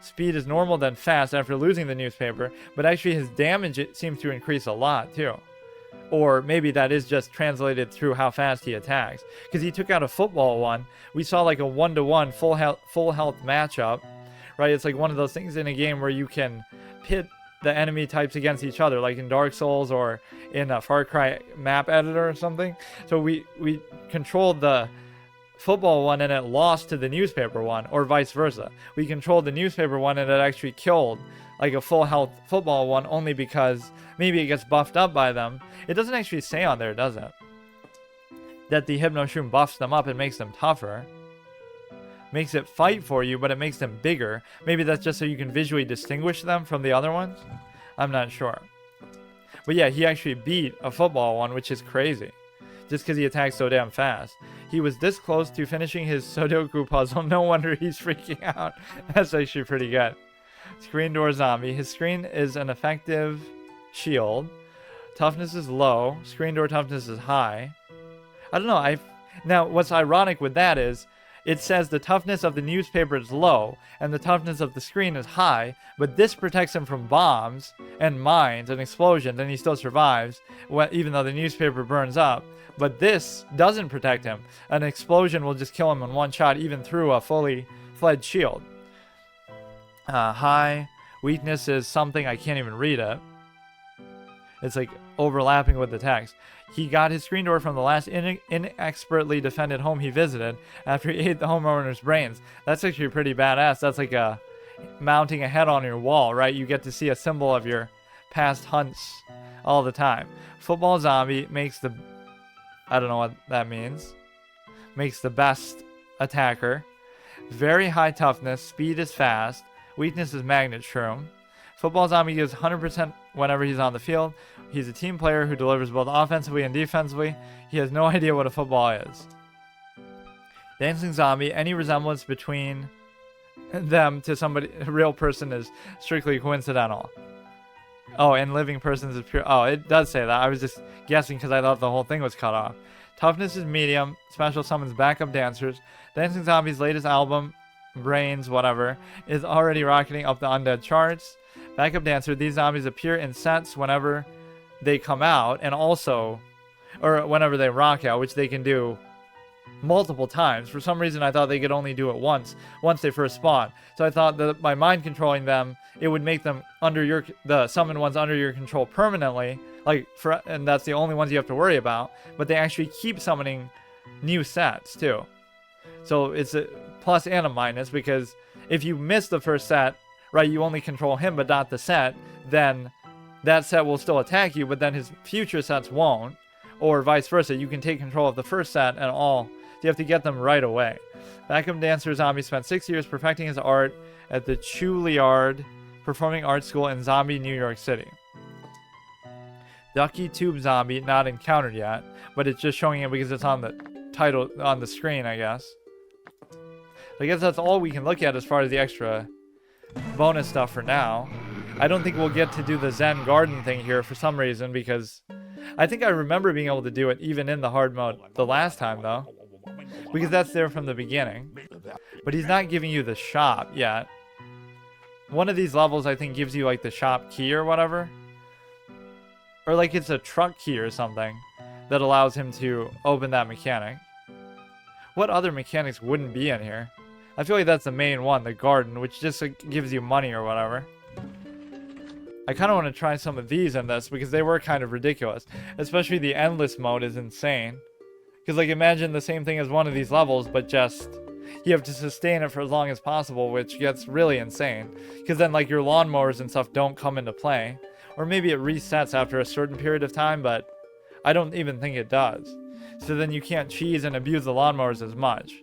Speed is normal then fast after losing the newspaper, but actually his damage it seems to increase a lot too. Or maybe that is just translated through how fast he attacks. Because he took out a football one. We saw like a 1-to-1 full health matchup. Right? It's like one of those things in a game where you can pit the enemy types against each other. Like in Dark Souls or in a Far Cry map editor or something. So we controlled the football one and it lost to the newspaper one. Or vice versa. We controlled the newspaper one and it actually killed like a full health football one only because maybe it gets buffed up by them. It doesn't actually say on there, does it? That the Hypnoshroom buffs them up and makes them tougher. Makes it fight for you, but it makes them bigger. Maybe that's just so you can visually distinguish them from the other ones? I'm not sure. But yeah, he actually beat a football one, which is crazy. Just because he attacks so damn fast. He was this close to finishing his Sudoku puzzle. No wonder he's freaking out. That's actually pretty good. Screen door zombie. His screen is an effective shield. Toughness is low. Screen door toughness is high. I don't know. Now, what's ironic with that is it says the toughness of the newspaper is low and the toughness of the screen is high, but this protects him from bombs and mines and explosions, and he still survives, even though the newspaper burns up. But this doesn't protect him. An explosion will just kill him in one shot, even through a fully fledged shield. High. Weakness is something, I can't even read it. It's like overlapping with the text. He got his screen door from the last inexpertly defended home he visited after he ate the homeowner's brains. That's actually pretty badass. That's like mounting a head on your wall, right? You get to see a symbol of your past hunts all the time. Football zombie makes the... I don't know what that means. Makes the best attacker. Very high toughness. Speed is fast. Weakness is magnet shroom. Football zombie gives 100% whenever he's on the field. He's a team player who delivers both offensively and defensively. He has no idea what a football is. Dancing zombie, any resemblance between them to somebody, a real person, is strictly coincidental. Oh, and living persons is pure. Oh, it does say that. I was just guessing because I thought the whole thing was cut off. Toughness is medium. Special summons backup dancers. Dancing zombie's latest album, Brains, whatever, is already rocketing up the undead charts. Backup dancer. These zombies appear in sets whenever they come out, and also, or whenever they rock out, which they can do multiple times. For some reason, I thought they could only do it once they first spawn. So I thought that by mind controlling them, it would make them the summoned ones under your control permanently, and that's the only ones you have to worry about. But they actually keep summoning new sets too. So it's a plus and a minus, because if you miss the first set, right, you only control him but not the set, then that set will still attack you, but then his future sets won't, or vice versa. You can take control of the first set and all. You have to get them right away. Backup dancer zombie spent 6 years perfecting his art at the Juilliard Performing Arts School in Zombie, New York City. Ducky Tube zombie, not encountered yet, but it's just showing it because it's on the title on the screen, I guess. I guess that's all we can look at as far as the extra bonus stuff for now. I don't think we'll get to do the Zen Garden thing here for some reason, because I think I remember being able to do it even in the hard mode the last time, though, because that's there from the beginning. But he's not giving you the shop yet. One of these levels, I think, gives you like the shop key or whatever, or like it's a truck key or something that allows him to open that mechanic. What other mechanics wouldn't be in here? I feel like that's the main one, the garden, which just gives you money or whatever. I kind of want to try some of these in this, because they were kind of ridiculous. Especially the endless mode is insane. Because, like, imagine the same thing as one of these levels, but just you have to sustain it for as long as possible, which gets really insane. Because then, like, your lawnmowers and stuff don't come into play. Or maybe it resets after a certain period of time, but I don't even think it does. So then you can't cheese and abuse the lawnmowers as much.